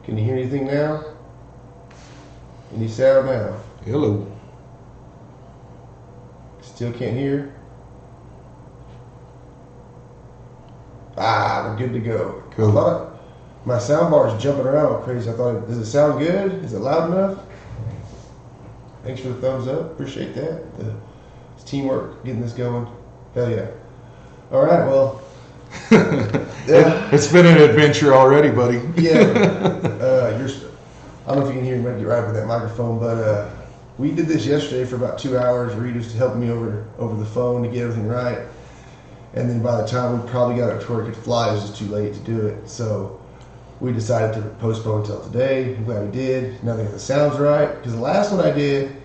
Can you hear anything now? Any sound now? Hello. Still can't hear? Ah, we're good to go. Cool. I thought my sound bar is jumping around crazy. I thought, does it sound good? Is it loud enough? Thanks for the thumbs up. Appreciate that. It's teamwork getting this going. Hell yeah. All right, well. It's been an adventure already, buddy. Yeah. I don't know if you can hear me. Might get right with that microphone, but we did this yesterday for about 2 hours. Reed was helping me over the phone to get everything right, and then by the time we probably got it to where it could fly, it was just too late to do it. So we decided to postpone until today. I'm glad we did. Now that the sound's right, because the last one I did,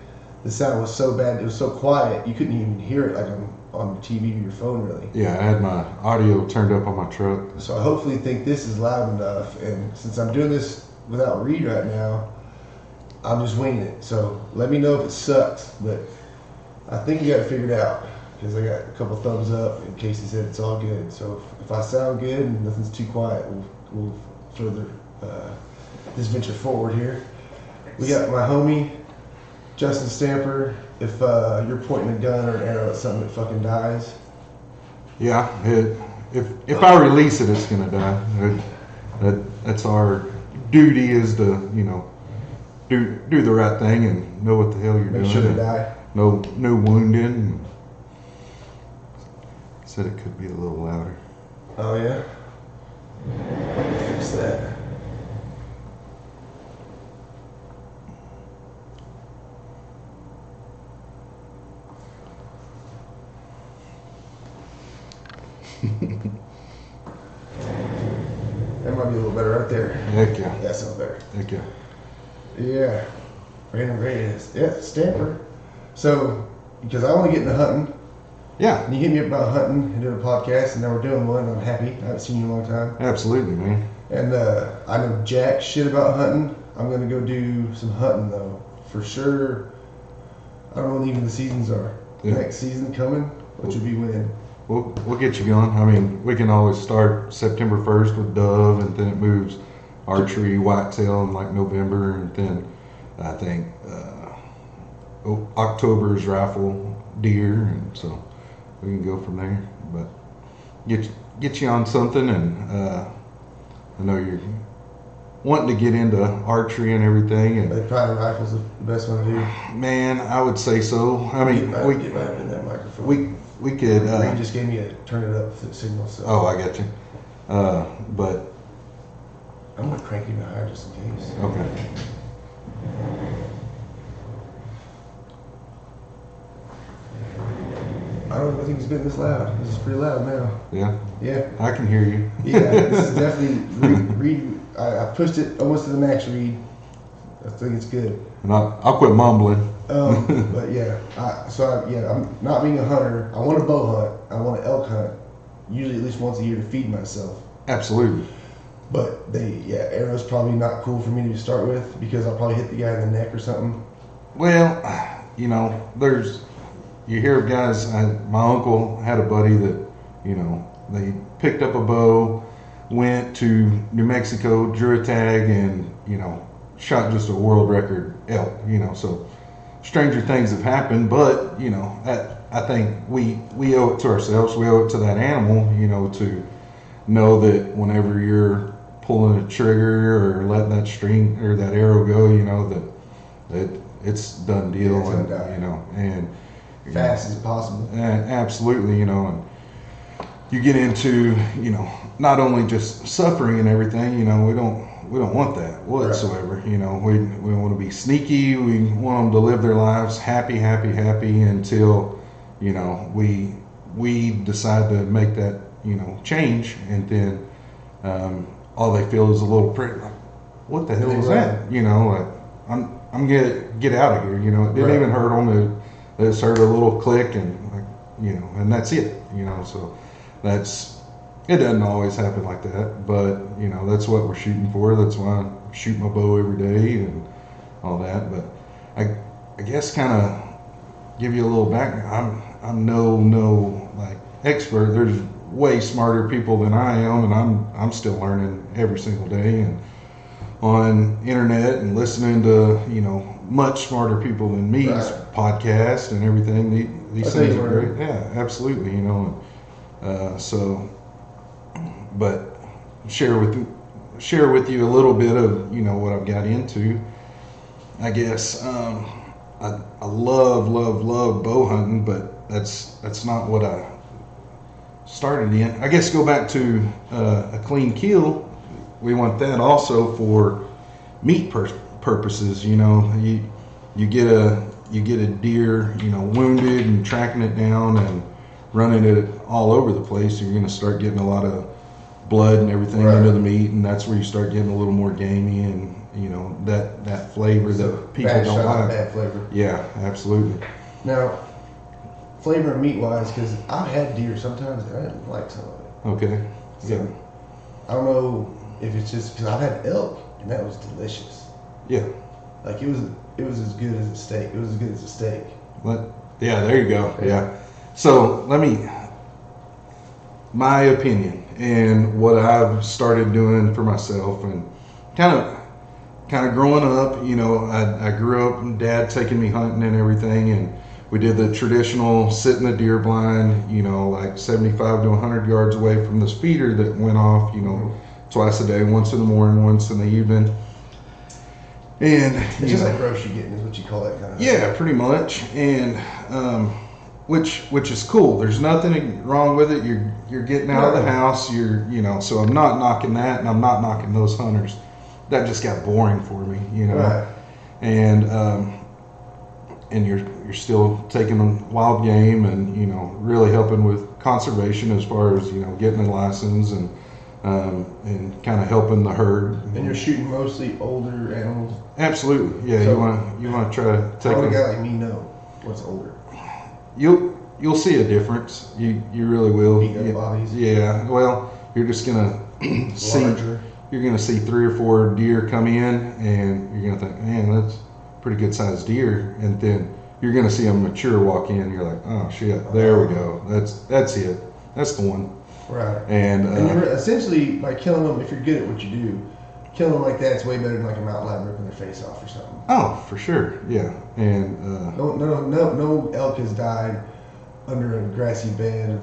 the sound was so bad. It was so quiet you couldn't even hear it like on your TV or your phone, really. Yeah, I had my audio turned up on my truck. So I hopefully think this is loud enough. And since I'm doing this without Reed right now, I'm just winging it. So let me know if it sucks. But I think we got it figured out because I got a couple thumbs up in case he said it's all good. So if I sound good and nothing's too quiet, we'll further this venture forward here. We got my homie Justin Stamper. If you're pointing a gun or an arrow at something that fucking dies. Yeah, if I release it, it's gonna die. That's our duty, is to do the right thing and know what the hell you're doing. Make sure they die. No wounding. Said it could be a little louder. Oh yeah. Fix that. That might be a little better right there. Heck yeah. That sounds better. Heck yeah. Yeah. Random greatness. Yeah, Stamper. So, because I want to get into hunting, Yeah. and you hit me up about hunting and doing a podcast, and now we're doing one, and I'm happy. I haven't seen you in a long time. Absolutely, man. And I know jack shit about hunting. I'm going to go do some hunting, though. For sure. I don't know when even the seasons are. Yeah. Next season coming, which would be when? We'll get you going. I mean, we can always start September 1st with dove, and then it moves archery, whitetail in like November, and then I think October is rifle, deer, and so we can go from there. But get you on something, and I know you're wanting to get into archery and everything. And Like private rifles the best one to do. man, I would say so. I mean, Get right up in that microphone. we could. Reed just gave me a turn it up signal, so Oh, I got you. But I'm gonna crank even higher just in case. okay. I don't think it's been this loud. This is pretty loud now. Yeah, Yeah, I can hear you. yeah. This is definitely Reed. I pushed it almost to the max, Reed. I think it's good. And I'll quit mumbling. But yeah, I'm not being a hunter. I want to bow hunt. I want to elk hunt. Usually at least once a year to feed myself. Absolutely. But arrows probably not cool for me to start with because I'll probably hit the guy in the neck or something. Well, you hear of guys. My uncle had a buddy that, they picked up a bow, went to New Mexico, drew a tag, and, shot just a world record elk, so stranger things have happened, but, I think we owe it to ourselves. We owe it to that animal, to know that whenever you're pulling a trigger or letting that string or that arrow go, that it's done deal. Yeah, it's gonna die. And Fast as possible. absolutely, and you get into, not only just suffering and everything, we don't want that whatsoever. Right. We want to be sneaky. We want them to live their lives happy until, we decide to make that, change, and then all they feel is a little prick, like, what the hell is that? Like, I'm gonna get out of here. It didn't Right. even hurt them. They just heard a little click, and and that's it. So it doesn't always happen like that, but that's what we're shooting for. That's why I shoot my bow every day and all that. But I guess kind of give you a little background. I'm no like expert. There's way smarter people than I am, and I'm still learning every single day. And on internet and listening to, much smarter people than me's Right. podcast and everything. These That's things how you are learn. great. Yeah, absolutely. But share with you a little bit of what I've got into. I guess I love bow hunting, but that's not what I started in. I guess go back to a clean kill. We want that also for meat purposes. You get a deer wounded and tracking it down and running it all over the place. You're going to start getting a lot of blood and everything Right. into the meat, and that's where you start getting a little more gamey and that flavor So that people bad don't shot, like. bad flavor. Yeah, absolutely. Now, flavor and meat wise, because I've had deer sometimes and I didn't like some of it. Okay. So, Yeah. I don't know if it's just because I've had elk and that was delicious. Yeah. Like it was as good as a steak. It was as good as a steak. Yeah, there you go. Yeah. So my opinion and what I've started doing for myself and kind of growing up, I grew up and Dad taking me hunting and everything, and we did the traditional sit in the deer blind, like 75 to 100 yards away from this feeder that went off, twice a day, once in the morning, once in the evening. And It's just like grocery getting is what you call that kind of. yeah, pretty much, and which is cool. There's nothing wrong with it. You're getting out of the house. So I'm not knocking that, and I'm not knocking those hunters. That just got boring for me, Right. And you're still taking wild game and really helping with conservation as far as getting a license and kind of helping the herd. And you're shooting mostly older animals. Absolutely, yeah. So- you want to try to take How would a them. guy like me know what's older? You'll see a difference. You really will. Beat up bodies. Yeah. Well, you're just gonna see. Larger. You're gonna see 3 or 4 deer come in, and you're gonna think, man, that's a pretty good sized deer. And then you're gonna see a mature walk in. You're like, oh shit, there we go. That's it. That's the one. Right. And And you're essentially by killing them, if you're good at what you do, killing them like that's way better than like a mountain lion ripping their face off or something. oh, for sure, yeah. And No elk has died under a grassy bed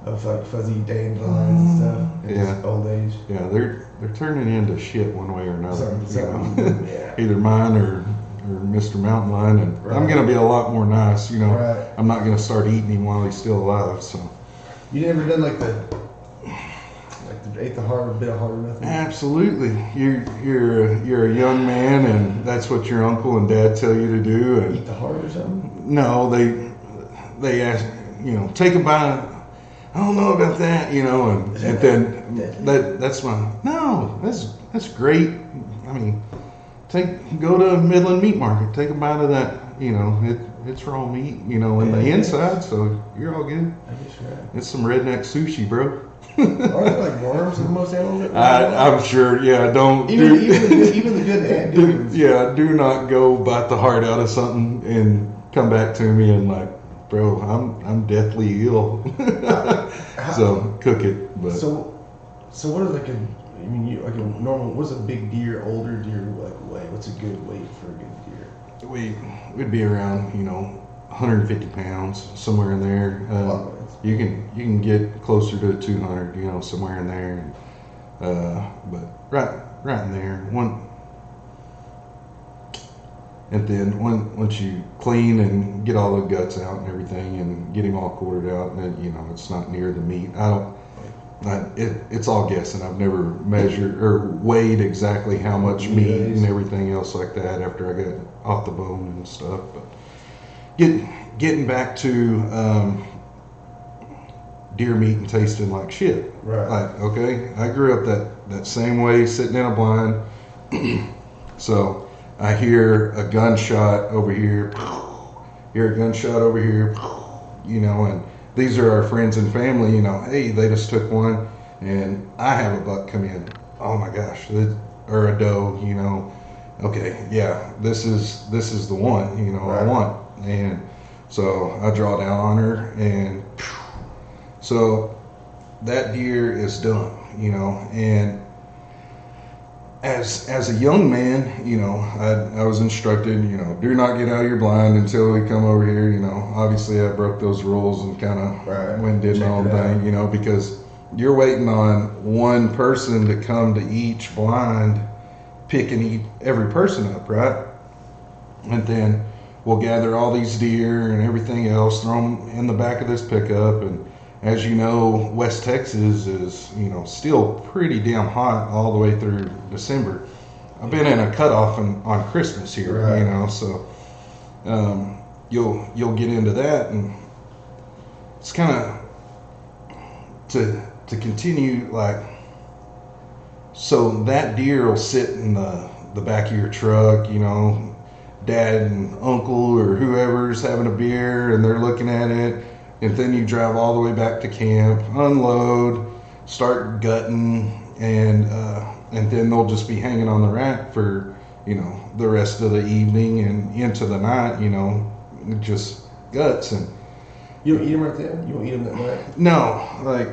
of like fuzzy dandelions and stuff in Yeah. his old age. yeah, they're turning into shit one way or another. Something, yeah. Either mine or Mr. Mountain Lion, and I'm Right. gonna be a lot more nice. Right. I'm not gonna start eating him while he's still alive. So You never done like the ate the heart, a bit of heart or nothing? absolutely, you're a young man, and that's what your uncle and dad tell you to do. And Eat the heart or something? no, they ask, take a bite. I don't know about that, and then that's that's great. I mean, go to Midland Meat Market, take a bite of that. It's raw meat, in the inside, so you're all good. I guess you're right. It's some redneck sushi, bro. Aren't there like worms in most animals? I'm sure. Yeah, don't. Even the good ant dudes. Do not go bite the heart out of something and come back to me and like, bro, I'm deathly ill. So cook it. But So what is like like a normal? What's a big deer, older deer like weigh? What's a good weight for a good deer? we'd be around 150 pounds, somewhere in there. You can get closer to 200, somewhere in there. But right in there. And then once you clean and get all the guts out and everything and get him all quartered out, then it's not near the meat. It's all guessing. I've never measured or weighed exactly how much meat and everything else like that after I got off the bone and stuff. But getting back to deer meat and tasting like shit. Right. Like, okay, I grew up that same way, sitting in a blind. So I hear a gunshot over here, hear a gunshot over here, and these are our friends and family, hey, they just took one, and I have a buck come in. Oh my gosh, or a doe, okay, yeah, this is the one, I want. And so I draw down on her, and so that deer is done, and as a young man, you know, I was instructed, you know, do not get out of your blind until we come over here. You know, obviously I broke those rules and kind of went and did my own thing, you know, because you're waiting on one person to come to each blind, pick and eat every person up, right? And then we'll gather all these deer and everything else, throw them in the back of this pickup. And as you know, West Texas is, you know, still pretty damn hot all the way through December. I've been in a cutoff on Christmas here, right. You know, so you'll get into that, and it's kind of to continue, like, so that deer will sit in the back of your truck, you know, dad and uncle or whoever's having a beer and they're looking at it, and then you drive all the way back to camp, unload, start gutting, and then they'll just be hanging on the rack for, you know, the rest of the evening and into the night, you know, just guts. And you don't eat them right then? You don't eat them that night? No, like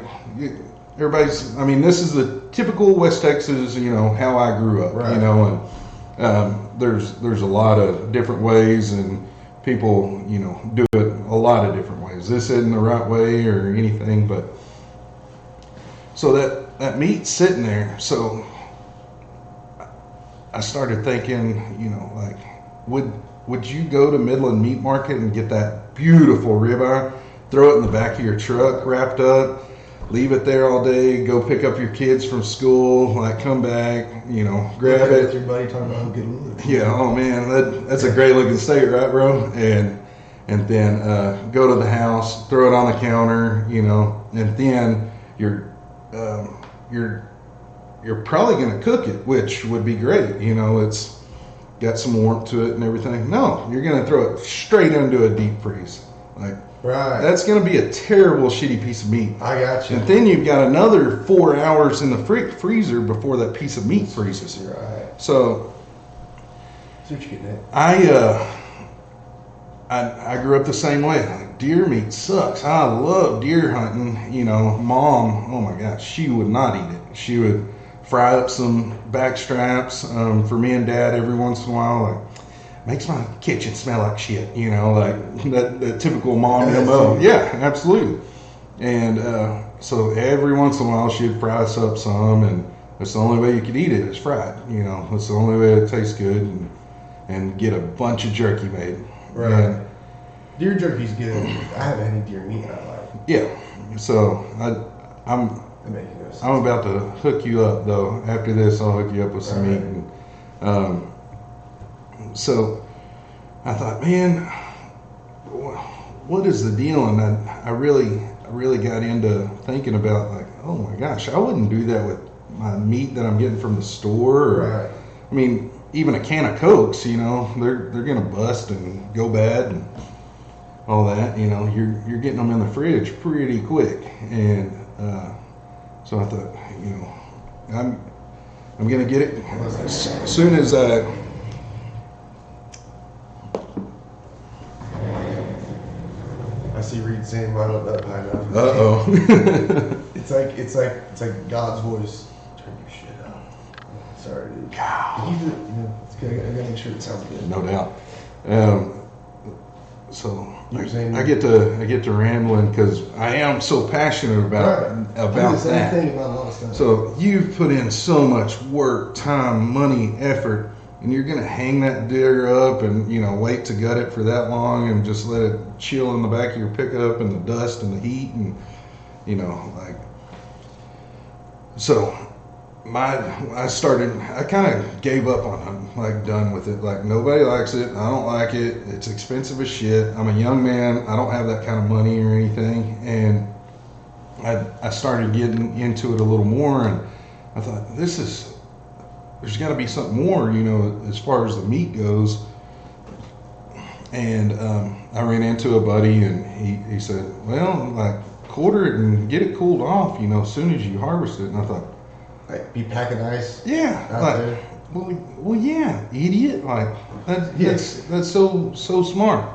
everybody's, I mean, this is the typical West Texas, you know, how I grew up, right. You know, and there's a lot of different ways, and people, you know, do it a lot of different ways. This isn't the right way or anything, but so that meat's sitting there. So I started thinking, you know, like, would you go to Midland Meat Market and get that beautiful ribeye, throw it in the back of your truck, wrapped up, leave it there all day, go pick up your kids from school, like come back, you know, grab it. With your buddy talking about how good it looks. Yeah, oh man, that's a great looking steak, right, bro? And then go to the house, throw it on the counter, you know, and then you're probably gonna cook it, which would be great. You know, it's got some warmth to it and everything. No, you're gonna throw it straight into a deep freeze. Like, right. That's gonna be a terrible, shitty piece of meat. I got you. And then you've got another 4 hours in the freezer before that piece of meat freezes. Right. So, see what you're getting at. I grew up the same way. Like, deer meat sucks. I love deer hunting. You know, mom, oh my gosh, she would not eat it. She would fry up some back straps for me and dad every once in a while. Like, makes my kitchen smell like shit. You know, like that typical mom MO. Yeah, absolutely. And so every once in a while she'd fry us up some, and that's the only way you could eat it is fried. You know, that's the only way it tastes good, and get a bunch of jerky made. Right. And, deer jerky's good. I haven't had any deer meat I like. yeah. So I'm about to hook you up though. After this, I'll hook you up with some meat. And, so I thought, man, what is the deal? And I really got into thinking about, like, oh my gosh, I wouldn't do that with my meat that I'm getting from the store. Or, right. I mean, even a can of Cokes, you know, they're gonna bust and go bad and all that. You know, you're getting them in the fridge pretty quick. And so I thought, you know, I'm gonna get it as soon as I see Reed saying line up that pineapple. Uh-oh. It's like God's voice. Turn your shit up. Sorry, dude. You do it, you know, it's good. I gotta make sure it sounds good. No doubt. So I get to rambling because I am so passionate about that. Thing about a lot of stuff. So you've put in so much work, time, money, effort, and you're gonna hang that deer up and, you know, wait to gut it for that long and just let it chill in the back of your pickup in the dust and the heat, and, you know, like, so I kind of gave up on it, like, done with it. Like, nobody likes it. I don't like it. It's expensive as shit. I'm a young man. I don't have that kind of money or anything. And I started getting into it a little more, and I thought, there's got to be something more, you know, as far as the meat goes. And I ran into a buddy, and he said, well, like, quarter it and get it cooled off, you know, as soon as you harvest it. And I thought, like, be packing ice. yeah, out like, there. well, yeah, idiot. Like, that's so smart.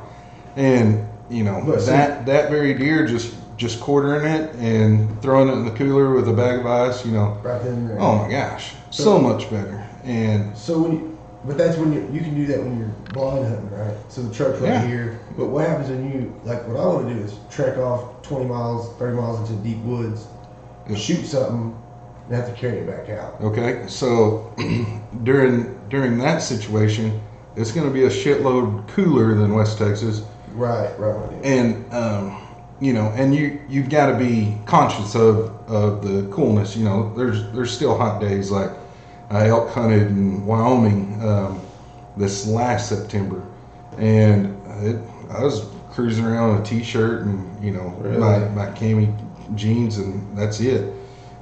And, you know, But that very deer, just quartering it and throwing it in the cooler with a bag of ice, you know. Right then and there. Oh my gosh, so much better. And So but that's when you can do that when you're blind hunting, right? So the truck's right Yeah. here. But what happens when you, like, what I want to do is trek off 20 miles, 30 miles into deep woods, Yeah. shoot something, and have to carry it back out. okay, so during that situation, it's going to be a shitload cooler than West Texas. Right. And and you've got to be conscious of the coolness. There's still hot days. Like I elk hunted in Wyoming this last September, and I was cruising around in a t-shirt and Really? my cami jeans, and that's it.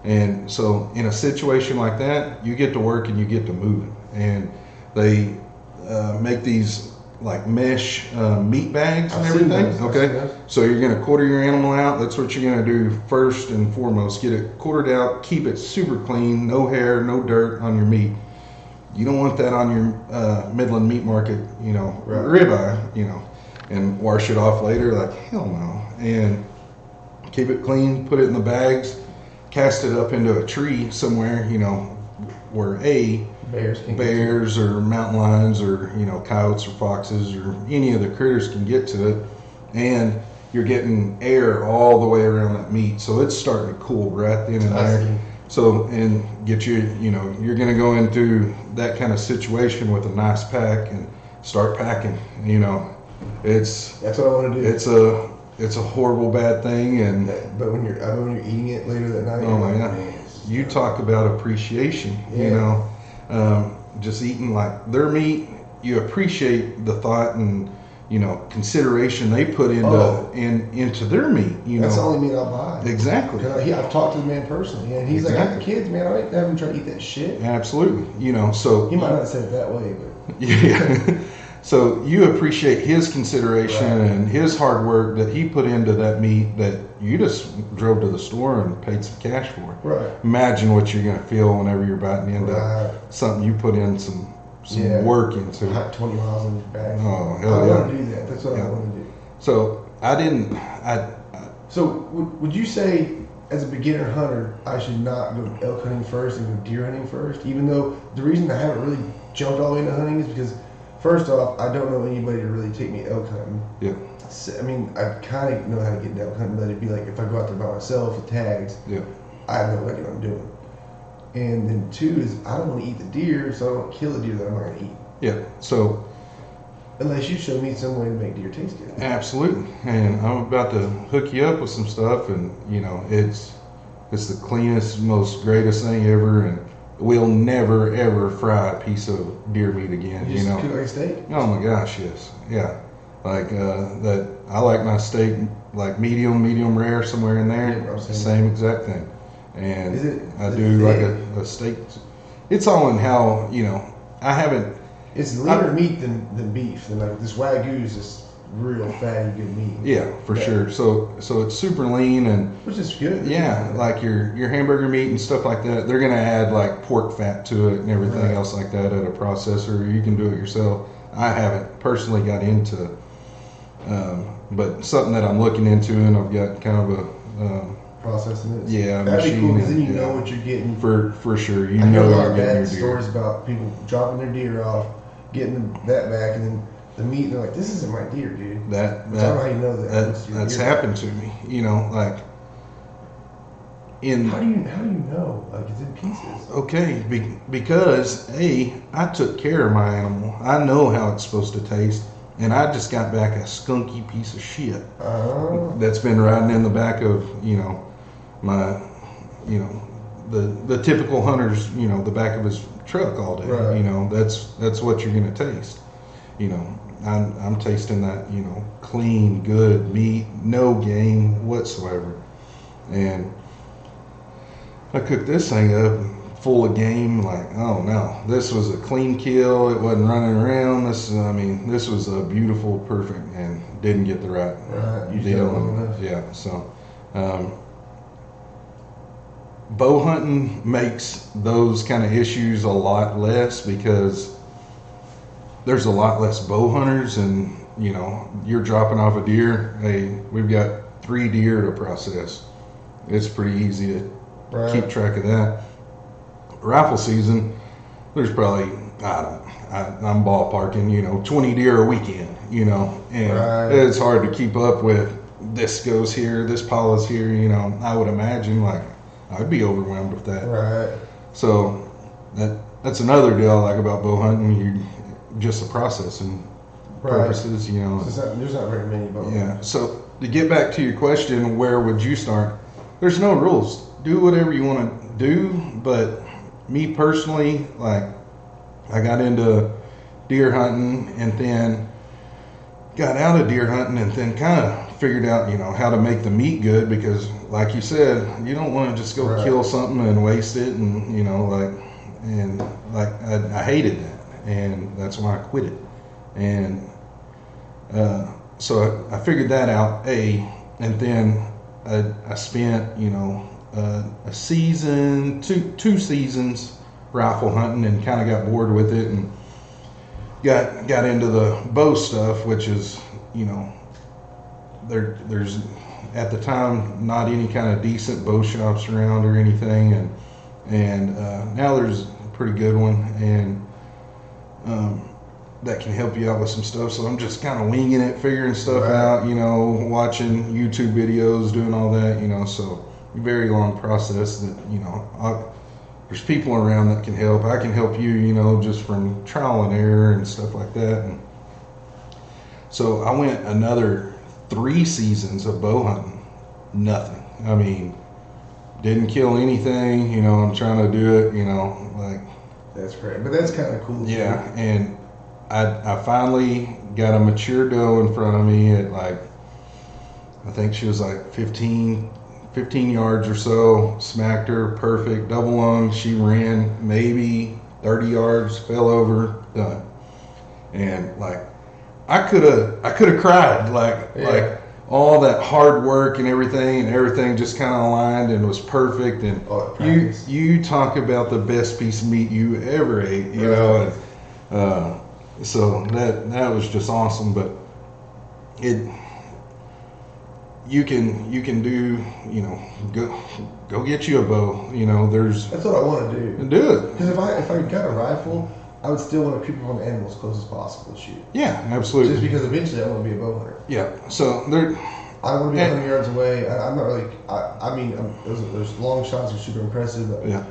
And so in a situation like that, you get to work and you get to moving, and they make these like mesh meat bags and I've seen everything. those. I've seen Okay, those. so you're going to quarter your animal out. That's what you're going to do first and foremost. Get it quartered out. Keep it super clean. No hair, no dirt on your meat. You don't want that on your Midland Meat Market, Right. ribeye, and wash it off later. Like hell no. And keep it clean. Put it in the bags. Cast it up into a tree somewhere, where bears or mountain lions or coyotes or foxes or any of the critters can get to it, and you're getting air all the way around that meat, so it's starting to cool right then and I there. see. So and get you you're going to go into that kind of situation with a nice pack and start packing. It's That's what I want to do. it's a horrible bad thing. And But when you're eating it later that night, oh my you're God, like, man, it's- you talk about appreciation. Yeah. Just eating like their meat, you appreciate the thought and consideration they put into their meat. That's the only meat I'll buy. Exactly. 'Cause I've talked to the man personally, and he's like, I have Exactly. kids, man. I ain't having to try to eat that shit. Absolutely. So He might not have said it that way, but yeah. So you appreciate his consideration Right. and his hard work that he put into that meat that you just drove to the store and paid some cash for. right. Imagine what you're going to feel whenever you're biting into Right. something you put in some Yeah. work into. Hot 20 miles in his back. Oh, I hell want to yeah. do that. That's what Yeah. I want to do. So So would you say, as a beginner hunter, I should not go elk hunting first and go deer hunting first? Even though the reason I haven't really jumped all the way into hunting is because, first off, I don't know anybody to really take me elk hunting. Yeah. I mean, I kind of know how to get into elk hunting, but it'd be like if I go out there by myself with tags, Yeah. I have no idea what I'm doing. And then two is I don't want to eat the deer, so I don't kill the deer that I'm not going to eat. Yeah. So Unless you show me some way to make deer taste good. absolutely. And I'm about to hook you up with some stuff, and it's the cleanest, most greatest thing ever, and we'll never ever fry a piece of deer meat again. You just cook like a steak. Oh my gosh, yes, yeah. Like that, I like my steak like medium rare, somewhere in there. Yeah, It's the same exact thing. And Is it- I is it do like thick? a steak. It's all in how I haven't. It's leaner meat than beef. Than like this Wagyu is just real fatty, good meat. Yeah, for sure. So it's super lean and Which is good. yeah, like your hamburger meat and stuff like that. They're gonna add like pork fat to it and everything Right. else like that at a processor. You can do it yourself. I haven't personally got into, but something that I'm looking into, and I've got kind of a processing it. Yeah, that'd be machine cool because then you and- know yeah. what you're getting. for sure. You I hear a know lot you're of getting your bad deer. stories about people dropping their deer off, getting that back, and then the meat. And they're like, "This isn't my deer, dude." That Which I don't know how you know that. It's your that's deer. happened to me. Like in. How do you know? Like it's in pieces. Okay, because I took care of my animal. I know how it's supposed to taste, and I just got back a skunky piece of shit that's been riding in the back of my the typical hunter's the back of his truck all day. Right. That's what you're gonna taste. I'm tasting that clean, good meat, no game whatsoever, and I cooked this thing up full of game. Like, oh no, this was a clean kill. It wasn't running around. This was a beautiful, perfect, and didn't get the right You deal. don't know enough. Yeah, so bow hunting makes those kind of issues a lot less because there's a lot less bow hunters, and you're dropping off a deer. Hey, we've got 3 deer to process. It's pretty easy to Right. keep track of that. Rifle season, there's probably, I'm ballparking, 20 deer a weekend, and Right. it's hard to keep up with. This goes here, this pile is here, I would imagine like I'd be overwhelmed with that. Right. So that's another deal I like about bow hunting. Just the process and Right. purposes, There's not very many bow Yeah. So to get back to your question, where would you start? There's no rules. Do whatever you want to do, but me personally, like I got into deer hunting and then got out of deer hunting and then kind of figured out, how to make the meat good because, like you said, you don't want to just go Right. kill something and waste it, and I hated that, and that's why I quit it, and so I figured that out, and then I spent, a season, two seasons rifle hunting, and kind of got bored with it, and got into the bow stuff, which is, there's at the time not any kind of decent bow shops around or anything, and now there's a pretty good one, and that can help you out with some stuff. So I'm just kind of winging it, figuring stuff Right. out, watching YouTube videos, doing all that, so very long process that, there's people around that can help. I can help you, just from trial and error and stuff like that. And so I went another 3 seasons of bow hunting, nothing. I mean, didn't kill anything, I'm trying to do it, like, That's great. But that's kind of cool. too. yeah, and I finally got a mature doe in front of me at I think she was like 15 yards or so, smacked her, perfect, double lung. She ran maybe 30 yards, fell over, done. And I could have cried, Yeah. like all that hard work and everything just kind of aligned and was perfect. And All that practice. you talk about the best piece of meat you ever ate, Right. and, so that was just awesome. But you can do, go get you a bow. There's That's what I want to do. do it. Because if I got a rifle, I would still want to creep up on the animal as close as possible to shoot. Yeah, Just absolutely. because eventually I want to be a bow hunter. Yeah. So there. I want to be And- 100 yards away. I'm not really. I mean, there's long shots are super impressive, but Yeah.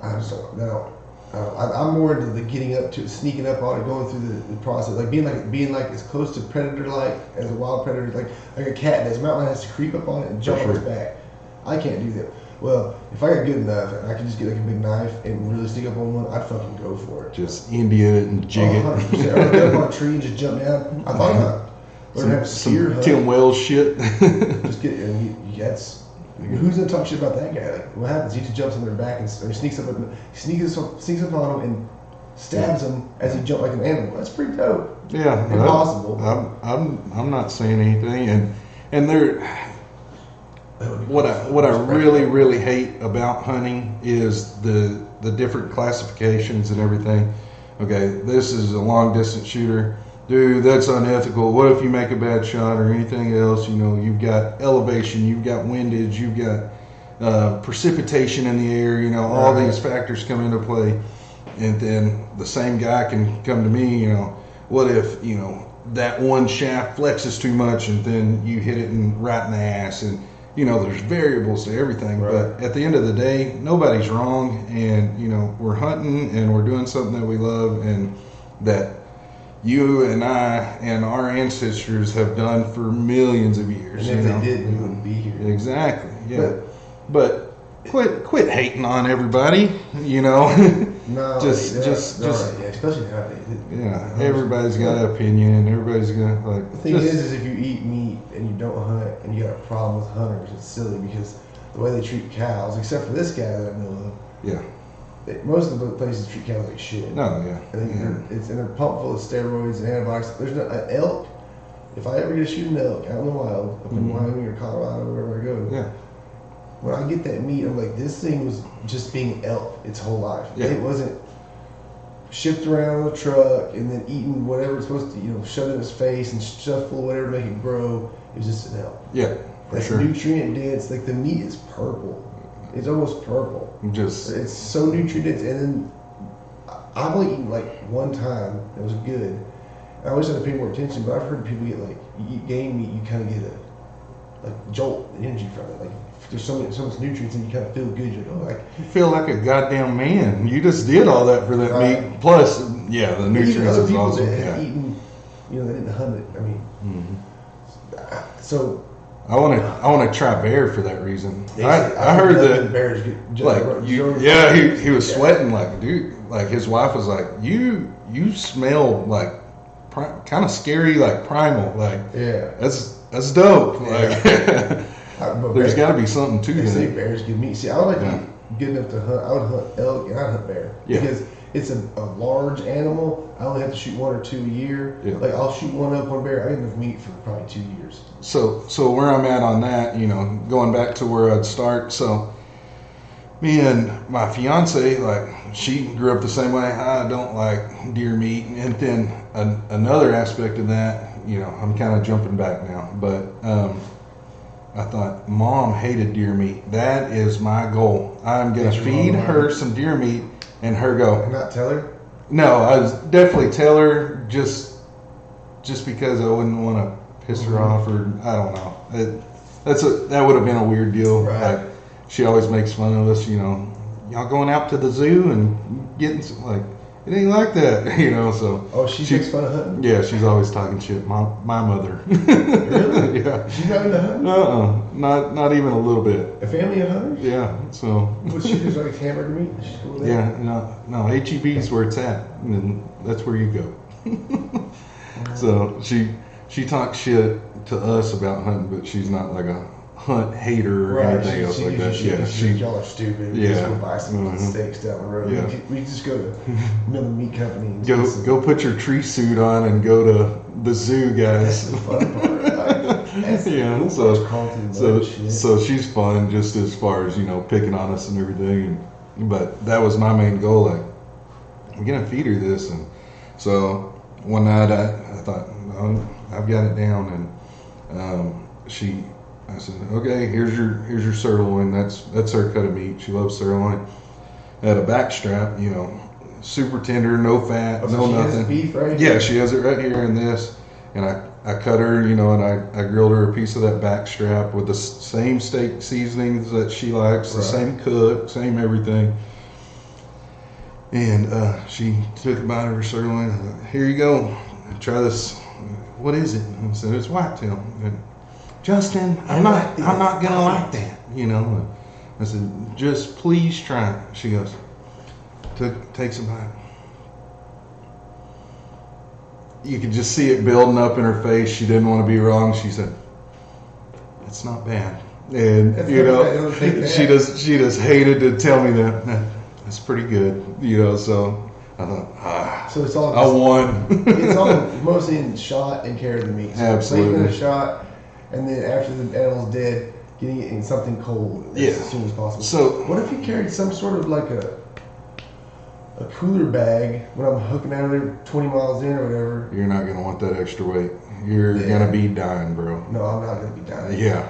I just don't. No. I'm more into the getting up to, sneaking up on it, going through the process, like being like as close to predator like as a wild predator, like a cat does. A mountain lion has to creep up on it and jump For on its sure. back. I can't do that. Well, if I got good enough and I could just get like a big knife and really sneak up on one, I'd fucking go for it. Just India it and jig it. 100%. Or get up on a tree and just jump down. I thought about it. Or have a steer Some hunt. Tim Wells shit. Just get and that's who's gonna talk shit about that guy? Like, what happens? He just jumps on their back and or sneaks up on him and stabs him as he jumps like an animal. That's pretty dope. Yeah. Impossible. I'm not saying anything, and there. That would be What I cool. really hate about hunting is the different classifications and everything. Okay, this is a long distance shooter. Dude, that's unethical. What if you make a bad shot or anything else? You've got elevation, you've got windage, you've got precipitation in the air. All Right. these factors come into play. And then the same guy can come to me, what if, that one shaft flexes too much and then you hit it right in the ass, and there's variables to everything. Right. But at the end of the day, nobody's wrong, and we're hunting and we're doing something that we love and that you and I and our ancestors have done for millions of years. And if they did, we wouldn't be here. Exactly. Yeah. But quit hating on everybody, No, Just- yeah, just- no, yeah, especially nowadays. Yeah, everybody's got an opinion. Everybody's got The thing is if you eat meat and you don't hunt and you got a problem with hunters, it's silly because the way they treat cows, except for this guy that I know of, yeah, most of the places treat cows like shit. no, yeah, And they're pumped full of steroids and antibiotics. There's no an elk. If I ever get to shoot an elk out in the wild, up in Mhm. Wyoming or Colorado, wherever I go, yeah, when I get that meat, I'm like, this thing was just being elk its whole life. Yeah. It wasn't shipped around on a truck and then eating whatever it's supposed to, shove it in its face and stuff full of whatever to make it grow. It was just an elk. yeah, for That's sure. nutrient dense. Like the meat is purple. It's almost purple. Just It's so nutrient dense. And then I've only eaten like one time. It was good. I always have to pay more attention, but I've heard people get like, you eat game meat, you kind of get a like jolt energy from it. Like there's so much nutrients and you kind of feel good. You're like, You feel like a goddamn man. You just did all that for that Right. meat. Plus, yeah, the even nutrients other is people awesome. that have Yeah. eaten, you know, they didn't hunt it. I mean, so I want to try bear for that reason. they I, say- I heard nothing that bears get like he was Yeah. sweating like dude. Like his wife was like, you smell like kind of scary, like primal. Like Yeah. that's dope. Like But there's bear- got to be something to They say that. bears give meat. See, I would like Yeah. to get good enough to hunt. I would hunt elk and I'd hunt bear Yeah. because it's a large animal. I only have to shoot 1 or 2 a year. Yeah. Like I'll shoot one up, one bear. I get enough meat for probably 2 years. So where I'm at on that, you know, going back to where I'd start. So me and my fiance, like, she grew up the same way. I don't like deer meat. And then another aspect of that, you know, I'm kind of jumping back now, but I thought mom hated deer meat. That is my goal. I'm gonna Get your feed mom her on. some deer meat and her go. And not tell her. No, I was definitely tell her just because I wouldn't want to piss her off, or I don't know. That would have been a weird deal. Right. Like, she always makes fun of us, you know. Y'all going out to the zoo and getting some, like, it ain't like that, you know. So Oh, she makes fun of hunting. yeah, she's always talking shit. My mother. Really? Yeah. She's not into hunting. Not even a little bit. A family of hunters. Yeah. So. Would she just like hamburger meat? She's cool with that? Yeah, no, HEB is where it's at, and that's where you go. So she talks shit to us about hunting, but she's not like a hunt hater or Right. anything else like that. Yeah, y'all are stupid. We Yeah. just go buy some Mhm. steaks down the road. Yeah. We just go to Miller Meat Company. And get some- go put your tree suit on and go to the zoo, That's guys. the fun part. Like, that's Yeah, cool so- parts, crawl through the mud So and shit. so she's fun, just as far as, you know, picking on us and everything. But that was my main goal. Like, I'm gonna feed her this, and so one night I thought, well, I've got it down, and I said, okay, here's your sirloin. That's her cut of meat. She loves sirloin. I had a back strap, you know, super tender, no fat, Oh, so no she has nothing. beef right Yeah, here? she has it right here in this, and I cut her, you know, and I grilled her a piece of that back strap with the same steak seasonings that she likes, the Right. same cook, same everything. And she took a bite of her sirloin. I thought, here you go, try this. What is it? And I said, it's whitetail. And, Justin, I'm not gonna like that, you know. I said, just please try it. She goes, takes a bite. You could just see it building up in her face. She didn't want to be wrong. She said, it's not bad. And That's you not bad. know, Don't take that. she just hated to tell me that. That's pretty good, you know. So I thought, So it's all I won. it's all mostly in shot and care of the meat. So Absolutely. placing a shot, and then after the animal's dead, getting it in something cold Yeah. as soon as possible. So- what if you carried some sort of like a cooler bag when I'm hooking out of there 20 miles in or whatever? You're not gonna want that extra weight. You're Yeah. gonna be dying, bro. No, I'm not gonna be dying. Yeah,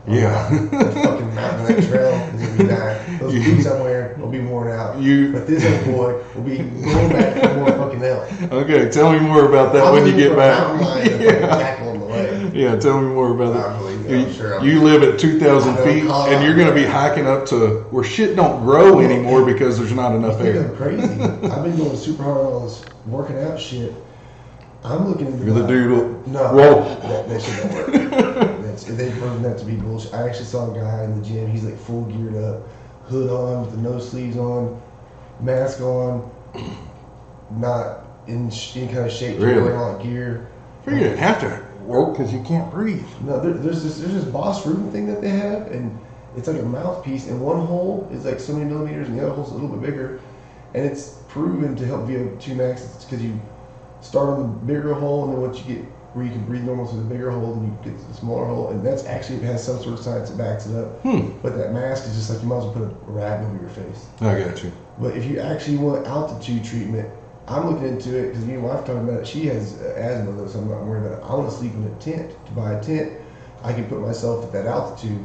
yeah. That fucking mountain, that trail is gonna be dying. Those boots I'm wearing will be worn out. You- But this other boy will be going back for more fucking help. Okay, tell me more about that I'm when you looking get for a mountain back. lion to fucking tackle on the way. Yeah, tell me more about I that. believe it. I'm sure I'm- You live at 2,000 I know, feet, Colorado. and you're going to be hiking up to where shit don't grow anymore because there's not enough I think air. I'm crazy. I've been going super hard on all this working out shit. I'm looking into You're the my- dude who- No, Whoa. that shit don't work. They've proven that to be bullshit. I actually saw a guy in the gym. He's like full geared up, hood on with the no sleeves on, mask on, not in any kind of shape. Really? Wearing all that gear. You didn't have to work because you can't breathe. No, there's this Boss Rubin thing that they have, and it's like a mouthpiece, and one hole is like so many millimeters, and the other hole's a little bit bigger, and it's proven to help VO2 max. It's because you start on the bigger hole, and then once you get where you can breathe normal through the bigger hole, then you get to the smaller hole, and that's actually, it has some sort of science that backs it up. But that mask is just like you might as well put a rag over your face. I got you. But if you actually want altitude treatment, I'm looking into it because me and my wife talking about it. She has asthma though, so I'm not worried about it. I want to sleep in a tent. To buy a tent, I can put myself at that altitude,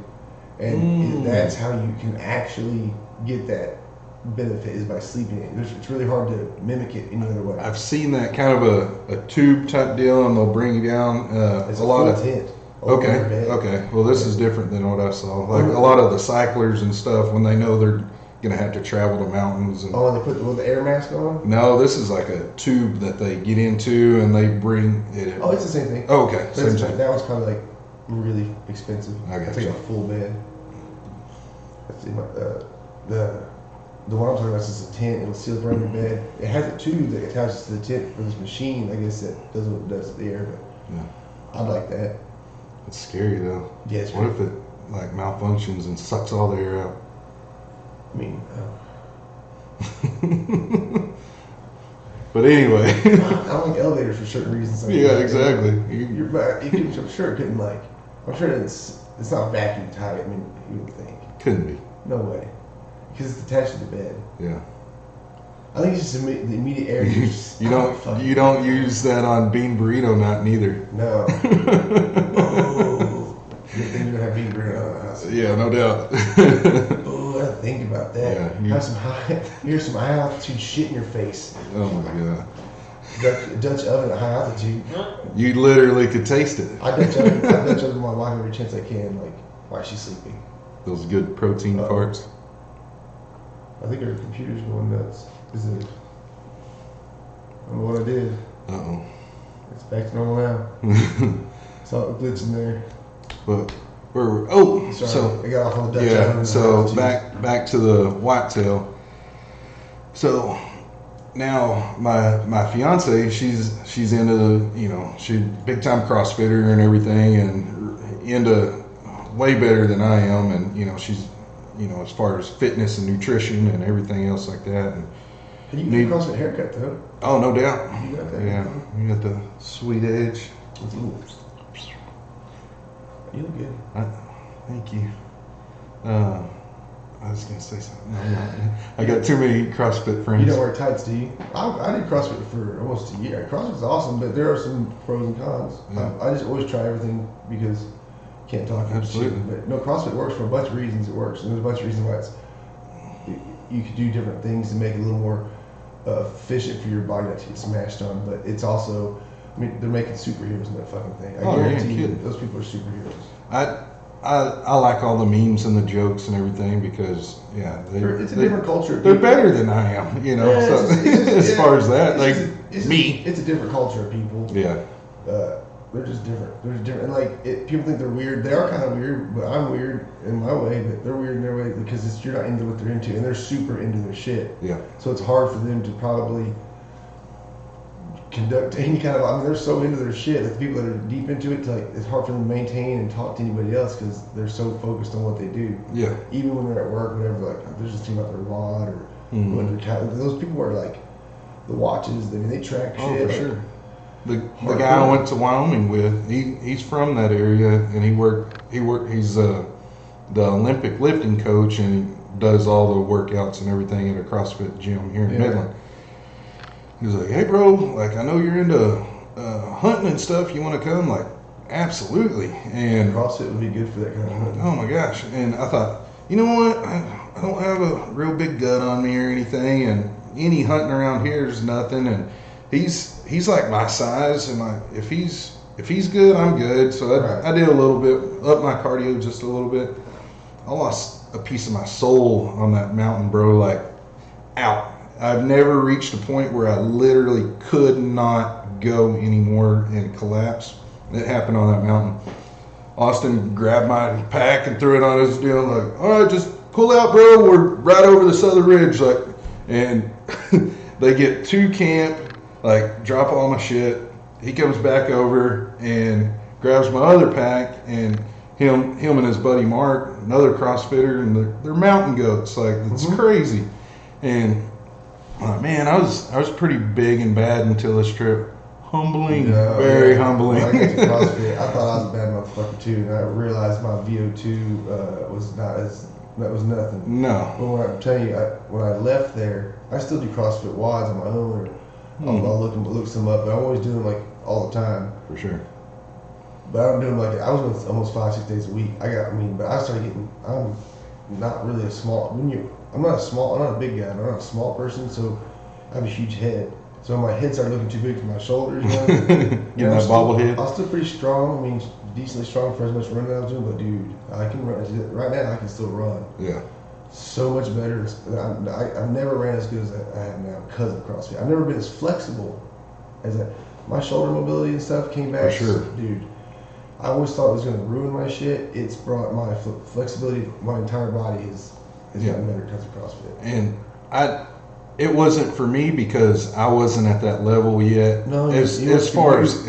and that's how you can actually get that benefit is by sleeping in it. It's really hard to mimic it any other way. I've seen that kind of a tube type deal, and they'll bring you down It's a lot of. tent. Okay, okay. Well, this is different than what I saw. Like a lot of the cyclers and stuff, when they know they're gonna have to travel to mountains. And, Oh, and they put the air mask on? no, this is like a tube that they get into, and they bring it. Oh, it's the same thing. Oh, okay, But same thing. that one's kind of like really expensive. I got It's like you. a full bed. Let's see, the one I'm talking about is just a tent. It'll seal around your bed. It has a tube that attaches to the tent for this machine. I guess that does what it does to the air. But Yeah. I'd like that. It's scary though. Yeah, it's What if it like malfunctions and sucks all the air out? I mean, But anyway. I don't like elevators for certain reasons. Like Yeah, exactly. You're back. I'm sure it couldn't like. I'm sure it's not vacuum tight. I mean, you would think. Couldn't be. No way, because it's attached to the bed. Yeah. I think it's just the immediate air. You don't use that on bean burrito night neither. No. Oh, good thing you don't have bean burrito in the house. Yeah, no doubt. Oh, I didn't think about that. Yeah, Have some here's some high altitude shit in your face. Oh my god. Dutch oven at high altitude. You literally could taste it. I Dutch oven my wife every chance I can. Like, while she's sleeping. Those good protein parts. I think our computer's going nuts. Is it? I don't know what I did. Uh It's back to normal now. oh. Saw a glitch in there. But Sorry, so I got off on the Dutch yeah, oven. so back to the whitetail. So now my fiance, she's into the she big time CrossFitter and everything, and into way better than I am, and she's as far as fitness and nutrition and everything else like that. And you get a CrossFit haircut though. oh, no doubt. You got that. Yeah, you got the sweet edge. You look good. Thank you. I was gonna say something. No, no. I got too many CrossFit friends. You don't wear tights, do you? I did CrossFit for almost a year. CrossFit's awesome, but there are some pros and cons. Yeah. I just always try everything because you can't talk about shit. Absolutely. But no, CrossFit works for a bunch of reasons. It works, and there's a bunch of reasons why you could do different things to make it a little more efficient for your body not to get smashed on. But it's also, I mean, they're making superheroes in that fucking thing. I guarantee you, those people are superheroes. I like all the memes and the jokes and everything because It's a different culture. They're better than I am, Yeah, so as far as that, like me. It's a different culture of people. Yeah. They're just different. They're just different. And like people think they're weird. They are kind of weird, but I'm weird in my way. But they're weird in their way because you're not into what they're into, and they're super into their shit. Yeah. So it's hard for them to probably conduct any kind of. I mean, they're so into their shit. Like the people that are deep into it, it's hard for them to maintain and talk to anybody else because they're so focused on what they do. Yeah. Even when they're at work, whatever, like they're just thinking about their wad or when they're those people wear like the watches. I mean, they track shit. Oh, for like, sure. The guy I went to Wyoming with, he's from that area, and he's the Olympic lifting coach, and he does all the workouts and everything at a CrossFit gym here in Midland. He was like, "Hey, bro, like I know you're into hunting and stuff. You want to come?" Like, absolutely. And CrossFit would be good for that kind of hunting. oh my gosh! And I thought, you know what? I don't have a real big gut on me or anything, and any hunting around here is nothing. And he's like my size, and like if he's good, I'm good. So I did a little bit, up my cardio just a little bit. I lost a piece of my soul on that mountain, bro. Like out. I've never reached a point where I literally could not go anymore and collapse. It happened on that mountain. Austin grabbed my pack and threw it on his deal. Like, all right, just pull out, bro. We're right over this other ridge. Like, and they get to camp. Like, drop all my shit. He comes back over and grabs my other pack, and him and his buddy Mark, another CrossFitter, and they're mountain goats. Like, it's crazy. And man, I was pretty big and bad until this trip. Humbling, very humbling. When I got to CrossFit, I thought I was a bad motherfucker too, and I realized my VO2 was nothing. No. But when I tell you, when I left there, I still do CrossFit WODs on my own, or I'll look some up, but I'm always doing them like all the time. For sure. But I don't do them like I was doing almost 5-6 days a week. But I started getting. I'm not really a small. I'm not a big guy. I'm not a small person, so I have a huge head. So my head started looking too big for my shoulders. You know, Getting that bobblehead. I'm still pretty strong. I mean, decently strong for as much running I was doing. But dude, I can run. Right now, I can still run. Yeah. So much better. I've never ran as good as I have now because of CrossFit. I've never been as flexible as that. My shoulder mobility and stuff came back. For sure. Dude, I always thought it was going to ruin my shit. It's brought my flexibility. My entire body has gotten better because of CrossFit. And it wasn't for me because I wasn't at that level yet. No, as far as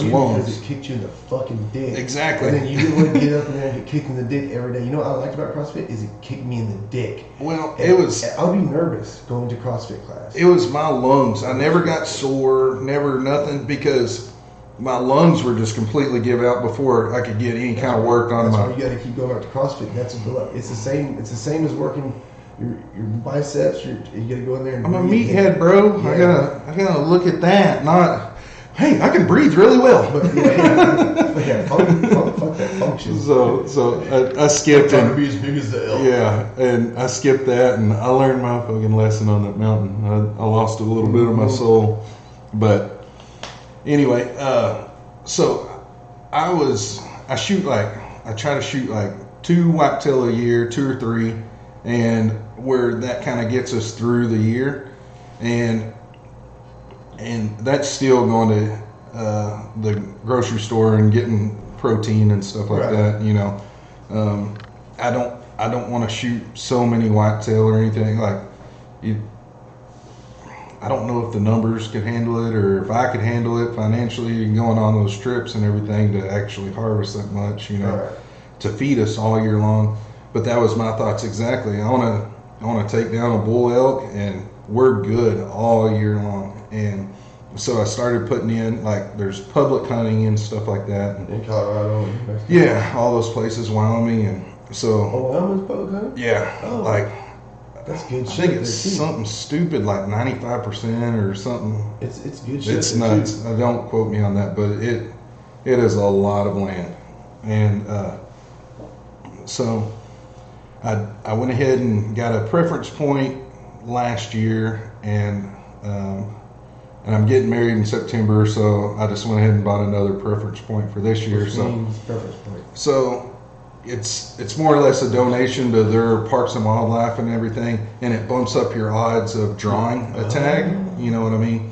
lungs, it kicked you in the fucking dick. Exactly. And then you didn't want to get up and then get kicked in the dick every day. You know what I liked about CrossFit is it kicked me in the dick. Well, and I'll be nervous going to CrossFit class. It was my lungs. I never got sore, never nothing, because my lungs were just completely give out before I could get any kind of work on my. That's why you got to keep going back to CrossFit. It's the same. It's the same as working your biceps. You got to go in there. And I'm a meathead, bro. Yeah. I gotta look at that. Not, hey, I can breathe really well. But fuck that function. So I skipped I'm trying and to be as big as the L. yeah, and I skipped that, and I learned my fucking lesson on that mountain. I lost a little bit of my soul, but anyway, so I try to shoot like 2 whitetail a year, 2 or 3, and where that kind of gets us through the year, and that's still going to the grocery store and getting protein and stuff like that. You know, I don't want to shoot so many whitetail or anything like. I don't know if the numbers could handle it or if I could handle it financially and going on those trips and everything to actually harvest that much, you know, to feed us all year long. But that was my thoughts exactly. I want to take down a bull elk and we're good all year long. And so I started putting in, like, there's public hunting and stuff like that. In Colorado. Yeah, all those places, Wyoming, and so. Oh, Wyoming's public hunting? Yeah, like. That's good I shit. think it's something stupid like 95% or something. It's good shit. It's nuts. Don't quote me on that, but it is a lot of land, and so I went ahead and got a preference point last year, and I'm getting married in September, so I just went ahead and bought another preference point for this year. Preference point. So it's more or less a donation to their Parks and Wildlife and everything, and it bumps up your odds of drawing a tag. You know what I mean?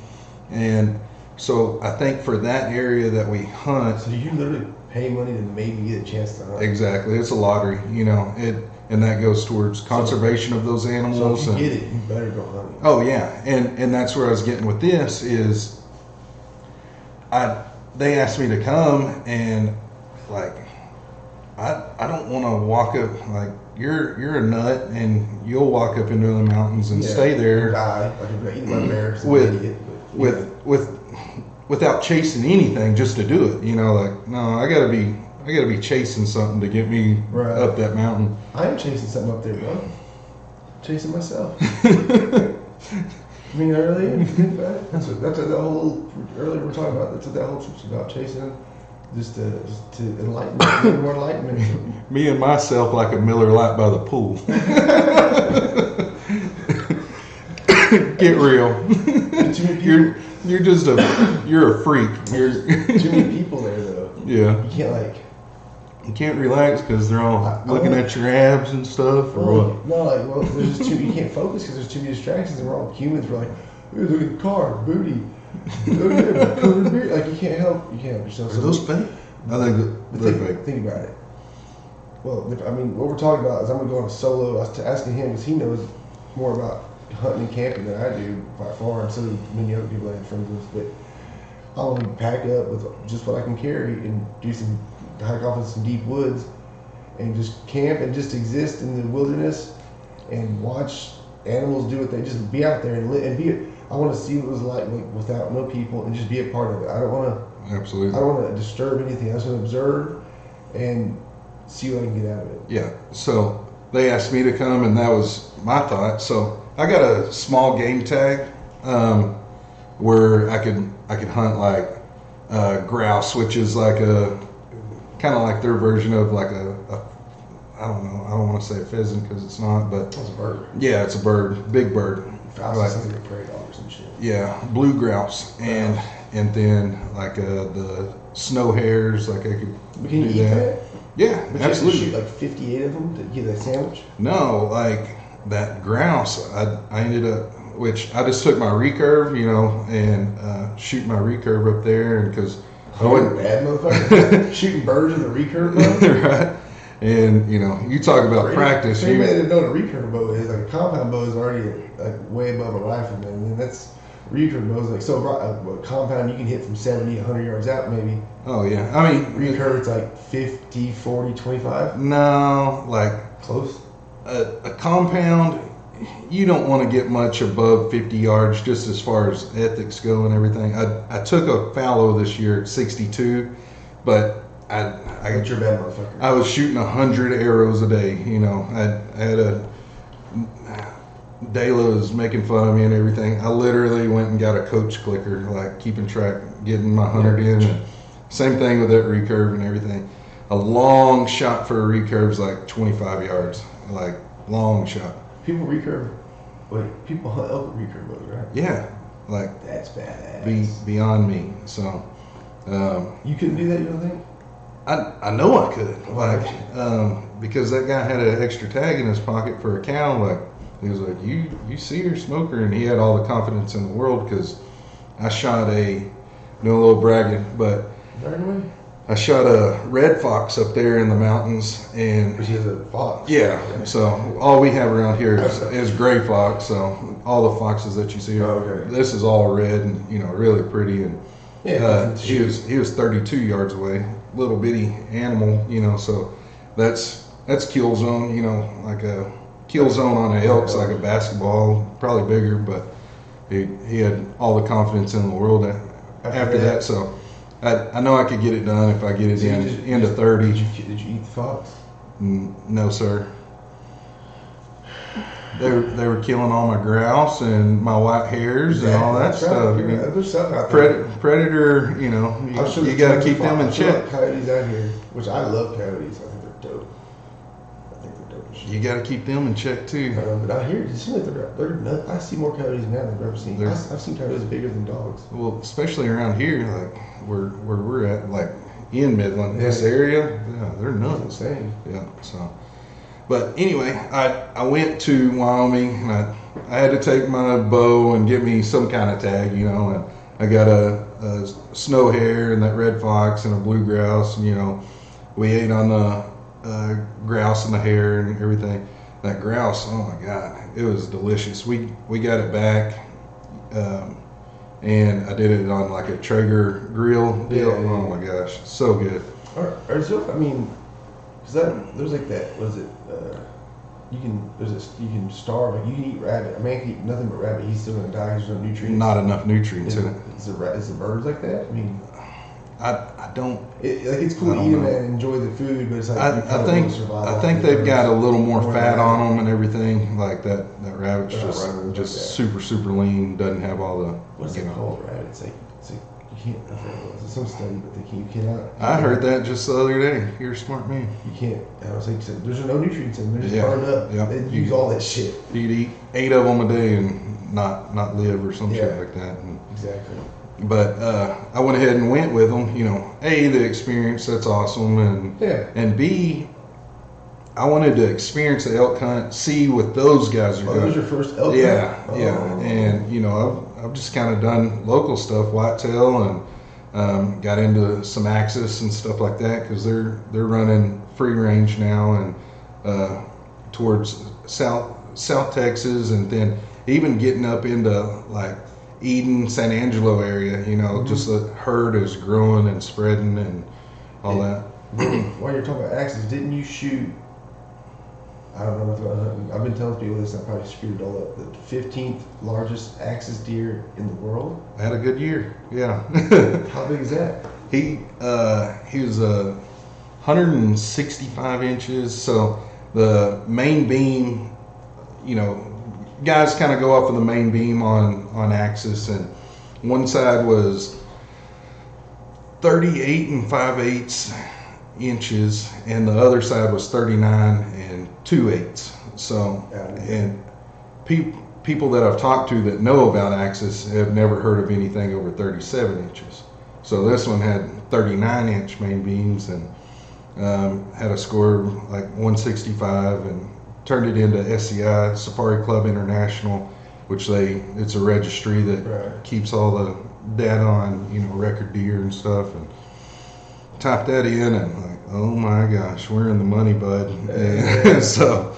And so I think for that area that we hunt, so you literally pay money to maybe get a chance to hunt. Exactly, it's a lottery. You know it, and that goes towards conservation of those animals. So if you get it, you better go hunting. Oh yeah, and that's where I was getting with this is, they asked me to come and like. I don't want to walk up like you're a nut and you'll walk up into the mountains and stay there. Die like eaten by bears. Without chasing anything just to do it. You know, like no, I gotta be chasing something to get me up that mountain. I am chasing something up there, bro. I'm chasing myself. I mean, earlier, that's what the whole earlier we're talking about. That's what that whole trip's about, chasing. Just to enlighten, more enlightenment. Me and myself like a Miller Lite by the pool. Get real. You're just you're a freak. Too many people there though. Yeah. You can't relax because they're all looking at your abs and stuff, or what? No, there's just you can't focus because there's too many distractions, and we're all humans. We're like, hey, look at the car, booty. Like you can't help yourself. Are those fake? I think they're fake. Think about it. Well, I mean, what we're talking about is I'm gonna go on a solo. I was asking him because he knows more about hunting and camping than I do by far, and so do many other people I have friends with. But I'll only pack up with just what I can carry and do some hike off in some deep woods and just camp and just exist in the wilderness and watch animals do what they just be out there and live and be. I want to see what it was like without no people and just be a part of it. I don't want to disturb anything. I just want to observe and see what I can get out of it. Yeah. So they asked me to come, and that was my thought. So I got a small game tag where I could hunt like grouse, which is like a kind of like their version of like a I don't know. I don't want to say a pheasant because it's not, but That's a bird. yeah, it's a bird, big bird. Sounds like a prairie dog or some shit. Yeah, blue grouse, and then like the snow hares. Like I could But can you do eat that? Yeah, But absolutely. you have to shoot like 58 of them to get that sandwich? No, like that grouse, I ended up, which I just took my recurve, and shoot my recurve up there, and because I Oh, went bad motherfucker. Shooting birds with a recurve bow? right, and you talk about practice. For anybody that know what a recurve bow is, like a compound bow is already like way above a rifle, man. And that's recurve bows like so. A compound you can hit from 70, 100 yards out, maybe. Oh yeah, I mean Recurve it's like 50, 40, 25. no, like Close. a compound. You don't want to get much above 50 yards, just as far as ethics go and everything. I took a fallow this year at 62, but I That's your bad motherfucker. I was shooting 100 arrows a day. I had a Dayla was making fun of me and everything. I literally went and got a coach clicker, like keeping track, getting my 100 in. And same thing with that recurve and everything. A long shot for a recurve is like 25 yards, like long shot. People hunt elk with recurve bows, right? Yeah, like That's badass. beyond me. So You couldn't do that, you don't think? I know I could, Why? because that guy had an extra tag in his pocket for a cow. Like he was like, you see her smoker, and he had all the confidence in the world because I shot doing a little bragging, but Right away? I shot a red fox up there in the mountains, and But she has a fox. yeah, so all we have around here is gray fox. So all the foxes that you see, Oh, okay. this is all red and really pretty. And Yeah. he was 32 yards away, little bitty animal, so that's kill zone, like a kill zone on an elk's like a basketball, probably bigger, but he had all the confidence in the world after that. So I know I could get it done if I get it into 30. Did you eat the fox? No, sir. They were killing all my grouse and my white hares and all that That's stuff. right. There's something out there. Predator, you got to keep them in check. Coyotes out here, which I love coyotes. I think they're dope. As shit. You got to keep them in check too. But out here, it seems like they're nuts. I see more coyotes now than I've ever seen. I've seen coyotes bigger than dogs. Well, especially around here, like where we're at, like in Midland, this area, yeah, they're That's nuts. insane. Yeah. So, but anyway, I went to Wyoming and I had to take my bow and get me some kind of tag, and I got a snow hare and that red fox and a blue grouse, and we ate on the grouse and the hare and everything. That grouse, oh my God, it was delicious. We got it back, and I did it on like a Traeger grill deal. Yeah, yeah, Oh my gosh, so good. There's like that. What is it? You can starve. Like you can eat rabbit. I mean, I can eat nothing but rabbit. He's still gonna die. There's no nutrients. Not enough nutrients Is in it. the birds like that? I mean, I don't. it's cool I to don't eat them know. and enjoy the food, but it's like you I kinda think wanna survive I off think the they've got a birds. little more More fat than on them and everything. Like that rabbit's They're not just running like that. super lean. Doesn't have all the. What's it called, rabbit? It's like you can't. I forget what it was. It's some study, but you cannot. I heard that just the other day. You're a smart man. You can't. I was like, there's no nutrients in them. They're just Yeah, burned up. yeah. They use all that shit. You'd eat 8 of them a day and not live or some Yeah. shit like that. And, Exactly. but I went ahead and went with them. A, the experience, that's awesome, and B, I wanted to experience the elk hunt, see what those guys are Oh, doing. that was your first elk Yeah, hunt? yeah, Oh. and I've just kind of done local stuff, whitetail, and got into some Axis and stuff like that because they're running free range now and towards South Texas, and then even getting up into like Eden, San Angelo area. Just the herd is growing and spreading and all that. While you're talking about axes, didn't you shoot? I don't know nothing about hunting. I've been telling people this, and I probably screwed it all up. The 15th largest axis deer in the world. I had a good year. Yeah. How big is that? He was 165 inches. So the main beam, guys kind of go off of the main beam on axis, and one side was 38 and 5/8 inches, and the other side was 39 and 2/8. So, and people that I've talked to that know about Axis have never heard of anything over 37 inches. So this one had 39-inch main beams and had a score like 165, and turned it into SCI, Safari Club International, which it's a registry that keeps all the data on, record deer and stuff, and typed that in, and like, oh my gosh, we're in the money, bud. And so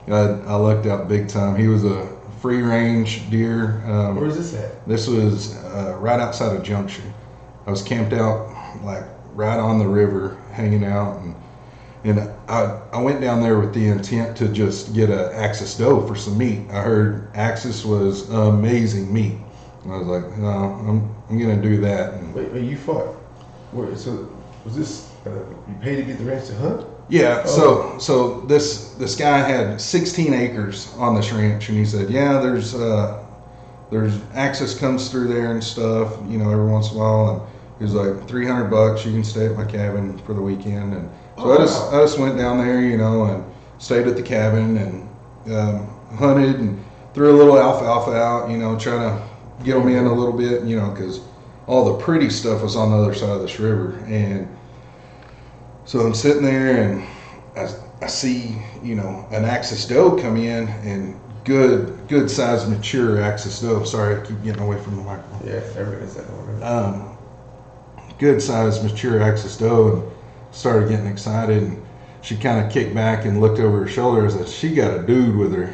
I lucked out big time. He was a free range deer. Where is this at? This was right outside of Junction. I was camped out like right on the river, hanging out, and I went down there with the intent to just get a Axis doe for some meat. I heard Axis was amazing meat. I was like, no, I'm gonna do that. And wait, you fought? So was this you paid to get the ranch to hunt? Yeah. Oh. So this guy had 16 acres on this ranch, and he said, yeah, there's Axis comes through there and stuff, every once in a while, and he was like, $300, you can stay at my cabin for the weekend. And so I just went down there, and stayed at the cabin and hunted and threw a little alfalfa out, trying to get them in a little bit, because all the pretty stuff was on the other side of this river. And so I'm sitting there and I see, an Axis doe come in, and good size mature Axis doe. Sorry, I keep getting away from the microphone. Yeah, everybody's that one. Good size mature Axis doe, and started getting excited, and she kind of kicked back and looked over her shoulder and said she got a dude with her.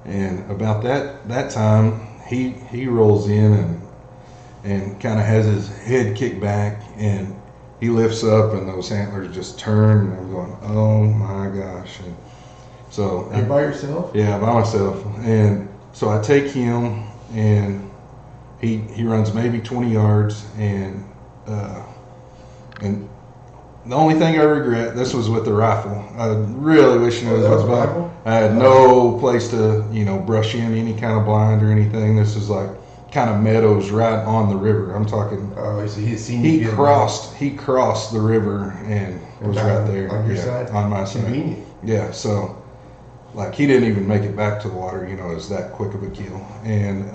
And about that time he rolls in and kind of has his head kicked back, and he lifts up, and those antlers just turn, and I'm going, oh my gosh. And so you're by yourself? Yeah, by myself. And so I take him, and he runs maybe 20 yards, and the only thing I regret, this was with the rifle. I really wish it was with the rifle. I had no place to, brush in any kind of blind or anything. This is like kind of meadows right on the river. I'm talking. Oh, so he crossed the river and was right there. On your side? On my side. Convenient. Yeah, so like he didn't even make it back to the water, it was that quick of a kill. And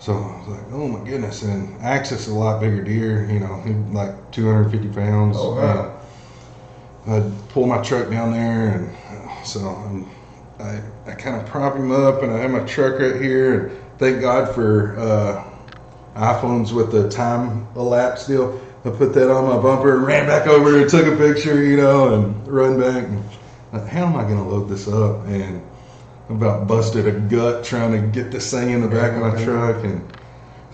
so I was like, oh my goodness. And Axis is a lot bigger deer, he like 250 pounds. Oh, wow. I'd pull my truck down there, and so I kind of prop him up, and I have my truck right here. And thank God for iPhones with the time elapse deal. I put that on my bumper and ran back over and took a picture, and run back. And how am I going to load this up? And about busted a gut trying to get this thing in the back of my truck. And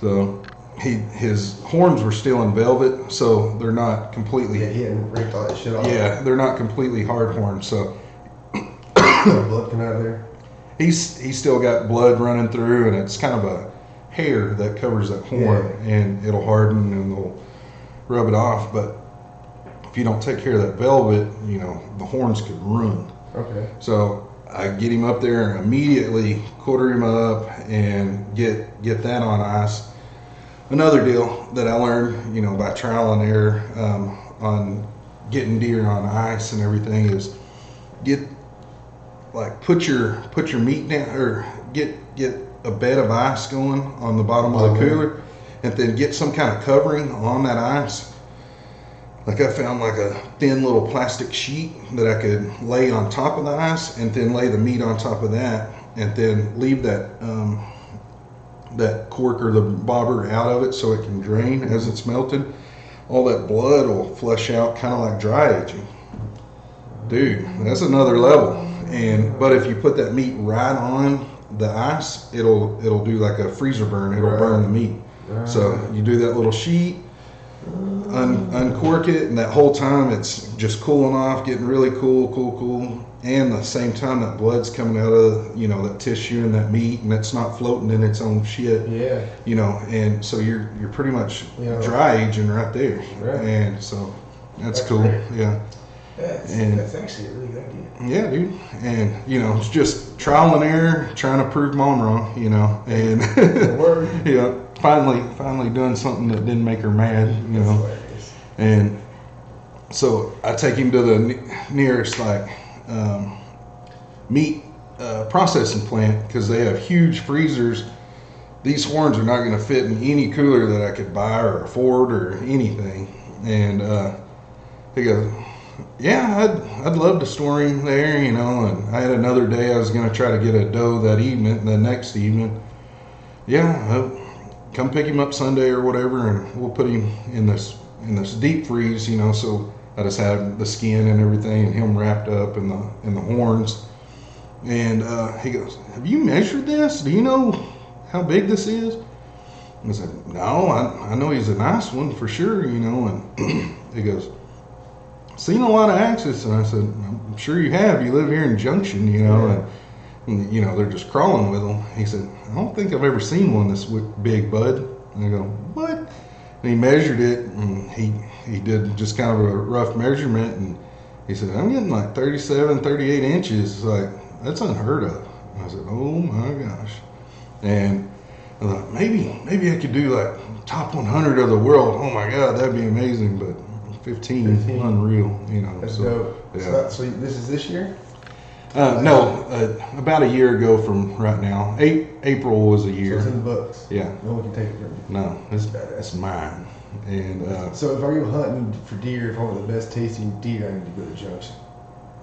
so his horns were still in velvet, so they're not completely. Yeah, he hadn't ripped all that shit off. Yeah, they're not completely hard horns. So blood coming out of there. He's still got blood running through, and it's kind of a hair that covers that horn, and it'll harden and they'll rub it off. But if you don't take care of that velvet, the horns could ruin. Okay. So I get him up there and immediately quarter him up and get that on ice. Another deal that I learned, by trial and error on getting deer on ice and everything is put your meat down, or get a bed of ice going on the bottom of the cooler, and then get some kind of covering on that ice. Like I found like a thin little plastic sheet that I could lay on top of the ice, and then lay the meat on top of that, and then leave that that cork or the bobber out of it so it can drain as it's melted. All that blood will flush out, kind of like dry aging. Dude, that's another level. But if you put that meat right on the ice, it'll do like a freezer burn. It'll burn the meat. So you do that little sheet, uncork it, and that whole time it's just cooling off, getting really cool. And the same time that blood's coming out of that tissue and that meat, and it's not floating in its own shit. Yeah. And so you're pretty much dry aging right there. Right. And so that's cool. Great. Yeah. That's actually a really good idea. Yeah, dude. And it's just trial and error, trying to prove mom wrong, and Word. finally doing something that didn't make her mad, That's hilarious. And so I take him to the nearest like meat processing plant because they have huge freezers. These horns are not going to fit in any cooler that I could buy or afford or anything. And he goes, yeah, I'd love to store him there, you know. And I had another day I was going to try to get a doe that evening, the next evening. Yeah, come pick him up Sunday or whatever, and we'll put him in this deep freeze, you know. So I just have the skin and everything, and him wrapped up in the horns. And he goes, have you measured this? Do you know how big this is? I said, no, I know he's a nice one for sure, you know. And he goes, seen a lot of axis. And I said, I'm sure you have. You live here in Junction, you know. Yeah. And you know, they're just crawling with them. He said, I don't think I've ever seen one this big, bud. And I go, what? And he measured it, and he did just kind of a rough measurement, and he said, I'm getting like 37, 38 inches. Like, that's unheard of. And I said, oh my gosh. And I thought, maybe I could do like top 100 of the world. Oh my God, that'd be amazing. But 15. Unreal, you know. That's so, dope. Yeah. So this is this year? No, about a year ago from right now. April was a So year. it's in the books. Yeah. No one can take it from you. No, it's mine. And So if I go hunting for deer, if I want the best tasting deer, I need to go to Junction.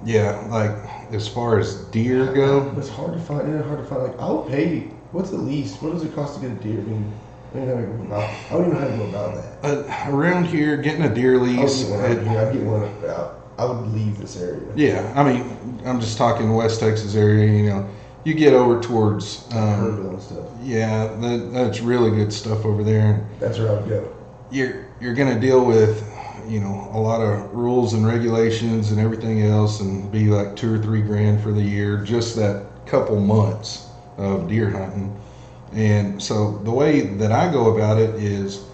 yeah, like as far as deer go, It's hard to find. It's hard to find. Like, I'll pay. What's the least? What does it cost to get a deer? I mean, I don't even know how to go about that. around here getting a deer lease. I'd get one out. I would leave this area. Yeah, I mean, I'm just talking West Texas area. You know, you get over towards Herville and stuff. yeah, that's really good stuff over there. That's where I'd go. You're going to deal with, you know, a lot of rules and regulations and everything else, and be like $2 or $3 grand for the year, just that couple months of deer hunting. And so the way that I go about it is,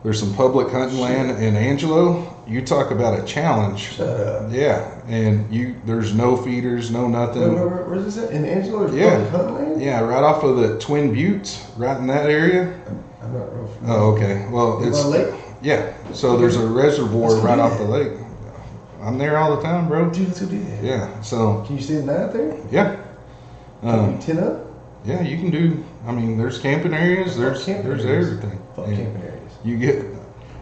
there's some public hunting land in Angelo. You talk about a challenge. Shut up. Yeah, and there's no feeders, no nothing. Where's this at? In Angelo? There's Yeah. public hunting land? Yeah, right off of the Twin Buttes, right in that area. I'm not real familiar. Oh, okay. Well, Is it a lake? yeah. So there's a reservoir Let's go right do off that. the lake. I'm there all the time, bro. Dude, let's go do that. Yeah. So Can you stay the night out there? yeah, Can you tent up? yeah. You can do. I mean, there's camping areas. There's camping there's areas. everything. Fuck And camping areas. you get.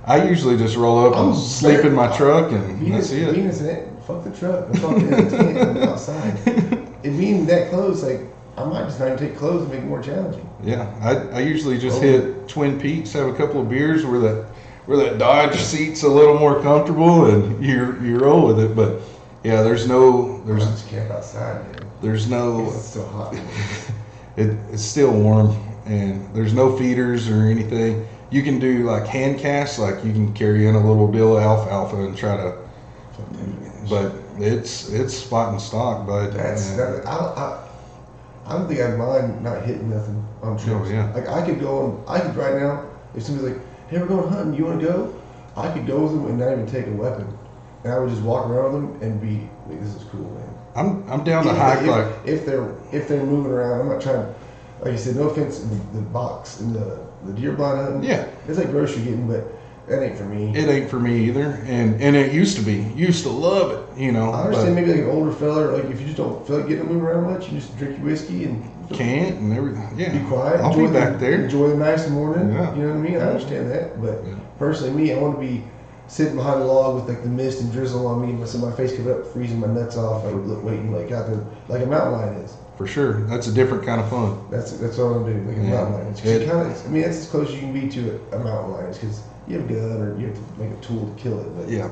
I usually just roll up and sleep in my truck, and that's it. Fuck the truck. I'm talking in the tent and outside. It being that close, like, I might just not even take clothes and make it more challenging. Yeah, I usually just Oh. hit Twin Peaks, have a couple of beers where that Dodge seat's a little more comfortable, and you roll with it. But yeah, there's Just camp outside, man. there's no It's still hot. it's still warm, and there's no feeders or anything. You can do like hand casts, like you can carry in a little deal of alfalfa and try to, but it's spot and stock. But I don't think I'd mind not hitting nothing on trips. Oh, yeah. Like, I could right now, if somebody's like, hey, we're going hunting, you want to go? I could go with them and not even take a weapon. And I would just walk around with them and be like, this is cool, man. I'm down to hike like if they're moving around. I'm not trying, like you said, no offense, the box and the deer blind hunting. yeah. It's like grocery getting, but that ain't for me. It ain't for me either, and it used to be. Used to love it, you know. I understand maybe like an older fella, like if you just don't feel like getting to move around much, you just drink your whiskey and Can't and everything. Yeah, be quiet. I'll be back there. Enjoy the nice morning. Yeah. You know what I mean? I understand that, but Yeah. personally, me, I want to be sitting behind a log with like the mist and drizzle on me, with my face covered up, freezing my nuts off. I would look waiting like out there, like a mountain lion is. For sure. That's a different kind of fun. That's what I want to do, like a Yeah. mountain lion. It's 'cause you kinda, I mean, that's as close as you can be to a mountain lion, because you have a gun or you have to make a tool to kill it. But Yeah.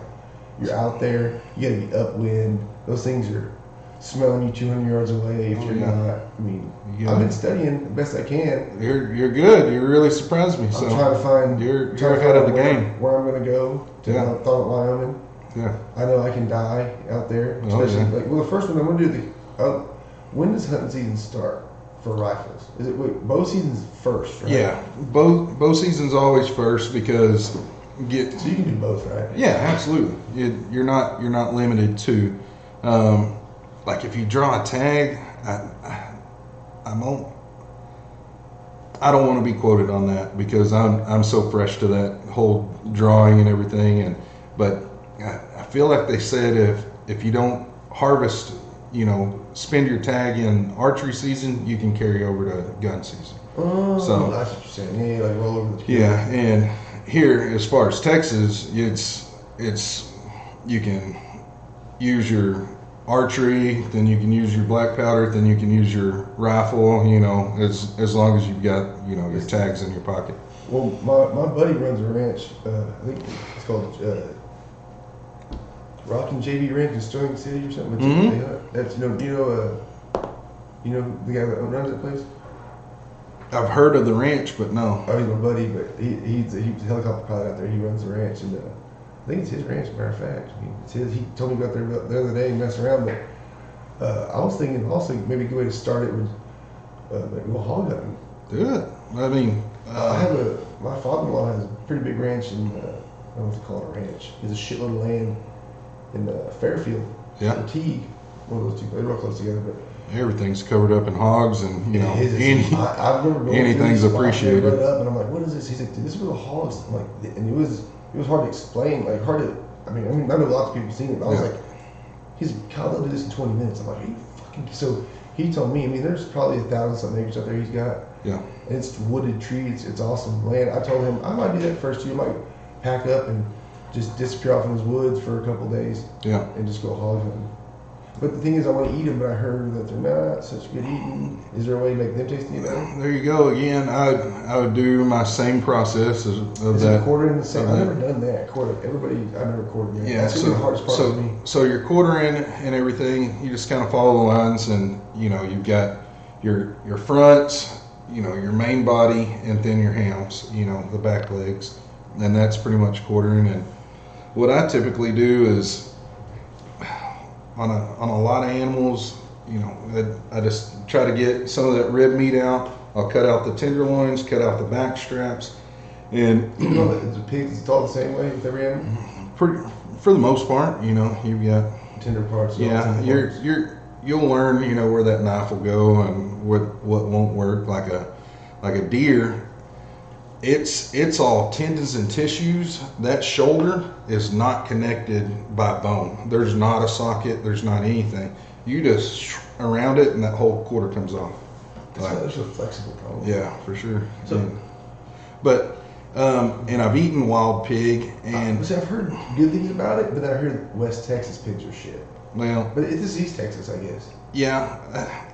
you're out there, you got to be upwind. Those things are smelling you 200 yards away if Oh, you're yeah. not. I mean, Yeah. I've been studying the best I can. You're good. You really surprised me. I'm So trying to find. you're trying to ahead of find the where- game. Where I'm going to go to Yeah. Thought Wyoming. Yeah. I know I can die out there, Oh, especially yeah. like. Well, the first one I'm going to do when does hunting season start for rifles? Is it bow season's first? Right? Yeah. Bow season's always first because So you can do both, right? yeah, absolutely. You're not limited to like if you draw a tag. I don't want to be quoted on that because I'm so fresh to that whole drawing and everything, and But I feel like they said if you don't harvest, spend your tag in archery season, you can carry over to gun season. Oh, So that's what you're saying. Yeah, like roll over the kid. yeah, and here as far as Texas, it's you can use your archery, then you can use your black powder, then you can use your rifle. As long as you've got your tags in your pocket. Well, my buddy runs a ranch. I think it's called Rockin' JB Ranch in Sterling City or something. Mm-hmm. That's the guy that runs that place. I've heard of the ranch, but no. Oh, he's my buddy, but he's a helicopter pilot out there. He runs the ranch, and I think it's his ranch. As a matter of fact, it's his. He told me about there the other day and mess around. But I was thinking also maybe a good way to start it was maybe go hog hunting. Do it. I mean, my father-in-law has a pretty big ranch in I don't know what to call it, a ranch. He has a shitload of land in Fairfield. Yeah. Or Teague. One of those two. They're real close together, but. everything's covered up in hogs, and I remember going anything's appreciated. Right up, and I'm like, "What is this?" He's like, "Dude, this is where the hogs." I'm like, and it was hard to explain, like hard to. I mean, I know lots of people seen it, but I was like, "He's like, Kyle, they'll do this in 20 minutes." I'm like, "Are you fucking?" So he told me. I mean, there's probably 1,000-something acres out there he's got. Yeah. And it's wooded trees. It's awesome land. I told him I might do that first year. I might pack up and just disappear off in his woods for a couple of days. Yeah. And just go hog hunting. But the thing is, I want to eat them, but I heard that they're not such good eating. Is there a way to make them taste any better? There you go again. I would do my same process of Is that. it quartering the same? I've never done that. I've never quartered that. Yeah, That's gonna be the hardest part for me. So you're quartering and everything. You just kind of follow the lines, and you've got your fronts, your main body, and then your hams, the back legs, and that's pretty much quartering. And what I typically do is on a lot of animals, I just try to get some of that rib meat out. I'll cut out the tenderloins, cut out the back straps, and the pigs, it's all the same way with every animal. For the most part, you've got tender parts. Yeah, you'll learn, where that knife will go and what won't work. Like a deer, it's all tendons and tissues. That shoulder is not connected by bone. There's not a socket. There's not anything. You just around it, and that whole quarter comes off. That's a flexible problem. Yeah, for sure. So, and I've eaten wild pig, and I've heard good things about it, but then I heard West Texas pigs are shit. Well, but it is East Texas, I guess. Yeah,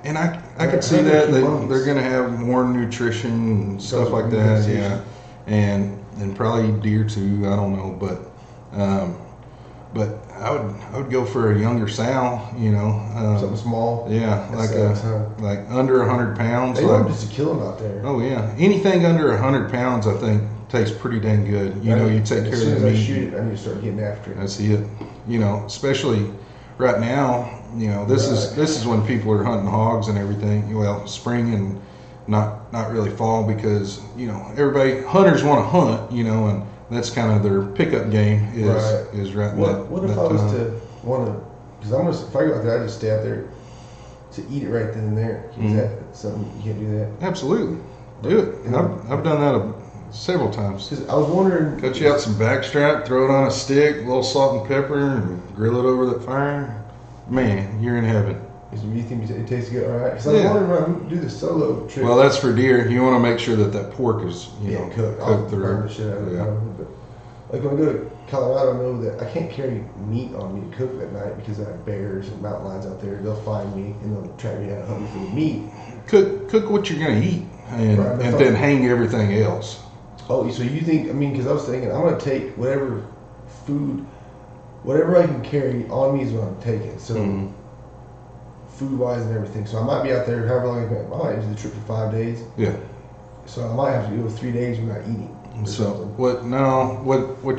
and I could see that they're going to have more nutrition and stuff like that. Yeah, and probably deer too. I don't know, but I would go for a younger sow. Something small. Yeah, like under 100 pounds. They want just to kill them out there. Oh yeah, anything under 100 pounds, I think tastes pretty dang good. You take care of the meat. As soon as I shoot it, I need to start getting after it. That's it. Especially right now. This is when people are hunting hogs and everything. Well, spring and not really fall, because hunters want to hunt. And that's kind of their pickup game is right. What if I was to want to? Because if I go out there, I just stay out there to eat it right then and there. Is that something you can't do that? Absolutely, do it. I've done that several times. Because I was wondering, cut you out some backstrap, throw it on a stick, a little salt and pepper, and grill it over the fire. Man, you're in heaven. Do you think it tastes good? All right. Because I was wondering when I do the solo trip. Well, that's for deer. You want to make sure that pork is cooked. Cooked through. Burn the shit out of it. But like when I go to Colorado, I know that I can't carry meat on me to cook at night because I have bears and mountain lions out there. They'll find me and they'll track me down and hunt me for the meat. Cook what you're gonna eat, and then hang everything else. Oh, so you think? I mean, because I was thinking I'm gonna take whatever food, whatever I can carry on me is what I'm taking. So. Food-wise and everything, so I might be out there however long I might do the trip for 5 days. Yeah. So I might have to go 3 days without eating. So what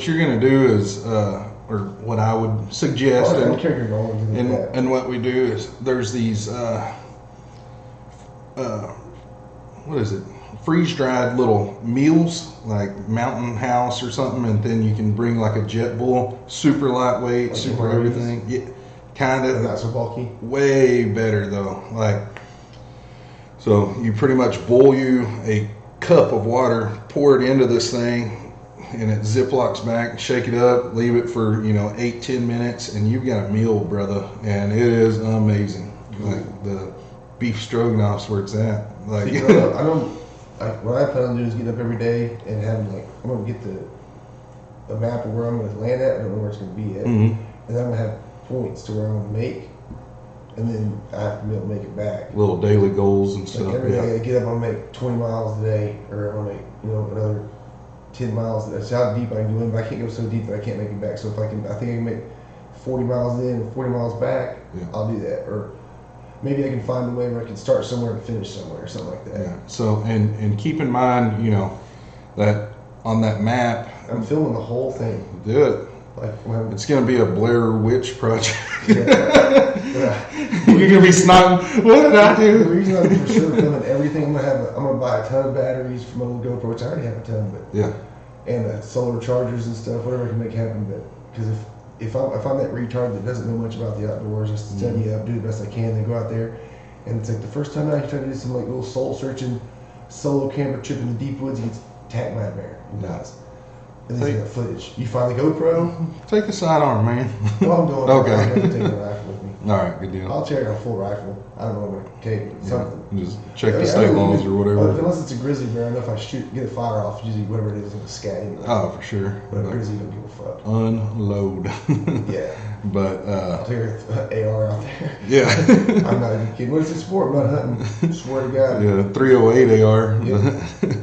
you're gonna do is, or what I would suggest, and what we do is there's these what is it? Freeze-dried little meals like Mountain House or something, and then you can bring like a Jet Bull, super lightweight, like super everything. Yeah. Kind of not so bulky. Way better though. So you pretty much boil you a cup of water, pour it into this thing, and it ziplocs back. Shake it up, leave it for 8-10 minutes, and you've got a meal, brother. And it is amazing. Like the beef stroganoff's where it's at. Like See, I don't. Like what I plan on doing is getting up every day and having I'm gonna get the map of where I'm gonna land at. I don't know where it's gonna be at, Mhm. and then I'm gonna have points to where I'm gonna make, and then I have to be able to make it back. little daily goals and Like stuff. every day Yeah. I get up, I'm gonna make 20 miles a day, or I'm gonna make another 10 miles. That's how deep I can go in, but I can't go so deep that I can't make it back. So if I think I can make 40 miles in and 40 miles back, Yeah. I'll do that. Or maybe I can find a way where I can start somewhere and finish somewhere, or something like that. Yeah. So and keep in mind, that on that map, I'm filming the whole thing. do it. Like when It's gonna be a Blair Witch project. yeah. You're gonna be snotting. What did I The do? reason I'm for sure filming everything, I'm gonna buy a ton of batteries for my little GoPro, which I already have a ton, but Yeah. and solar chargers and stuff, whatever I can make happen. But because if I'm that retard that doesn't know much about the outdoors, just study up, do the best I can, then go out there, and it's like the first time I try to do some little soul searching, solo camper trip in the deep woods, he gets attacked by a bear and dies. And then you got footage. You find the GoPro. Take a sidearm, man. Well, I'm doing. Okay. I'm gonna take the rifle with me. All right, good deal. I'll carry a full rifle. I don't know what I'm gonna take, but something. Just check I the mean, I state don't laws even- or whatever. Unless it's a grizzly bear, enough I get a fire off, usually whatever it is, like a scat. Oh, for sure. But a Like, grizzly don't give a fuck. unload. Yeah. But I'll take an AR out there. yeah. I'm not even kidding. What's it for? I'm not hunting. Swear to God. Yeah, 308 AR. Yeah.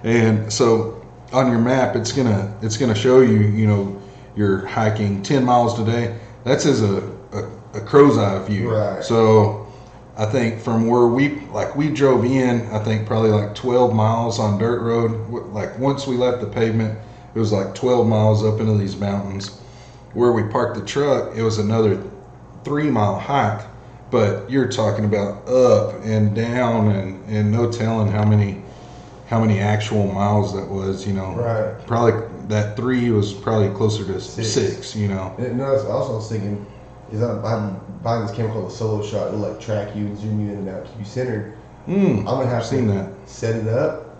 And so on your map, it's gonna show you, you're hiking 10 miles today. That's as a crow's eye view. Right. So I think from where we drove in, I think probably like 12 miles on dirt road. Like once we left the pavement, it was like 12 miles up into these mountains. Where we parked the truck, it was another 3-mile hike. But you're talking about up and down and no telling how many actual miles that was, Right. Probably that 3 was probably closer to Six. 6, And no, also I was thinking, is I'm buying this camera called a Solo Shot. It'll like track you and zoom you in and out, keep you centered. I'm gonna have I've seen to that. set it up,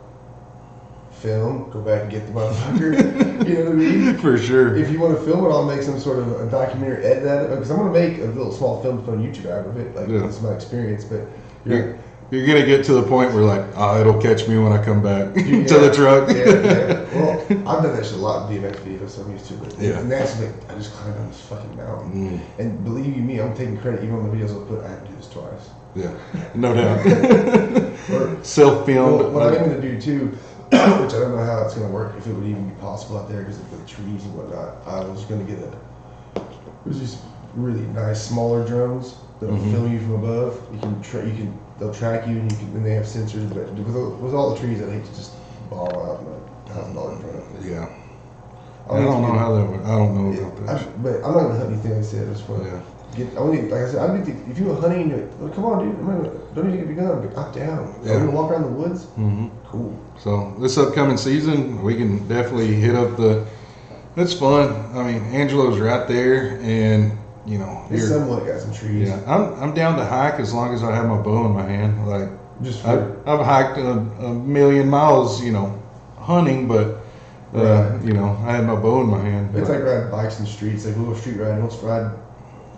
film, go back and get the motherfucker. You know what I mean? For sure. If you want to film it, I'll make some sort of a documentary edit out of it, because I'm going to make a little small film to put on YouTube out of it. Like, Yeah. this is my experience, but You're gonna get to the point where like, it'll catch me when I come back to Yeah. the truck. Yeah. Well, I've done that shit a lot in BMX videos, so I'm used to it. Yeah. And that's like, I just climbed down this fucking mountain. And believe you me, I'm taking credit even on the videos I'll put, I have to do this twice. Yeah, no doubt. Or, Self-filmed. well, what I'm going to do too, which I don't know how it's going to work, if it would even be possible out there because of the trees and whatnot, I was going to get there's these really nice smaller drones that'll film you from above. They'll track you and they have sensors, but with all the trees, I'd hate to just borrow out a $1,000 drone. Yeah. I don't know how that would. I don't know about that. But I'm not going to hunt anything. I said I just want to Yeah. get. I only like I said. I need if you go hunting, come on, dude. Don't need to get a gun. I'm down. Yeah. I'm gonna walk around the woods. Mm-hmm. Cool. So this upcoming season, we can definitely hit up the. It's fun. I mean, Angelo's right there, and It's somewhat got some trees. yeah, I'm down to hike as long as I have my bow in my hand. Like Just I've hiked a million miles, hunting, but Right. I had my bow in my hand. it's but- like riding bikes in the streets. Like we'll go street riding. Let's ride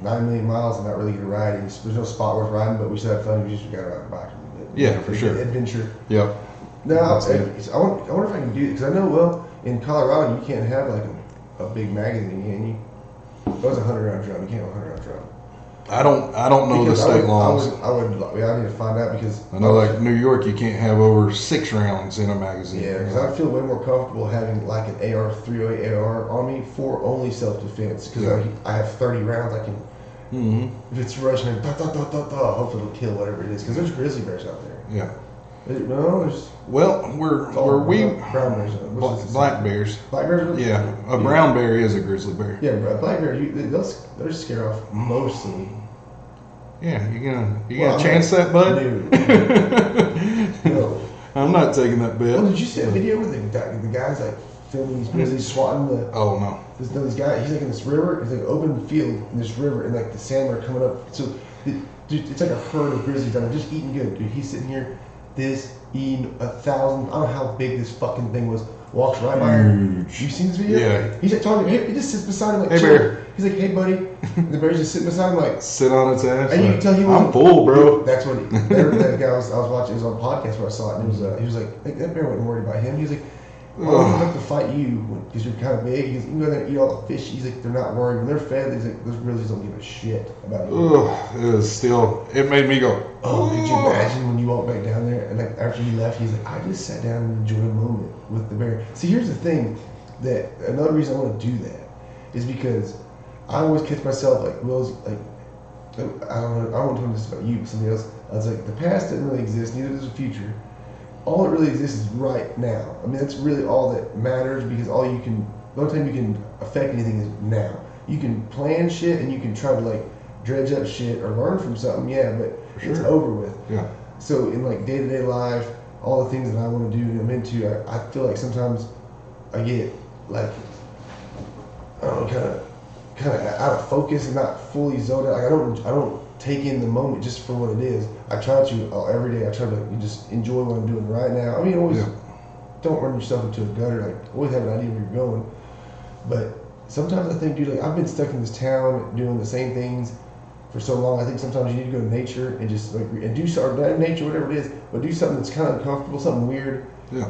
9 million miles and not really get a ride. There's no spot worth riding, but we still have fun. We just gotta ride a bike a little bit. Yeah, for sure. Adventure. Yep. No, That's it. I wonder if I can do it because I know in Colorado you can't have like a big magazine, can you? That was a 100-round drum. You can't have a 100-round drum. I don't know the Because state laws. I need to find out because I know, like New York, you can't have over 6 rounds in a magazine. yeah, because I feel way more comfortable having like an AR-308 AR on me for only self-defense because Yeah. I have 30 rounds. I can Mm-hmm. if it's rushing, hopefully it'll kill whatever it is because there's grizzly bears out there. Yeah. No, there's Well, brown bears. black bears. Black bears. Yeah, a brown bear is a grizzly bear. Yeah, bro, black bear. They'll scare off mostly. Yeah, you gonna Well, chance that, bud? No. I'm not taking that bet. Oh, did you see that video where the guy's like filming these grizzlies swatting the? Oh no. This guy, he's like in this river. It's like an open field in this river, and like the salmon are coming up. So, dude, it's like a herd of grizzlies down there, just eating good, dude. He's sitting here, eating 1,000. I don't know how big this fucking thing was. walks right by him. Huge. You seen this video? Yeah. He's like talking. He just sits beside him like, Hey, chill. bear. He's like, hey, buddy. And the bear's just sitting beside him like, Sit on its ass. and you like, can tell he I'm wasn't. full, bro. That's what that guy I was watching. It was on a podcast where I saw it, and it was he was like that bear wasn't worried about him. He was like, well, they have to fight you because you're kind of big. He's, you can go there and eat all the fish. He's like, they're not worried when they're fed. He's like, those grizzlies don't give a shit about you. Ugh, it was still. It made me go. Oh, could you imagine when you walk back down there and like after you left, he's like, I just sat down and enjoyed a moment with the bear. See, here's the thing, that another reason I want to do that is because I always catch myself like Will's like, I don't know, I won't tell this about you, but somebody else. I was like, the past doesn't really exist, neither does the future. All that really exists is right now. I mean, that's really all that matters because the only time you can affect anything is now. You can plan shit and you can try to like dredge up shit or learn from something, yeah, but it's over with. Yeah. So in like day-to-day life, all the things that I want to do and I'm into, I feel like sometimes I get like, I don't know, kind of out of focus and not fully zoned out. Like I don't take in the moment just for what it is. I try to every day. I try to just enjoy what I'm doing right now. I mean, always don't run yourself into a gutter. Like always have an idea where you're going. But sometimes I think, dude, like I've been stuck in this town doing the same things for so long. I think sometimes you need to go to nature and just like and do something, nature, whatever it is, but do something that's kind of uncomfortable, something weird. Yeah.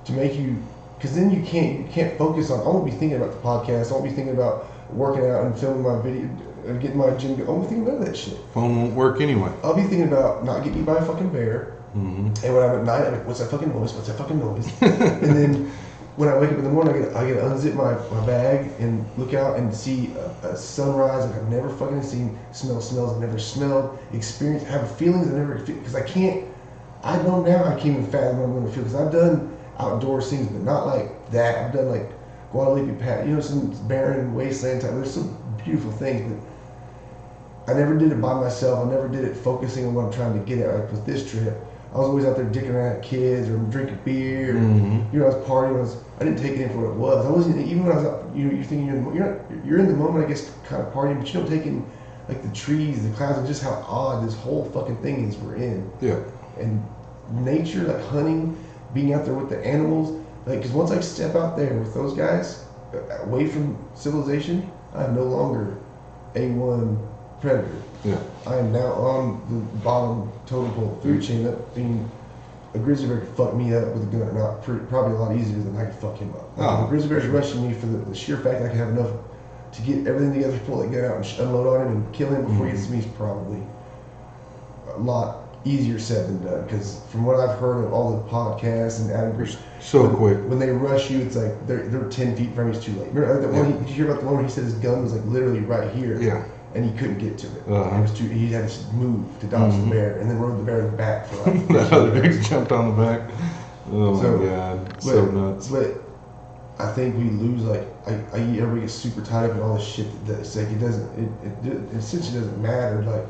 To make you, because then you can't focus on. I won't be thinking about the podcast. I won't be thinking about working out and filming my video and getting my gym. I won't be thinking about that shit. Phone won't work anyway. I'll be thinking about not getting eaten by a fucking bear. Mm-hmm. And when I'm at night, I'm like, what's that fucking noise? What's that fucking noise? And then when I wake up in the morning, I get to unzip my bag and look out and see a sunrise like I've never fucking seen, smell smells I've never smelled, experience, have feelings I've never, because I know now I can't even fathom what I'm going to feel, because I've done outdoor scenes, but not like that. I've done like Guadalupe Pat, some barren wasteland type. There's some beautiful things, but I never did it by myself. I never did it focusing on what I'm trying to get at. Like with this trip, I was always out there dicking around at kids or drinking beer. Mm-hmm. I was partying. I didn't take it in for what it was. I wasn't even when I was out. You're thinking you're in the moment. I guess kind of partying, but you don't take in like the trees, the clouds, and just how odd this whole fucking thing is we're in. Yeah. And nature, like hunting, being out there with the animals, like because once I step out there with those guys, away from civilization, I'm no longer A1 predator. Yeah. I am now on the bottom totem pole food chain. That being a grizzly bear could fuck me up with a gun, probably a lot easier than I could fuck him up. Like, if a grizzly bear's rushing me for the sheer fact I can have enough to get everything together, pull that gun out and unload on him and kill him before he gets to me is probably a lot easier said than done. Because from what I've heard of all the podcasts and Adam Green, So quick. when they rush you, it's like they're 10 feet from you, it's too late. Remember that one? Did you hear about the one where he said his gun was like literally right here? Yeah. And he couldn't get to it. Uh-huh. It was too. He had to move to dodge the bear, and then rode the bear back for like. The other dude jumped on the back. Oh So, my god, so nuts. But I think we lose everybody gets super tied up in all this shit that's like it essentially doesn't matter like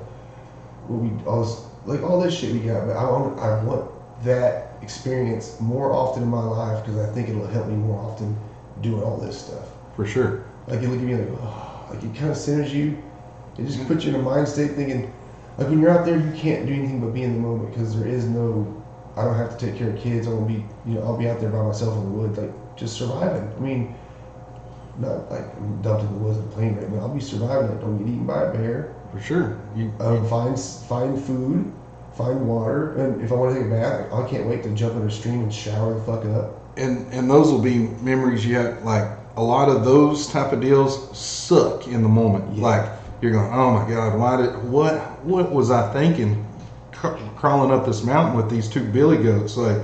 what we all this shit we got. But I want that experience more often in my life because I think it'll help me more often doing all this stuff. For sure. Like you look at me like, oh, like it kind of centers you. It just puts you in a mind state thinking, like when you're out there, you can't do anything but be in the moment because there is no, I don't have to take care of kids. I'll be out there by myself in the woods, like just surviving. I mean, not like I'm dumped in the woods in a plane right now. I'll be surviving. Like don't get eaten by a bear. For sure. Find food, find water, and if I want to take a bath, I can't wait to jump in a stream and shower the fuck up. And those will be memories you have. Like a lot of those type of deals suck in the moment. Yeah. Like you're going, oh my god, what was I thinking? Crawling up this mountain with these two billy goats, like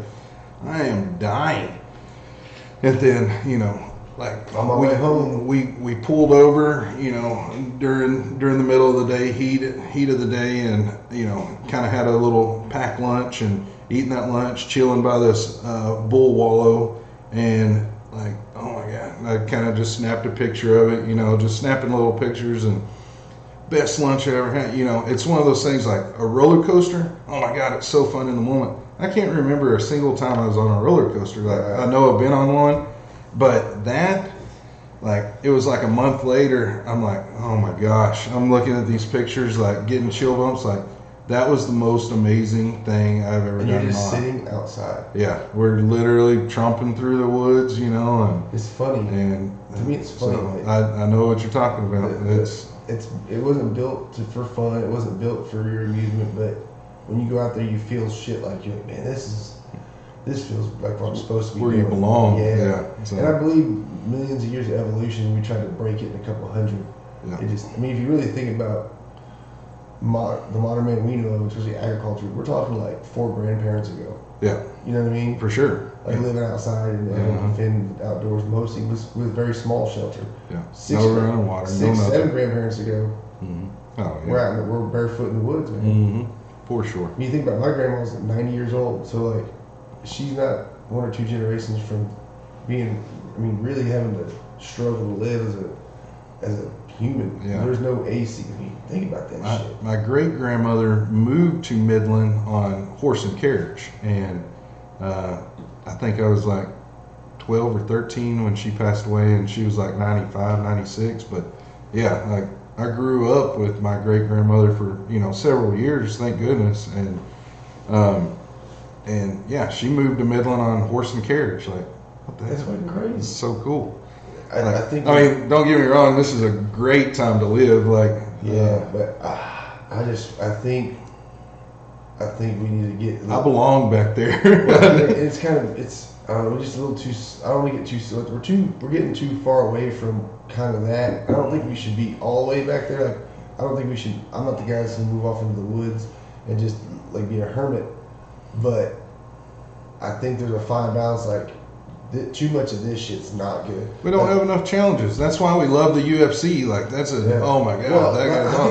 I am dying. And then like on my way home, we pulled over, during the middle of the day, heat of the day, and kind of had a little packed lunch and eating that lunch, chilling by this bull wallow, and like, oh my god, I kind of just snapped a picture of it, just snapping little pictures, and best lunch I ever had. It's one of those things like a roller coaster. Oh my god, it's so fun in the moment. I can't remember a single time I was on a roller coaster. Like I know I've been on one, but that, like, it was like a month later. I'm like, oh my gosh, I'm looking at these pictures, like getting chill bumps. Like, that was the most amazing thing I've ever And done. you're just in my life. sitting outside. Yeah, we're literally tromping through the woods, you know, It's funny. and To me, it's funny. So like, I know what you're talking about. it wasn't built for fun. It wasn't built for your amusement. But when you go out there, you feel shit like you're like, man, this feels like what I'm supposed to be where doing. you belong. Yeah. So, And I believe millions of years of evolution, we tried to break it in a couple hundred. yeah. It just, I mean, if you really think about the modern man we know, especially agriculture, we're talking like 4 grandparents ago. Yeah. You know what I mean? For sure. Like living outside and defend outdoors, mostly with very small shelter. Yeah. 6, No running water. 6, No nothing. 7 grandparents ago, Mm-hmm. Oh yeah. we're barefoot in the woods, man. Mm-hmm. For sure. When you think about, my grandma's 90 years old, so like she's not 1 or 2 generations from being, I mean, really having to struggle to live as a human. Yeah. There's no AC. I mean, think about that shit. My great grandmother moved to Midland on horse and carriage, and I think I was like 12 or 13 when she passed away, and she was like 95, 96. But yeah, like I grew up with my great grandmother for several years, thank goodness, and yeah, she moved to Midland on horse and carriage. Like, what the heck? That's fucking crazy. It's so cool. I think. I mean, don't get me wrong. This is a great time to live. Like, yeah, but I think we need to get. I belong back there. Well, it's kind of I don't know, we're just a little too. I don't want to get too. We're getting too far away from kind of that. I don't think we should be all the way back there. Like, I don't think we should. I'm not the guy that's gonna move off into the woods and just like be a hermit. But I think there's a fine balance. Like, too much of this shit's not good. We don't have enough challenges. That's why we love the UFC. Like, that's oh my god, well, that guy's I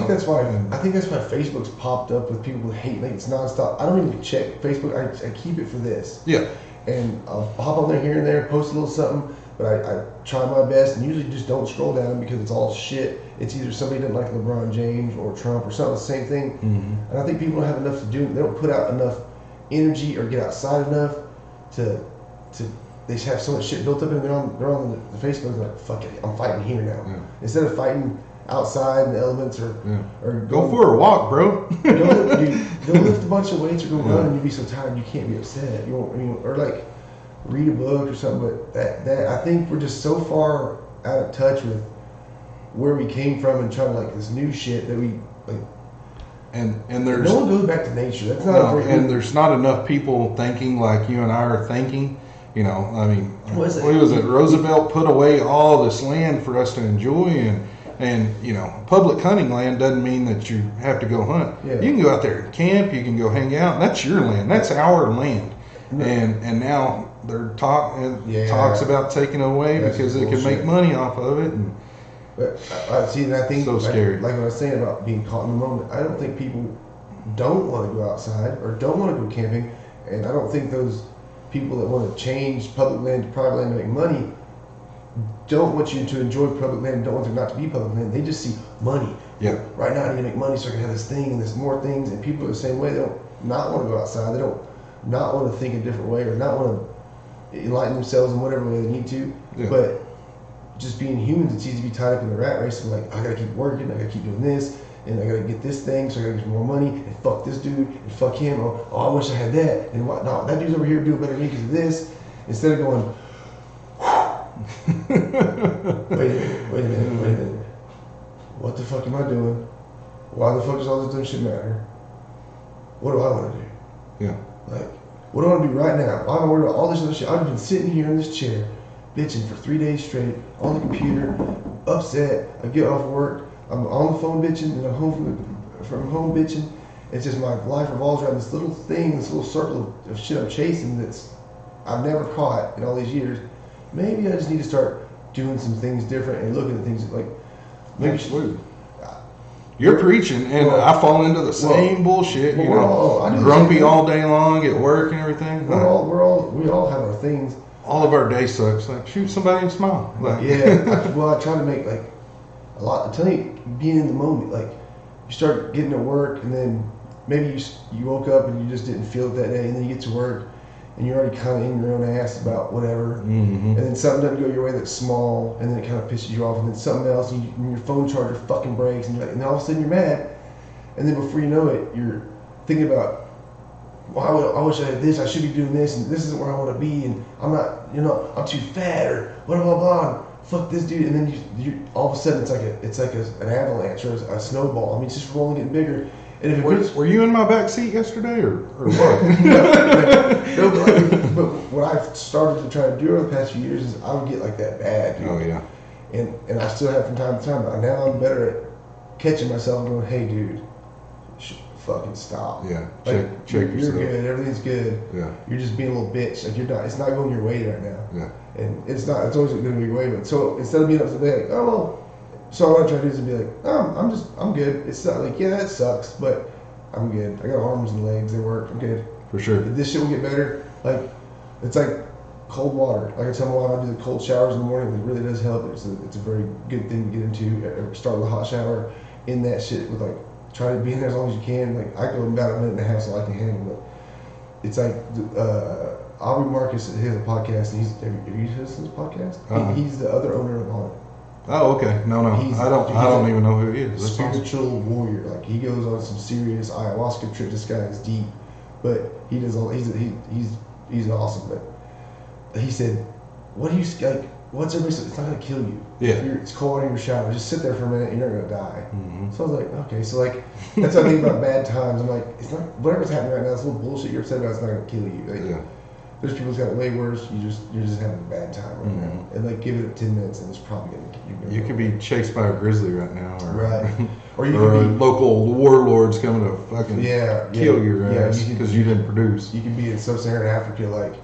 think that's why Facebook's popped up with people who hate. Like, it's nonstop. I don't even check Facebook. I keep it for this. Yeah. And I'll hop on there here and there, post a little something, but I try my best and usually just don't scroll down because it's all shit. It's either somebody doesn't like LeBron James or Trump or something, the same thing. Mm-hmm. And I think people don't have enough to do. They don't put out enough energy or get outside enough to they just have so much shit built up and they're on the Facebook like, fuck it, I'm fighting here now. Yeah. Instead of fighting outside in the elements or go for a walk, bro. go lift a bunch of weights or go run and you'll be so tired you can't be upset. You won't, or like read a book or something. But that I think we're just so far out of touch with where we came from and trying to like this new shit that we like. And there's no one goes back to nature. That's not and there's not enough people thinking like you and I are thinking. I mean, what was it? Roosevelt put away all this land for us to enjoy, and public hunting land doesn't mean that you have to go hunt. Yeah. You can go out there and camp. You can go hang out. That's your land. That's our land. No. And now they're talks about taking it away because they can make money off of it. And but I see, and I think so scary. Like what I was saying about being caught in the moment. I don't think people don't want to go outside or don't want to go camping, and I don't think those people that want to change public land to private land to make money don't want you to enjoy public land and don't want there not to be public land. They just see money. Yeah. Right now I need to make money so I can have this thing and there's more things, and people are the same way. They don't not want to go outside. They don't not want to think a different way or not want to enlighten themselves in whatever way they need to. Yeah. But just being humans, it's easy to be tied up in the rat race and like, I gotta keep working, I gotta keep doing this, and I gotta get this thing, so I gotta get more money, and fuck this dude, and fuck him, or I wish I had that, and what? No, that dude's over here doing better than me because of this. Instead of going, wait a minute, what the fuck am I doing? Why the fuck does all this dumb shit matter? What do I want to do? Yeah. Like, what do I want to do right now? Why am I worried about all this other shit? I've been sitting here in this chair, bitching for 3 days straight, on the computer, upset. I get off work, I'm on the phone bitching, and I'm home from home bitching. It's just my life revolves around this little thing, this little circle of shit I'm chasing that's I've never caught in all these years. Maybe I just need to start doing some things different and looking at things like maybe. Absolutely. You're preaching, and I fall into the same bullshit. Grumpy all day long at work and everything. We all have our things. All of our day sucks. Like, shoot somebody and smile. Like, I try to make like a lot. I'm telling you, being in the moment. Like, you start getting to work, and then maybe you woke up and you just didn't feel it that day, and then you get to work, and you're already kind of in your own ass about whatever, and then something doesn't go your way that's small, and then it kind of pisses you off, and then something else, and your phone charger fucking breaks, and you're like, and all of a sudden you're mad, and then before you know it, you're thinking about, well, I wish I had this. I should be doing this, and this isn't where I want to be, and I'm not, I'm too fat, or blah blah blah. And fuck this dude, and then you all of a sudden it's like an avalanche or a snowball. I mean, it's just rolling, getting bigger. And if it were you in my back seat yesterday, or what? No, but what I've started to try to do over the past few years is I would get like that bad, dude. Oh yeah. And I still have from time to time. But now I'm better at catching myself and going, hey, dude, fucking stop. Yeah. Like, Check you're yourself. good. Everything's good. Yeah. You're just being a little bitch. Like, you're not. It's not going your way right now. Yeah. And it's not. It's always going to be your way. But so instead of being upset, like, oh well. So what I try to do is be like, oh, I'm good. It's not like, yeah, it sucks, but I'm good. I got arms and legs. They work. I'm good. For sure. This shit will get better. Like, it's like cold water. Like I tell my wife, I do the cold showers in the morning. It really does help. It's a very good thing to get into. Start with a hot shower in that shit with like, try to be in there as long as you can. Like, I go about a minute and a half so I can handle it. It's like, Aubrey Marcus has a podcast. And have you listened to his podcast? Uh-huh. He's the other owner of Haunt. Oh, okay. No. I don't even know who he is. That's Spiritual warrior. Like, he goes on some serious ayahuasca trip. This guy is deep, but he does all. He's awesome. But he said, "What do you like? What's everybody say? It's not gonna kill you. Yeah. It's cold in your shower. Just sit there for a minute. You're not gonna die." Mm-hmm. So I was like, okay. So like, that's what I think about bad times. I'm like, it's not whatever's happening right now. This little bullshit you're upset about. It's not gonna kill you. Like, Yeah. there's people who's got it way worse. You're just having a bad time right now. And like, give it 10 minutes, and it's probably gonna. You could be chased by a grizzly right now, or right, or you or could be local warlords coming to fucking kill your ass you because you didn't produce. You could be in sub-Saharan Africa, like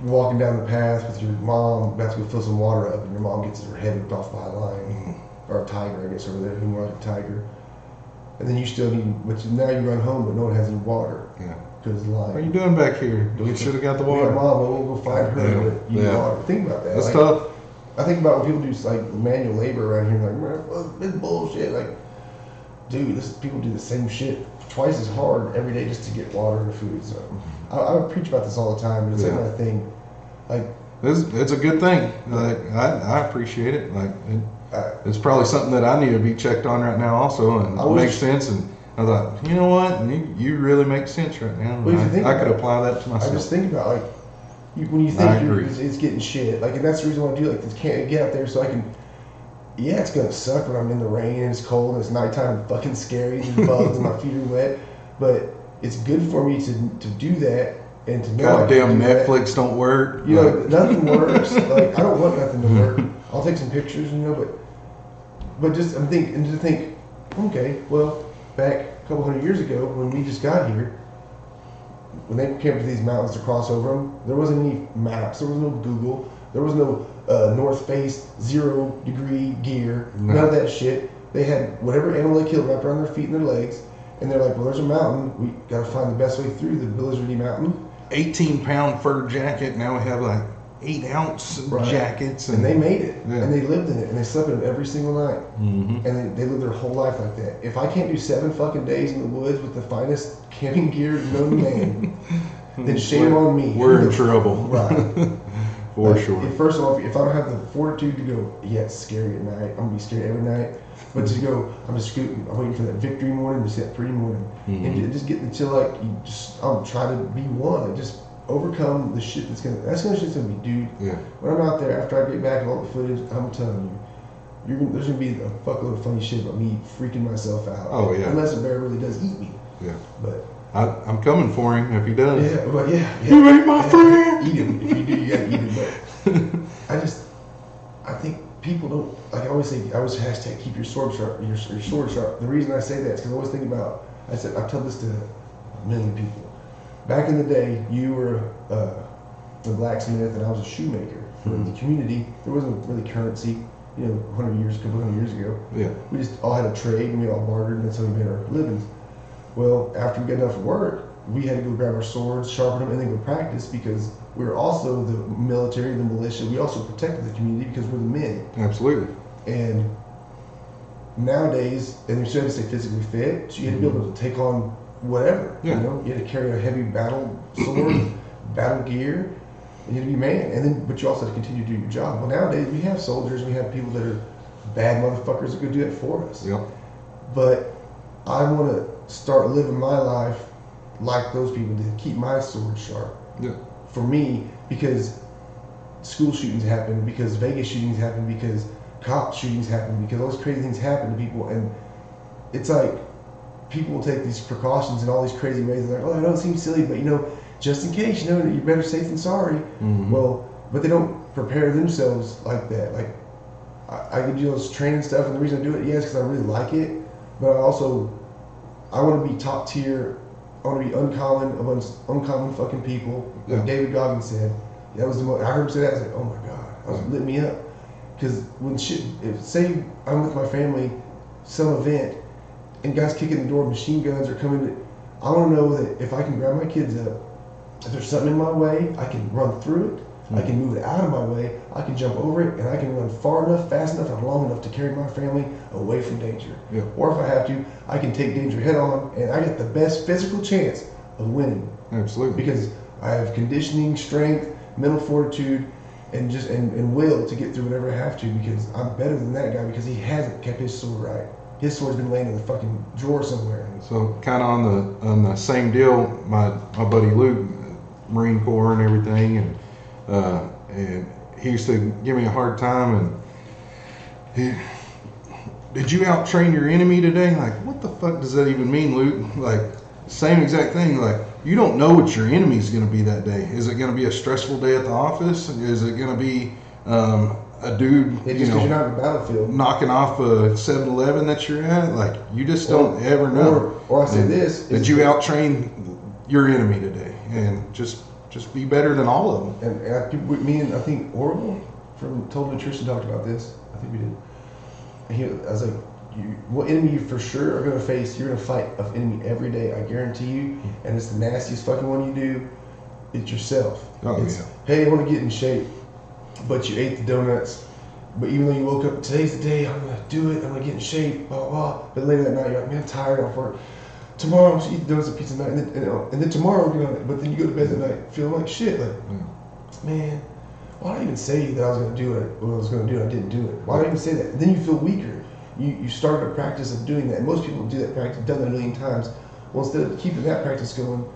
walking down the path with your mom, about to go fill some water up, and your mom gets her head ripped off by a lion or a tiger, I guess over there, more like a tiger. And then you still need, but now you run home, but no one has any water. Yeah. Because the lion. What are you doing back here? You should have got the water. Mom, we'll go find her. But you need water. Think about that. That's like, tough. I think about when people do like manual labor around here, like, well, it's bullshit. Like, dude, people do the same shit twice as hard every day just to get water and food. So I preach about this all the time, but it's like my thing. Like, it's a good thing. Like, I appreciate it. Like, it's probably something that I need to be checked on right now also, and it makes sense. And I thought, you know what? You really make sense right now. Well, I could apply that to myself. I just think about like when you think it's getting shit, like, and that's the reason why I do like this. Can't get out there so I can. Yeah, it's gonna suck when I'm in the rain and it's cold and it's nighttime and fucking scary and there's bugs and my feet are wet. But it's good for me to do that and to know. Goddamn Netflix don't work. You know, nothing works. Like, I don't want nothing to work. I'll take some pictures, but just I'm thinking, okay, well, back a couple hundred years ago when we just got here, when they came to these mountains to cross over them, there wasn't any maps, there was no Google, there was no North Face 0 degree gear, none of that shit. They had whatever animal they killed wrapped around their feet and their legs, and they're like, well, there's a mountain, we gotta find the best way through the Blizzardy mountain. 18-pound fur jacket, now we have like 8-ounce jackets. And they made it, and they lived in it, and they slept in it every single night. Mm-hmm. And they lived their whole life like that. If I can't do 7 fucking days in the woods with the finest camping gear known to man, then shame on me. We're in trouble. Right. For sure. First of all, if I don't have the fortitude to go, yeah, it's scary at night. I'm going to be scared every night. But to go, I'm just scooting. I'm waiting for that victory morning, just that pretty morning. And just get until like, I'm trying to be one. Like, just overcome the shit that's gonna be, dude. Yeah. When I'm out there, after I get back and all the footage, I'm telling you, there's gonna be a fuckload of funny shit about me freaking myself out. Oh yeah. Unless a bear really does eat me. Yeah. But I'm coming for him if he does. Yeah, but yeah. You ain't my friend. Eat him. If you do, you gotta eat him. But I think people don't, like I always say, I always hashtag keep your sword sharp. Your sword sharp. The reason I say that is because I always think about. I tell this to a million people. Back in the day, you were a blacksmith and I was a shoemaker. For the community, there wasn't really currency, a couple hundred years ago. Yeah. We just all had a trade and we all bartered, and that's how we made our livings. Well, after we got enough work, we had to go grab our swords, sharpen them, and then go practice because we were also the military, the militia. We also protected the community because we're the men. Absolutely. And nowadays, and you still had to stay physically fit, so you had to be able to take on whatever. Yeah. You had to carry a heavy battle sword, battle gear, and you had to be man. But you also had to continue to do your job. Well, nowadays we have soldiers, we have people that are bad motherfuckers that could do that for us. Yep. But I want to start living my life like those people did. Keep my sword sharp. Yeah. For me, because school shootings happen, because Vegas shootings happen, because cop shootings happen, because all these crazy things happen to people, and it's like people will take these precautions in all these crazy ways. They're like, oh, I don't seem silly, but just in case, you're better safe than sorry. Mm-hmm. Well, but they don't prepare themselves like that. Like I could do those training stuff, and the reason I do it, yes, because I really like it, but I want to be top tier. I want to be uncommon amongst uncommon fucking people. Like Yeah. David Goggins said, that was the most. I heard him say that. I was like, oh my god, that was lit me up. Because when say I'm with my family, some event, and guys kicking the door, machine guns are coming. I want to know that if I can grab my kids up, if there's something in my way, I can run through it. I can move it out of my way. I can jump over it, and I can run far enough, fast enough, and long enough to carry my family away from danger. Yeah. Or if I have to, I can take danger head on, and I get the best physical chance of winning Absolutely. because I have conditioning, strength, mental fortitude, and just and will to get through whatever I have to. Because I'm better than that guy because he hasn't kept his sword right. His sword's been laying in the fucking drawer somewhere. So kind of on the same deal, my buddy Luke, Marine Corps and everything, and he used to give me a hard time. And did you out train your enemy today? Like, what the fuck does that even mean, Luke? Like, same exact thing. Like, you don't know what your enemy's going to be that day. Is it going to be a stressful day at the office? Is it going to be a dude, Just because you're not in the battlefield. knocking off a 7-Eleven that you're at? Like, you just don't ever know. Or I say this. Did you out train your enemy today? And just be better than all of them. And I think Orville from Total Nutrition talked about this. I think we did. And I was like, what enemy you for sure are going to face? You're going to fight an enemy every day. I guarantee you. And it's the nastiest fucking one you do. It's yourself. Oh, It's, yeah. hey, I want to get in shape, but you ate the donuts. But even though you woke up, today's the day, I'm going to do it. I'm going to get in shape, blah, blah. But later that night, you're like, man, I'm tired. I'm work. Tomorrow, I'm just eat donuts and pizza night. And then tomorrow, we're going to, but then you go to bed that night feeling like shit. Like, man, why did I even say that I was going to do what I was going to do and I didn't do it? Why did I even say that? And then you feel weaker. You started a practice of doing that. And most people do that practice, done that a million times. Well, instead of keeping that practice going,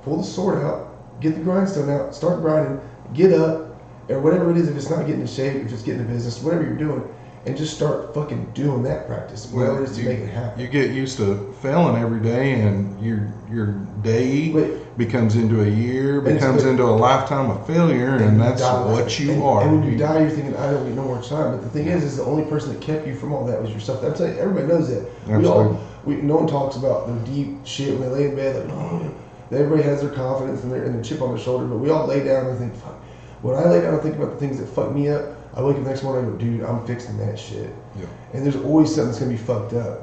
pull the sword out, get the grindstone out, start grinding, get up, or whatever it is, if it's not getting in shape, if it's getting in business, whatever you're doing, and just start fucking doing that practice, whatever it is to make it happen. You get used to failing every day, and your day becomes into a year, becomes into a lifetime of failure, and that's what you are. And when you die, you're thinking, I don't get no more time. But the thing is the only person that kept you from all that was yourself. I'm telling you, everybody knows that. Absolutely. No one talks about their deep shit when they lay in bed. Like, no, everybody has their confidence and their chip on their shoulder, but we all lay down and think, fuck. When I lay down and think about the things that fuck me up, I wake up the next morning and go, dude, I'm fixing that shit. Yeah. And there's always something that's gonna be fucked up.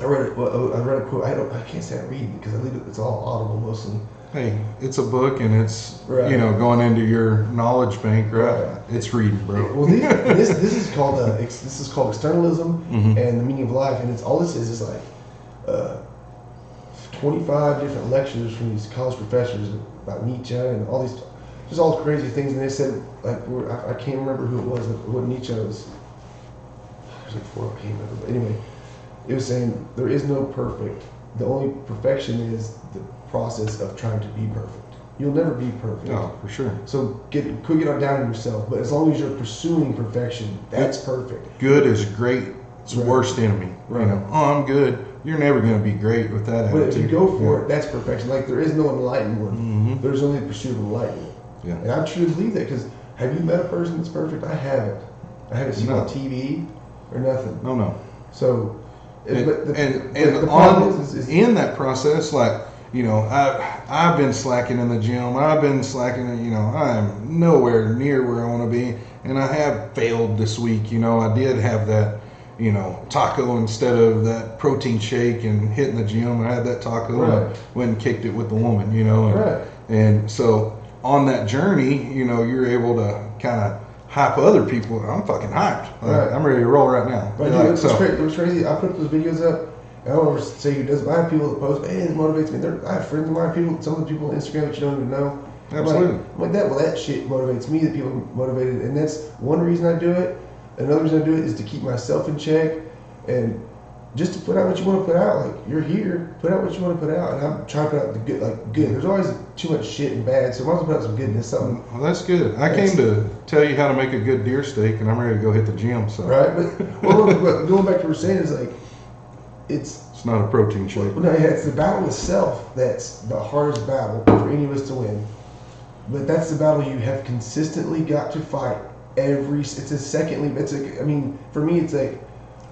I read a quote. I can't say I read it because it's all audible mostly. Hey, it's a book, and it's Right. going into your knowledge bank, right? Right. It's reading, bro. Well, this is called externalism Mhm. and the meaning of life, and it's all this is like 25 different lectures from these college professors about Nietzsche and all these, just all crazy things. And they said like I can't remember who it was, what Nietzsche was. There's like four, I can't remember, but anyway, it was saying there is no perfect. The only perfection is the process of trying to be perfect. You'll never be perfect. No, for sure. So quit getting down on yourself. But as long as you're pursuing perfection, that's perfect. Good is great. It's the Right. worst enemy. Right. I'm good. You're never going to be great with that But attitude. if you go for it, that's perfection. Like there is no enlightened one. Mhm. There's only the pursuit of enlightenment. Yeah. And I truly believe that because have you met a person that's perfect? I haven't. I haven't seen it No. on TV or nothing. No. So, but And the problem is in that process, like, I've been slacking in the gym. I've been slacking. I am nowhere near where I want to be, and I have failed this week. I did have that, taco instead of that protein shake, and hitting the gym. I had that taco and went and kicked it with the woman. Right. And so on that journey, you're able to kind of hype other people. I'm fucking hyped. Right. I'm ready to roll right now. Right, dude, it was crazy. I put those videos up. I don't want to say who does, but I have people that post, hey, it motivates me. I have friends of mine, some of the people on Instagram that you don't even know. Absolutely. I'm like that. Well, that shit motivates me. That people are motivated, and that's one reason I do it. Another reason I do it is to keep myself in check, and just to put out what you want to put out. Like, you're here, put out what you want to put out, and I'm trying to put out the good, like good. There's always too much shit and bad, so I might as well put out some goodness, something. Well, that's good. I came to tell you how to make a good deer steak, and I'm ready to go hit the gym. So right, but going back to what we're saying is like, it's not a protein shake. well, no, yeah, it's the battle itself that's the hardest battle for any of us to win. But that's the battle you have consistently got to fight it's a secondly. It's like, I mean, for me, it's like,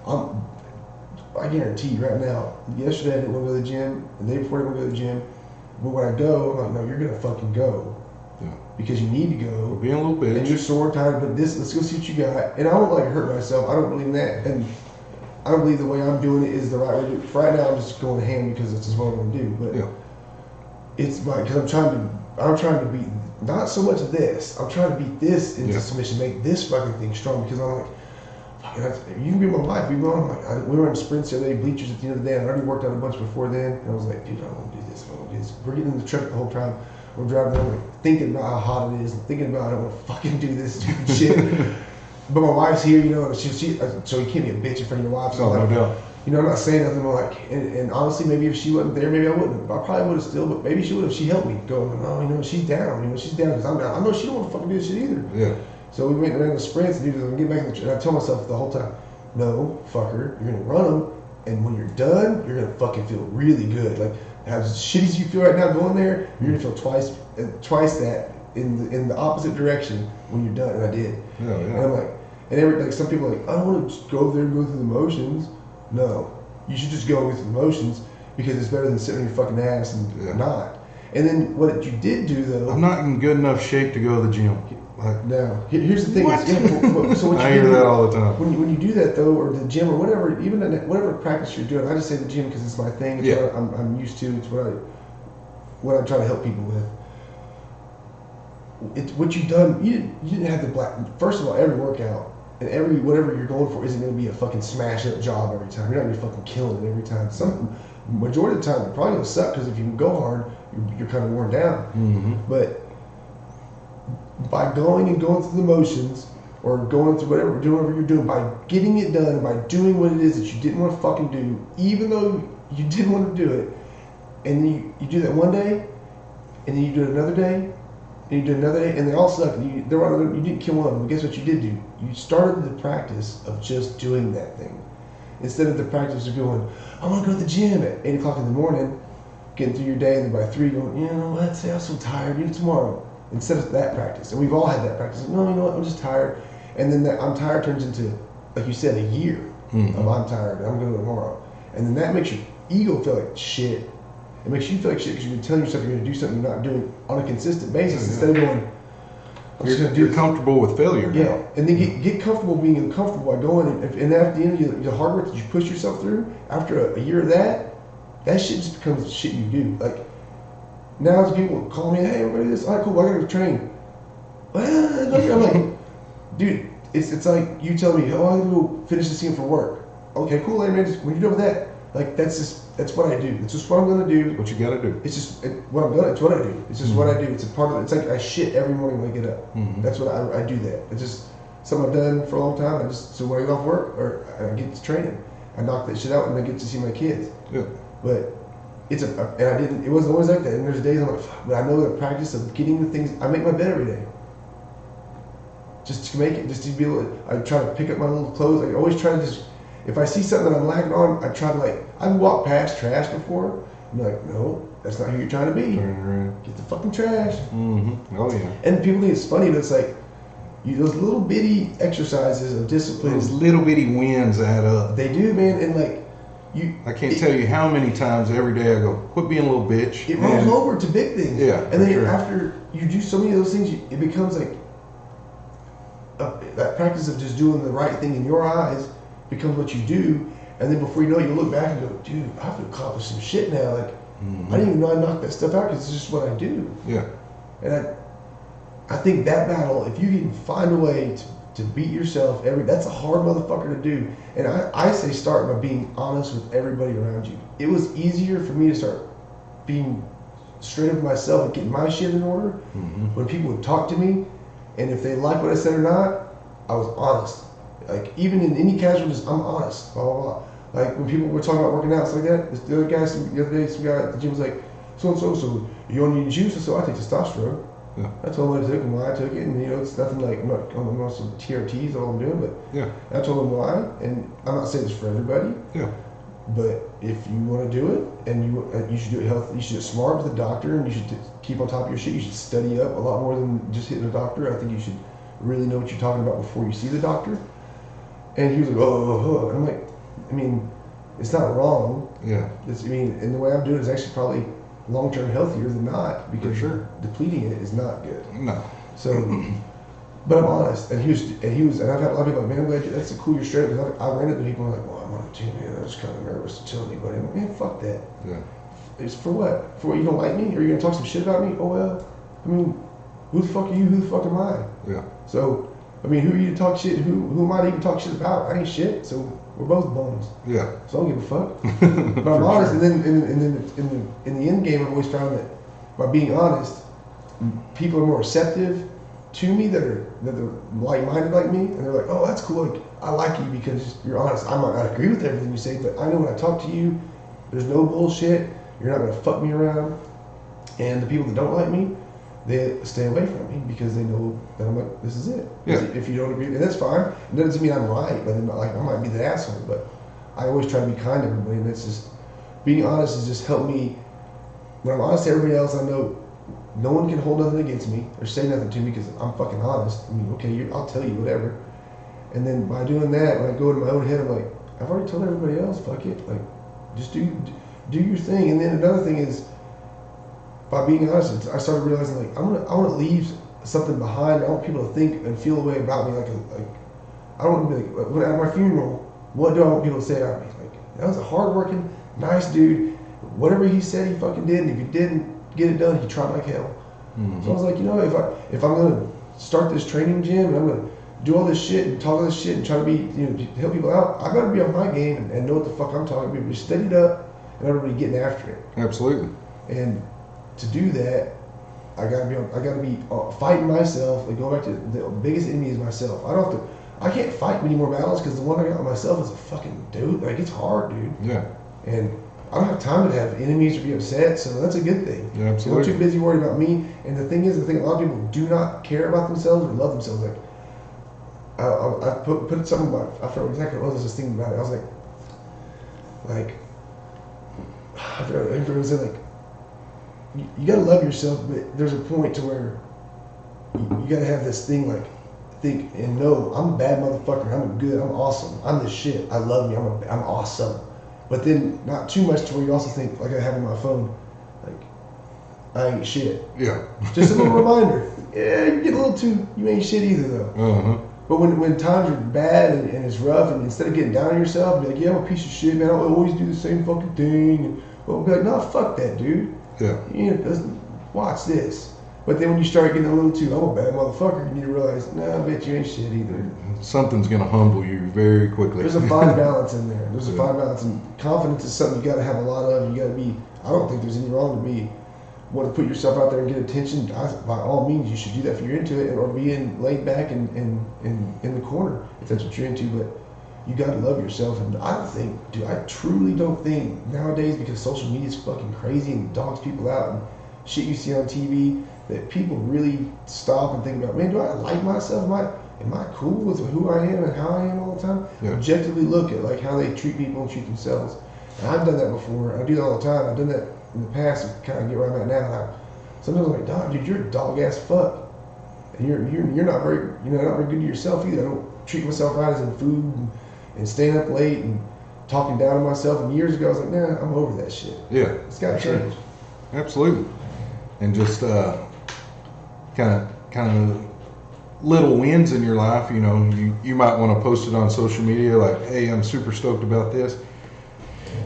I guarantee you right now. Yesterday I didn't want to go to the gym. The day before I didn't want to go to the gym. But when I go, I'm like, no, you're gonna fucking go. Yeah. Because you need to go. We're being a little bitch. And you're sore, tired, but let's go see what you got. And I don't like hurt myself. I don't believe in that. And I don't believe the way I'm doing it is the right way to do it. Right now I'm just going ham because it's just what I'm gonna do. But yeah. It's like, because I'm trying to beat not so much this. I'm trying to beat this into submission, make this fucking thing strong, because I'm like, you can be my wife. We were in sprints the other day, bleachers at the end of the day. I already worked out a bunch before then, and I was like, dude, I don't want to do this. I don't want to do this. We're getting in the truck the whole time. We're driving down, like, thinking about how hot it is, and thinking about I don't want to fucking do this stupid shit. But my wife's here, you know, and so you can't be a bitch in front of your wife. So no doubt. You know, I'm not saying nothing. But like, and honestly, maybe if she wasn't there, maybe I wouldn't. I probably would have still, but maybe she would have. She helped me go. No, you know, she's down. You know, she's down because I'm down. I know she don't want to fucking do this shit either. Yeah. So we went around the sprints, and dude, get back in the. And I tell myself the whole time, no, fucker, you're gonna run them, and when you're done, you're gonna fucking feel really good. Like, as shitty as you feel right now going there, you're gonna feel twice that in the opposite direction when you're done. And I did. Yeah, yeah. And I'm like, like some people are like, I don't want to just go over there and go through the motions. No, you should just go with the motions because it's better than sitting on your fucking ass and not. And then what you did do though, I'm not in good enough shape to go to the gym. Like, no, here's the thing. What? So what I you hear do, that all the time. When you do that though, or the gym or whatever, even whatever practice you're doing, I just say the gym because it's my thing. It's what I'm used to. It's what I try to help people with. It's what you've done. You didn't have the black. First of all, every workout and every whatever you're going for isn't going to be a fucking smash up job every time. You're not going to be fucking killing it every time. Some majority of the time, it's probably going to suck because if you go hard, you're kind of worn down. Mm-hmm. But by going through the motions or going through whatever you're doing, by getting it done, by doing what it is that you didn't want to fucking do, even though you didn't want to do it, and then you do that one day, and then you do it another day, and you do it another day, and they all suck. You didn't kill one of them. But guess what you did do? You started the practice of just doing that thing. Instead of the practice of going, I want to go to the gym at 8 o'clock in the morning, getting through your day, and then by 3 going, you know what, say I'm so tired, do it tomorrow. Instead of that practice. And we've all had that practice. No, you know what, I'm just tired. And then that I'm tired turns into, like you said, a year of I'm tired, I'm going to go tomorrow. And then that makes your ego feel like shit. It makes you feel like shit because you've been telling yourself you're going to do something you're not doing on a consistent basis instead of going, I'm just going to do You're this. comfortable with failure now. Yeah, and then get comfortable being uncomfortable by going. And at the end of the hard work that you push yourself through, after a year of that shit just becomes shit you do. Like, now people call me, hey, everybody, this, all right, cool, I gotta go train. I'm like, dude, it's like you tell me, oh, I gotta go finish the scene for work. Okay, cool, man, when you're done with that, like, that's what I do. It's just what I'm gonna do. What you gotta do. It's just what I'm gonna. It's what I do. It's just what I do. It's a part of it. It's like I shit every morning when I get up. That's what I do. That it's just something I've done for a long time. So when I get off work or I get to training, I knock that shit out and I get to see my kids. Yeah. But it wasn't always like that. And there's days I'm like, fuck, but I know the practice of getting the things. I make my bed every day. Just to make it, just to be able to, I try to pick up my little clothes. I always try to just, if I see something that I'm lacking on, I try to I've walked past trash before. I'm like, no, that's not who you're trying to be. Turn around. Get the fucking trash. Mm-hmm. Oh yeah. And people think it's funny, but it's like, those little bitty exercises of discipline. Those little bitty wins add up. They do, man. And like, I can't tell you how many times every day I go, quit being a little bitch. It rolls over to big things. Yeah. And then after you do so many of those things, it becomes like that practice of just doing the right thing in your eyes becomes what you do. And then before you know it, you look back and go, dude, I've accomplished some shit now. Like, I didn't even know I knocked that stuff out because it's just what I do. Yeah. And I think that battle, if you can find a way to beat yourself, that's a hard motherfucker to do. And I say start by being honest with everybody around you. It was easier for me to start being straight up with myself and getting my shit in order when people would talk to me. And if they liked what I said or not, I was honest. Like, even in any casual, I'm honest, blah, blah, blah. Like when people were talking about working out, stuff like that. The other guy, the other day, some guy at the gym was like, so you don't need juice? So I take testosterone. Yeah. I told him what I took and why I took it, and it's nothing like I'm not some TRTs, all I'm doing, but Yeah. I told him why, and I'm not saying this for everybody. Yeah. But if you want to do it, and you should do it healthy, you should do it smart with a doctor, and you should keep on top of your shit. You should study up a lot more than just hitting a doctor. I think you should really know what you're talking about before you see the doctor. And he was like, oh. And I'm like, I mean, it's not wrong. Yeah. And the way I'm doing it is actually probably long-term healthier than not, because sure. depleting it is not good. No. So, but I'm honest, and I've had a lot of people like, man, I'm glad that's a cool you're straight. Because I ran into people like, well, I'm on a team, man. I was kind of nervous to tell anybody. I'm like, man, fuck that. Yeah. It's for what? For what, you don't like me? Or you gonna talk some shit about me? Oh well, I mean, who the fuck are you? Who the fuck am I? Yeah. So, I mean, who are you to talk shit? Who am I to even talk shit about? I ain't shit. So we're both bums. Yeah. So I don't give a fuck. But I'm honest, and then in the end game, I've always found that by being honest, people are more receptive to me that are like-minded like me, and they're like, oh, that's cool. Like, I like you because you're honest. I might not agree with everything you say, but I know when I talk to you, there's no bullshit. You're not gonna fuck me around. And the people that don't like me, they stay away from me because they know that I'm like, this is it. Yeah. If you don't agree, and that's fine. It doesn't mean I'm right, but like I might be the asshole. But I always try to be kind to everybody, and it's just being honest has just helped me. When I'm honest to everybody else, I know no one can hold nothing against me or say nothing to me because I'm fucking honest. I mean, okay, I'll tell you whatever. And then by doing that, when I go into my own head, I'm like, I've already told everybody else, fuck it. Like, just do your thing. And then another thing is, by being honest, I started realizing like I want to leave something behind. I want people to think and feel a way about me. Like I don't want to be like, when at my funeral, what do I want people to say about me? Like, that was a hardworking, nice dude. Whatever he said, he fucking did. And if he didn't get it done, he tried like hell. Mm-hmm. So I was like, if I'm gonna start this training gym and I'm gonna do all this shit and talk all this shit and try to be, help people out, I better be on my game and know what the fuck I'm talking about. Be steadied up and everybody getting after it. Absolutely. And to do that, I gotta be fighting myself. Like, go back to the biggest enemy is myself. I can't fight many more battles because the one I got with myself is a fucking dude. Like, it's hard, dude. Yeah. And I don't have time to have enemies or be upset, so that's a good thing. Yeah, absolutely. I'm too busy worried about me. And the thing is, a lot of people do not care about themselves or love themselves. Like, I put something about, I forgot exactly what I was just thinking about it. I was like, I forgot, it was like, you gotta love yourself, but there's a point to where you gotta have this thing like, think and know, I'm a bad motherfucker, I'm good, I'm awesome, I'm the shit, I love me, I'm awesome. But then not too much to where you also think, like I have on my phone, like, I ain't shit. Yeah. Just a little reminder. Yeah, you get a little too, you ain't shit either though. Uh-huh. But when times are bad and it's rough, and instead of getting down on yourself, be like, yeah, I'm a piece of shit, man, I always do the same fucking thing. And well, be like, no, fuck that, dude. Yeah. Watch this. But then when you start getting a little too, I'm a bad motherfucker, you need to realize, nah, I bet you ain't shit either. Something's going to humble you very quickly. There's a fine balance in there. There's a fine balance. And confidence is something you got to have a lot of. You got to be, I don't think there's any wrong to be, want to put yourself out there and get attention. By all means, you should do that if you're into it, or being laid back and in the corner if that's what you're into. But you got to love yourself. And I truly don't think nowadays, because social media is fucking crazy and dogs people out and shit you see on TV, that people really stop and think about, man, do I like myself? Am I cool with who I am and how I am all the time? Yeah. Objectively look at like how they treat people and treat themselves. And I've done that before. I do that all the time. I've done that in the past to kind of get where I'm at now. Sometimes I'm like, dog, dude, you're a dog ass fuck, and you're not very not very good to yourself either. I don't treat myself right as in food and staying up late and talking down to myself. And years ago, I was like, nah, I'm over that shit. Yeah, it's got to change. Absolutely. And just kind of little wins in your life. You might want to post it on social media, like, hey, I'm super stoked about this.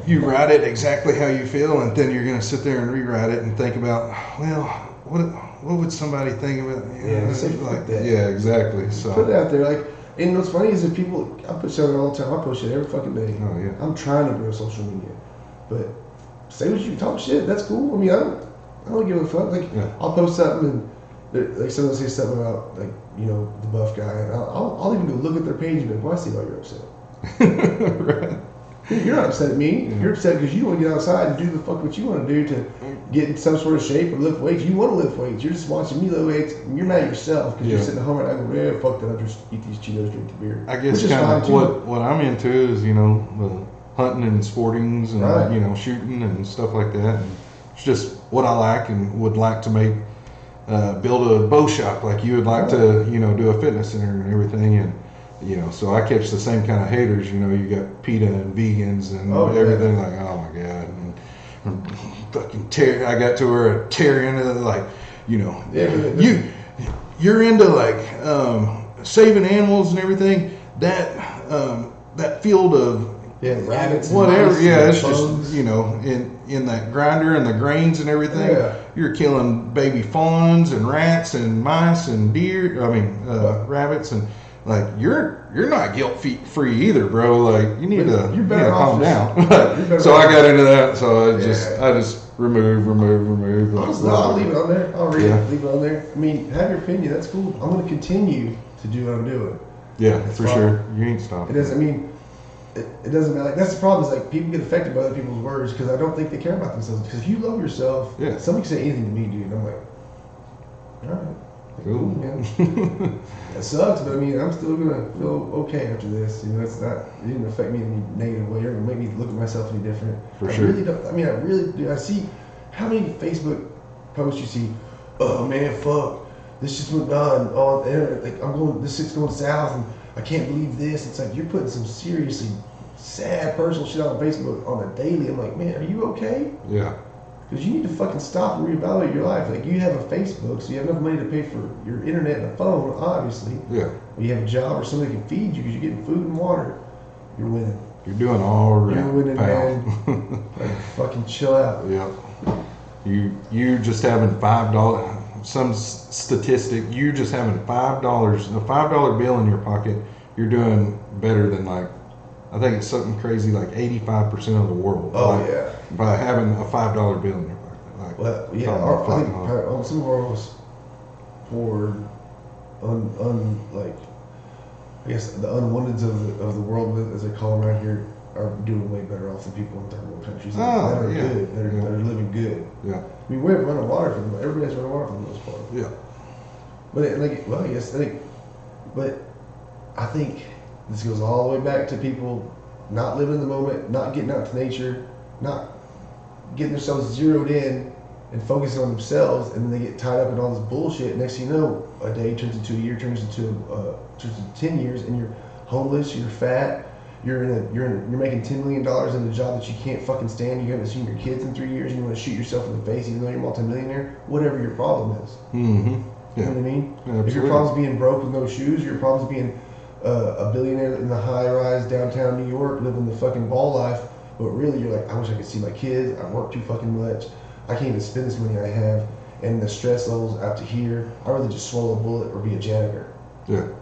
You write it exactly how you feel, and then you're going to sit there and rewrite it and think about, well, what would somebody think about it? Like that. Yeah, exactly. So put it out there, like. And what's funny is that people, I put shit on all the time. I post shit every fucking day. Oh yeah. I'm trying to grow social media, but say what you talk shit. That's cool. I mean, I don't give a fuck. Like, yeah. I'll post something and like someone will say something about like the buff guy, and I'll even go look at their page and be like, well, I see why you're upset. Right. You're not upset at me. Yeah. You're upset because you want to get outside and do the fuck what you want to do to get in some sort of shape or lift weights. You want to lift weights. You're just watching me lift weights. And you're mad at yourself because you're sitting at home right now going, yeah, fuck that. I'll just eat these Cheetos, drink the beer. I guess kind of what I'm into is, you know, the hunting and sportings and, you know, shooting and stuff like that. And it's just what I like and would like to make, build a bow shop like you would like to, you know, do a fitness center and everything. And, you know, so I catch the same kind of haters. You know, you got PETA and vegans and everything. Like, oh my god, and fucking I got to her tear into like, you know, you're into like saving animals and everything. That field of rabbits, whatever. And yeah, it's bugs. just, you know, in that grinder and the grains and everything. Yeah. You're killing baby fawns and rats and mice and deer. I mean, rabbits and. Like you're not guilt free either, bro. Like you need to calm down. So I got into that. So I just remove. Like, honestly, I'll leave it on there. I'll leave it on there. I mean, have your opinion. That's cool. I'm going to continue to do what I'm doing. Yeah, that's for sure. You ain't stopping. It doesn't. I mean, it doesn't matter. Like that's the problem. Is like people get affected by other people's words because I don't think they care about themselves. Because if you love yourself, somebody can say anything to me, dude. And I'm like, all right. Cool, man. It sucks, but I mean, I'm still gonna feel okay after this. You know, it didn't affect me in any negative way. Or make me look at myself any different. For sure. Really don't. I mean, I really do. I see how many Facebook posts you see. Oh man, fuck! This just went on the internet. Like this shit's going south, and I can't believe this. It's like you're putting some seriously sad personal shit on Facebook on a daily. I'm like, man, are you okay? Yeah. Because you need to fucking stop and reevaluate your life. Like, you have a Facebook, so you have enough money to pay for your internet and a phone, obviously. Yeah. Or you have a job or somebody can feed you because you're getting food and water. You're winning. You're doing all right. You're winning, pal. man. Like, fucking chill out. Yep. You just having $5, some statistic, you just having $5, a $5 bill in your pocket, you're doing better than like, I think it's something crazy like 85% of the world. By having a $5 bill in your pocket. Like, well, yeah, I think some of our most poor, like, I guess the unwanteds of the world, as they call them around here, are doing way better off than people in third world countries that are good, that are living good. Yeah. I mean, we have running water for them. Everybody has running water for the most part. Yeah. But I think this goes all the way back to people not living in the moment, not getting out to nature, not getting themselves zeroed in and focusing on themselves, and then they get tied up in all this bullshit. Next thing you know, a day turns into a year, turns into 10 years, and you're homeless, you're fat, you're making $10 million in a job that you can't fucking stand. You haven't seen your kids in 3 years, and you want to shoot yourself in the face even though you're a multimillionaire. Whatever your problem is. Mm-hmm. Yeah. You know what I mean? Yeah, if your problem's being broke with no shoes, your problem's being a billionaire in the high-rise downtown New York living the fucking ball life, but really you're like, I wish I could see my kids. I work too fucking much. I can't even spend this money I have, and the stress levels out to here. I'd rather just swallow a bullet or be a janitor. Yeah. You know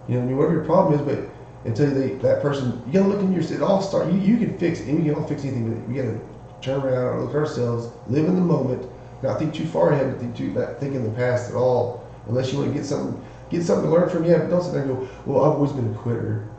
what I mean? Whatever your problem is, but until that person, you gotta look in it all start. You can fix it. You can all fix anything, but we gotta turn around, look at ourselves, live in the moment, not think too far ahead, but not think in the past at all. Unless you want to get something to learn from. Yeah, but don't sit there and go, well, I've always been a quitter.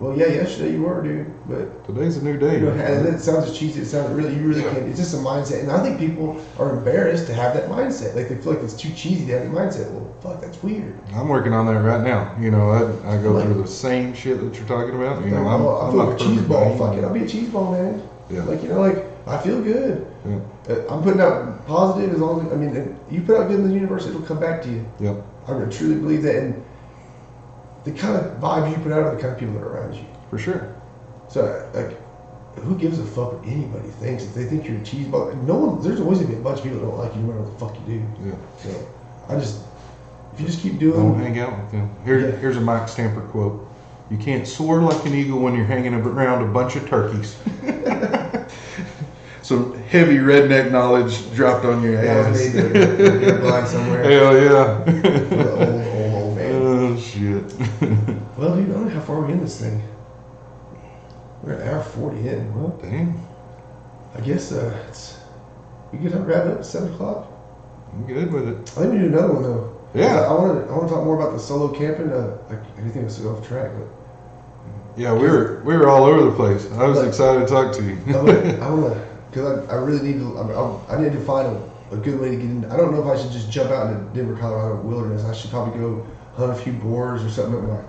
Well, yeah, yesterday you were, dude, but today's a new day. And it sounds as cheesy. It sounds you really can't. It's just a mindset, and I think people are embarrassed to have that mindset. Like they feel like it's too cheesy to have that mindset. Well, fuck, that's weird. I'm working on that right now. You know, I go through the same shit that you're talking about. You know, I feel like a cheese ball. Fuck it, I'll be a cheese ball, man. Yeah. Like I feel good. Yeah. I'm putting out positive as long as you put out good in the universe, it'll come back to you. Yep. I truly believe that, and the kind of vibes you put out are the kind of people that are around you. For sure. So, like, who gives a fuck what anybody thinks? If they think you're a cheese ball, there's always gonna be a bunch of people that don't like you no matter what the fuck you do. Yeah. So, if you just keep doing. Don't hang out with them. Here's a Mike Stamper quote. You can't soar like an eagle when you're hanging around a bunch of turkeys. Some heavy redneck knowledge dropped on your ass. You're blind somewhere. Hell yeah. Old man. Oh shit. Well, dude, I don't know how far we're in this thing. We're an hour 40 in. Well, damn. I guess we could wrap it up at 7 o'clock. I'm good with it. I think we do another one though. Yeah. I want to talk more about the solo camping. I think it's off track, but Yeah, we were all over the place. I was excited to talk to you. I want to, because I really need to. I need to find a good way to get in. I don't know if I should just jump out into Denver, Colorado wilderness. I should probably go hunt a few boars or something at my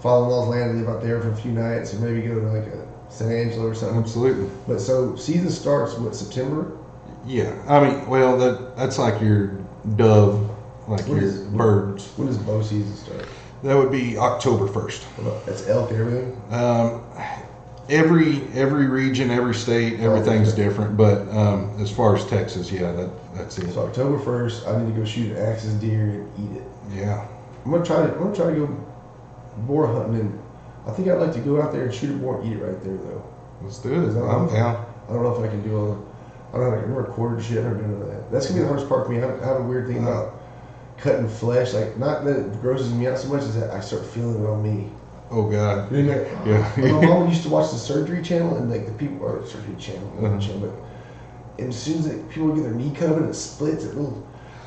father-in-law's land, live out there for a few nights, and maybe go to like a San Angelo or something. Absolutely. But so season starts September? Yeah, I mean, well, that's like your dove, like your birds. When does bow season start? That would be October 1st. That's elk and everything? Every region, every state, everything's different. But as far as Texas, yeah, that's it. So October 1st, I need to go shoot an axis deer and eat it. Yeah. I'm gonna try to go boar hunting, and I think I'd like to go out there and shoot a boar and eat it right there though. Let's do it. I'm down. I don't know if I can do I don't know if I can record shit. I've never done none of that. That's gonna be the hardest part for me. I have a weird thing about cutting flesh. Like, not that it grosses me out so much as that I start feeling it on me. Oh God. You know, Yeah. my mom used to watch the surgery channel, and like the people, or surgery channel, but as soon as people get their knee covered and it splits,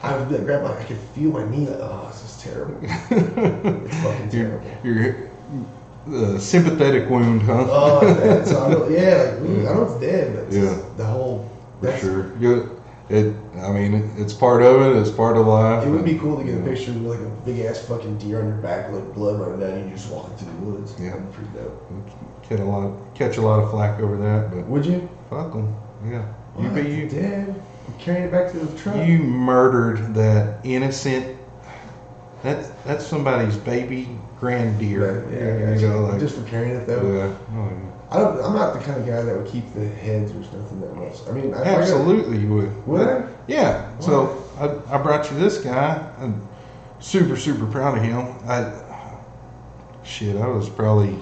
I would be like, grab I could feel my knee like, oh, this is terrible. It's fucking terrible. Your sympathetic wound, huh? Oh, man. So I know, I know it's dead, but just the whole. For sure. I mean, it's part of it. It's part of life. It would be cool to get a picture of like a big ass fucking deer on your back, like blood running down, and you just walking through the woods. Yeah, that'd be pretty dope. Catch a lot of flack over that, but would you? Fuck them. Yeah. You be you dead. I'm carrying it back to the truck. You murdered that innocent. That's somebody's baby grand deer. Yeah, you know, like, just for carrying it though. Yeah. Oh, yeah. I'm not the kind of guy that would keep the heads or something that much. I mean, absolutely you would. Would I? Yeah. What? So I brought you this guy. I'm super proud of him. I was probably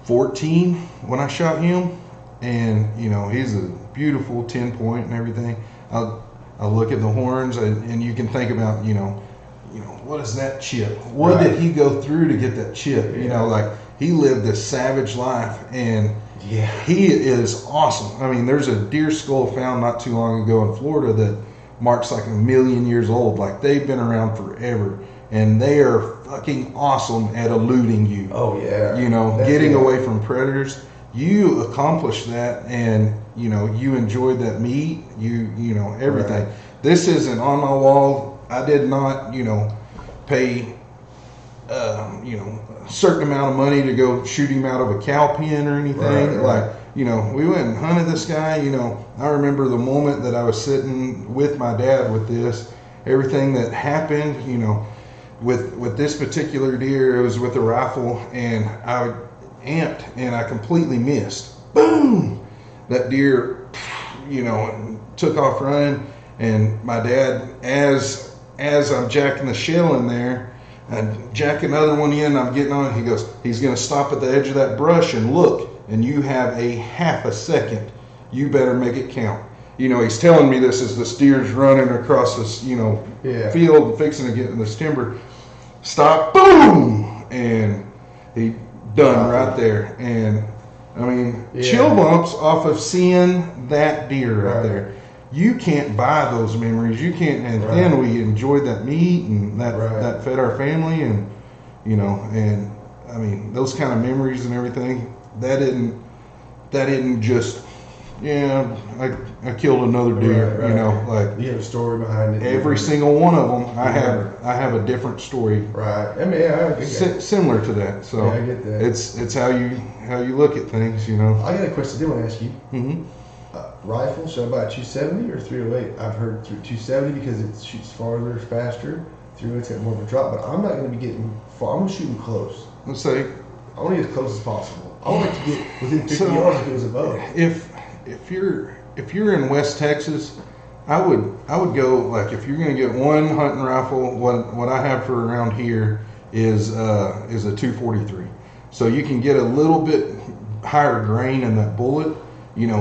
14 when I shot him, and he's a beautiful 10-point and everything. I look at the horns, and you can think about what is that chip? What did he go through to get that chip? Yeah. Like he lived this savage life, and he is awesome. I mean, there's a deer skull found not too long ago in Florida that marks like 1 million years old. Like they've been around forever, and they are fucking awesome at eluding you. Oh yeah. Getting away from predators. You accomplished that, and you enjoyed that meat. You everything. Right. This isn't on my wall. I did not pay a certain amount of money to go shoot him out of a cow pen or anything. Right. Like we went and hunted this guy. I remember the moment that I was sitting with my dad with this, everything that happened. With this particular deer, it was with a rifle, and I amped and I completely missed. Boom! That deer, took off running, and my dad, as I'm jacking the shell in there, I jack another one in, I'm getting on it, he goes, he's going to stop at the edge of that brush and look, and you have a half a second. You better make it count. He's telling me this as this deer's running across this, field and fixing to get in this timber. Stop, boom! And he done right there. And I mean, chill bumps off of seeing that deer right there. You can't buy those memories. You can't. And then we enjoyed that meat, and that fed our family, and and I mean, those kind of memories and everything. That didn't just. Yeah, I killed another deer. Like you have a story behind it. Every single one of them, I have a different story. Right. I mean, similar to that. So I get that. It's how you look at things. I got a question I did want to ask you. Mm-hmm. Rifle, should I buy a 270 or 308? I've heard 270 because it shoots farther, faster. 308's got more of a drop, but I'm not going to be getting far. I'm going to shoot them close. Let's say I want to get as close as possible. I want to get within 50 yards if it was a bow. If you're in West Texas, I would go, like, if you're going to get one hunting rifle, what I have for around here is a 243. So you can get a little bit higher grain in that bullet.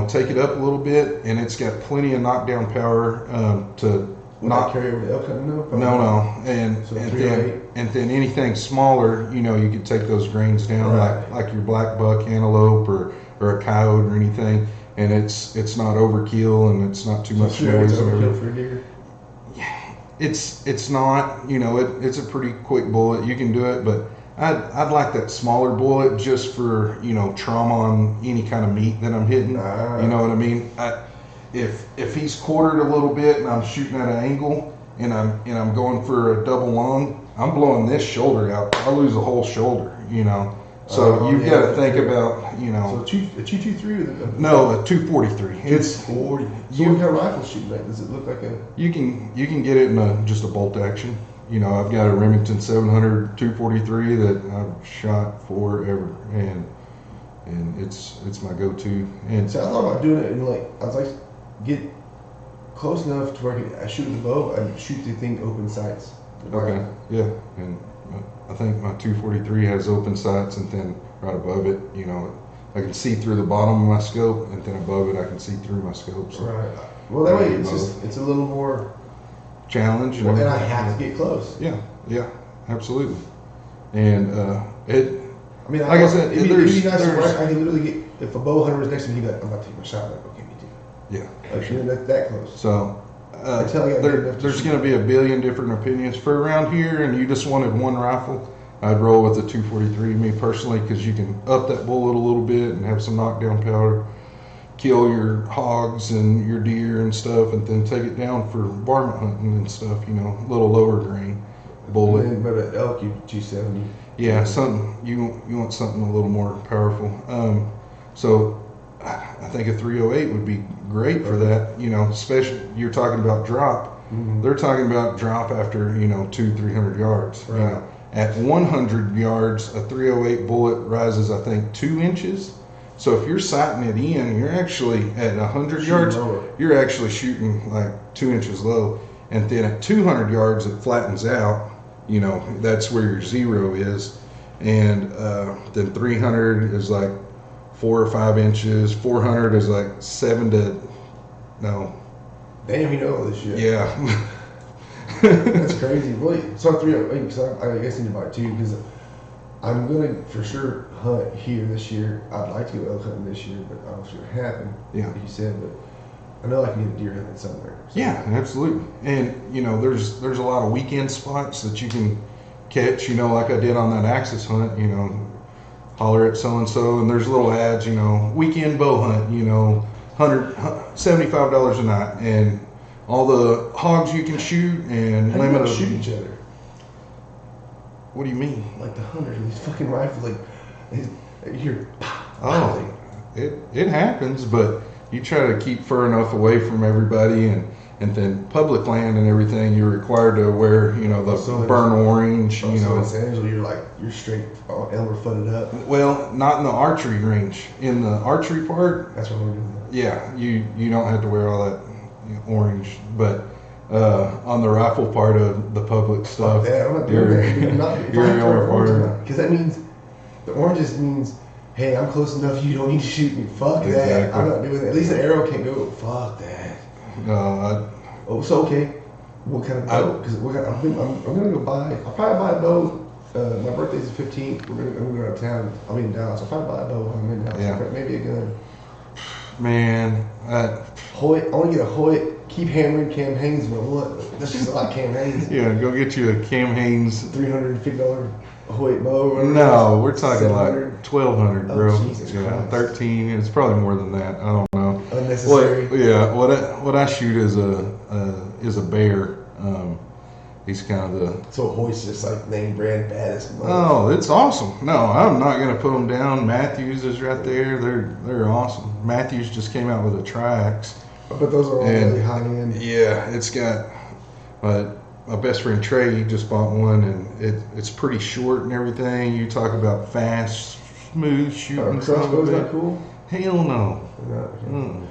Take it up a little bit, and it's got plenty of knockdown power to not carry over the elk hunting. No, and then anything smaller, you could take those grains down, like your black buck, antelope, or a coyote or anything. And it's not overkill, and it's not too much noise. It's overkill for a deer? It's not. It's a pretty quick bullet. You can do it, but I'd like that smaller bullet just for, you know, trauma on any kind of meat that I'm hitting. You know what I mean? If he's quartered a little bit and I'm shooting at an angle and I'm going for a double lung, I'm blowing this shoulder out. I lose a whole shoulder, you know. So you've got to think about, you know. So a 223 with No, a 243. It's 40. So what kind of rifle shooting at? Does it look like a? You can get it in just a bolt action. You know, I've got a Remington 700 243 that I've shot forever, and it's my go-to. And See, I thought about doing it and I was like get close enough to where I shoot with the bow and shoot the thing open sights. okay, yeah, and I think my 243 has open sights, and then right above it, you know, I can see through the bottom of my scope, and then above it I can see through my scope. So right. Well, that way it's a little more challenge. And I have to get close. Yeah, absolutely. And it. I mean, like I said, it'd be nice to I can literally get if a bow hunter was next to me, he'd be like, I'm about to take my shot. Like, okay, me too. Yeah, like, sure. That close. So there's going to be a billion different opinions for around here, and you just wanted one rifle. I'd roll with the 243, me personally, because you can up that bullet a little bit and have some knockdown powder, kill your hogs and your deer and stuff, and then take it down for varmint hunting and stuff. You know, a little lower grain bullet. But an elk, G70. Yeah, something you want something a little more powerful. So I think a 308 would be great for that. You know, especially you're talking about drop. Mm-hmm. They're talking about drop after 200-300 yards. Right. You know, at 100 yards, a 308 bullet rises, I think, 2 inches. So if you're sighting it in, you're actually at 100 yards. Lower. You're actually shooting like 2 inches low, and then at 200 yards, it flattens out. You know, that's where your zero is, and then 300 is like 4 or 5 inches. 400 is like 7 to no. Damn, you know all this shit. Yeah. That's crazy. Really? So 308, because I guess I need to buy 2 because I'm gonna for sure hunt here this year. I'd like to go elk hunting this year, but I don't know if it's gonna happen. Yeah. Like you said, but I know I can get a deer hunting somewhere. So. Yeah, absolutely. And there's a lot of weekend spots that you can catch. Like I did on that Axis hunt. Holler at so and so, and there's little ads. Weekend bow hunt. $175 a night, and all the hogs you can shoot, and how limit do you shoot each other? What do you mean? Like the hunters, these fucking rifles, like you hear. Oh, it happens, but you try to keep far enough away from everybody, and then public land and everything, you're required to wear, the burnt orange. So in San Angelo, you're straight Elmer footed up. Well, not in the archery range. In the archery part, that's what we're doing. Yeah, you don't have to wear all that orange, but on the rifle part of the public stuff, I'm not doing that. You're the only part. Because that means the orange just means, hey, I'm close enough. You don't need to shoot me. Fuck exactly. that. I'm not doing that. At least an arrow can't go. Fuck that. So okay. What kind of bow? Because I'm gonna go buy. I'll probably buy a bow. My birthday's the 15th. I'm gonna go out of town. I'll be in Dallas. I'll probably buy a bow when I'm in Dallas. Yeah. Maybe a gun. Man, Hoyt. I want to get a Hoyt. Keep hammering Cam Hanes when I want. That's just like Cam Hanes. Yeah, go get you a Cam Hanes $350 Hoyt bow. No, we're talking like $1,200, bro. Jesus yeah, Christ. 13. It's probably more than that. I don't know. Unnecessary. What I shoot is a bear. He's kind of the. So Hoyt's just like name brand baddest. Oh, it's awesome. No, I'm not gonna put them down. Matthews is right there. They're awesome. Matthews just came out with a Triax. But those are all really high end. Yeah, it's got. My best friend Trey just bought one, and it's pretty short and everything. You talk about fast, smooth shooting. Crossbow's not cool. Hell no.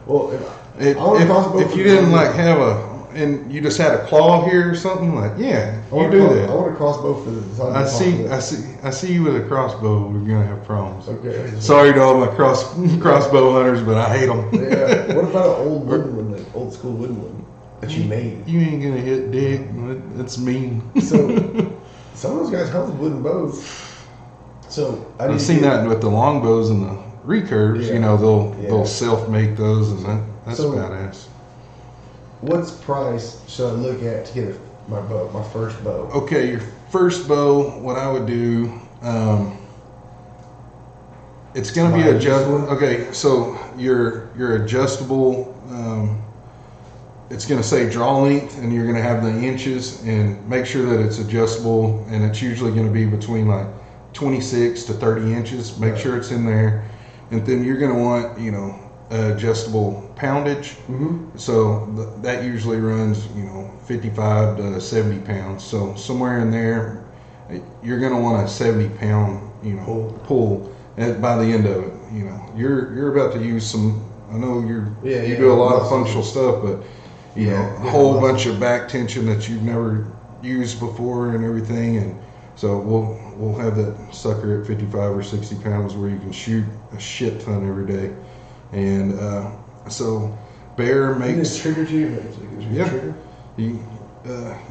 Well, if you didn't and you just had a claw here or something, you do that. I want a crossbow for the. I see you with a crossbow. We're gonna have problems. Okay. Sorry to all my crossbow hunters, but I hate them. Yeah. What about an old wooden one, an old school wooden one that you made? You ain't gonna hit dick. That's mean. So some of those guys hunt with wooden bows. So I've seen that with the longbows and the recurves. Yeah. They'll self-make those, and that's badass. What's price should I look at to get my first bow? Okay, your first bow, what I would do, It's going to be Mine adjustable. just- Okay, so your adjustable. It's going to say draw length, and you're going to have the inches, and make sure that it's adjustable. And it's usually going to be between like 26 to 30 inches. Make Right. sure it's in there, and then you're going to want adjustable poundage. Mm-hmm. So that usually runs 55 to 70 pounds. So somewhere in there, you're going to want a 70-pound pull by the end of it. You're about to use some. I know you do a lot of muscles. functional stuff, but Yeah, a whole muscles. bunch of back tension that you've never used before and everything. And so we'll have that sucker at 55 or 60 pounds where you can shoot a shit ton every day. And so Bear You need a makes trigger too? Yeah. Trigger? you.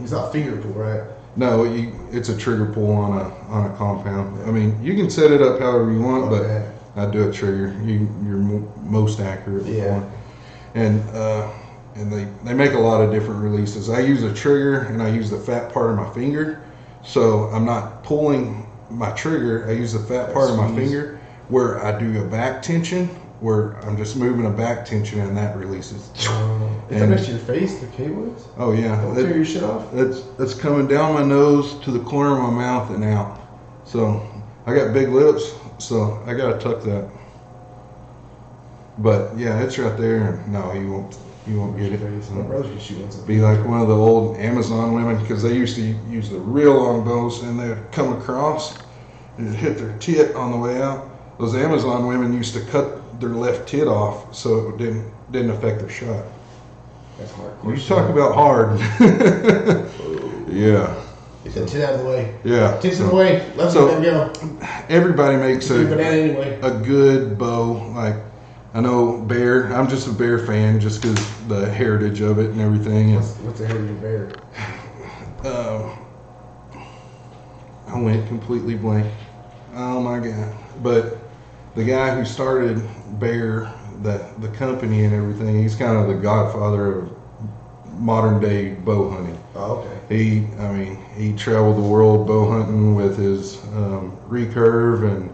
It's not finger pull, right? No, it's a trigger pull on a compound. I mean, you can set it up however you want, Okay. but I do a trigger. You're most accurate with Yeah. one. And they make a lot of different releases. I use a trigger and I use the fat part of my finger, so I'm not pulling my trigger. I use the fat part of my Squeeze. finger where I do a back tension, where I'm just moving a back tension and that releases. Is that And- next to your face, the K-Woods? Oh yeah, Don't tear your shit off? That's coming down my nose to the corner of my mouth and out. So I got big lips, so I gotta tuck that. But yeah, it's right there. No, you won't get it. My brother should shoot one. Be like one of the old Amazon women, because they used to use the real long bows and they'd come across and hit their tit on the way out. Those Amazon women used to cut their left tit off so it didn't affect their shot. That's hardcore. You talk about hard. Yeah. Get that tit out of the way. Yeah. Tits in So the way. Let's so- let them go. everybody makes Do banana anyway. a good bow. Like, I know Bear, I'm just a Bear fan just because the heritage of it and everything. And, What's the heritage of bear? I went completely blank. Oh my God. But the guy who started Bear, the company and everything, he's kind of the godfather of modern day bow hunting. Oh, okay. He traveled the world bow hunting with his recurve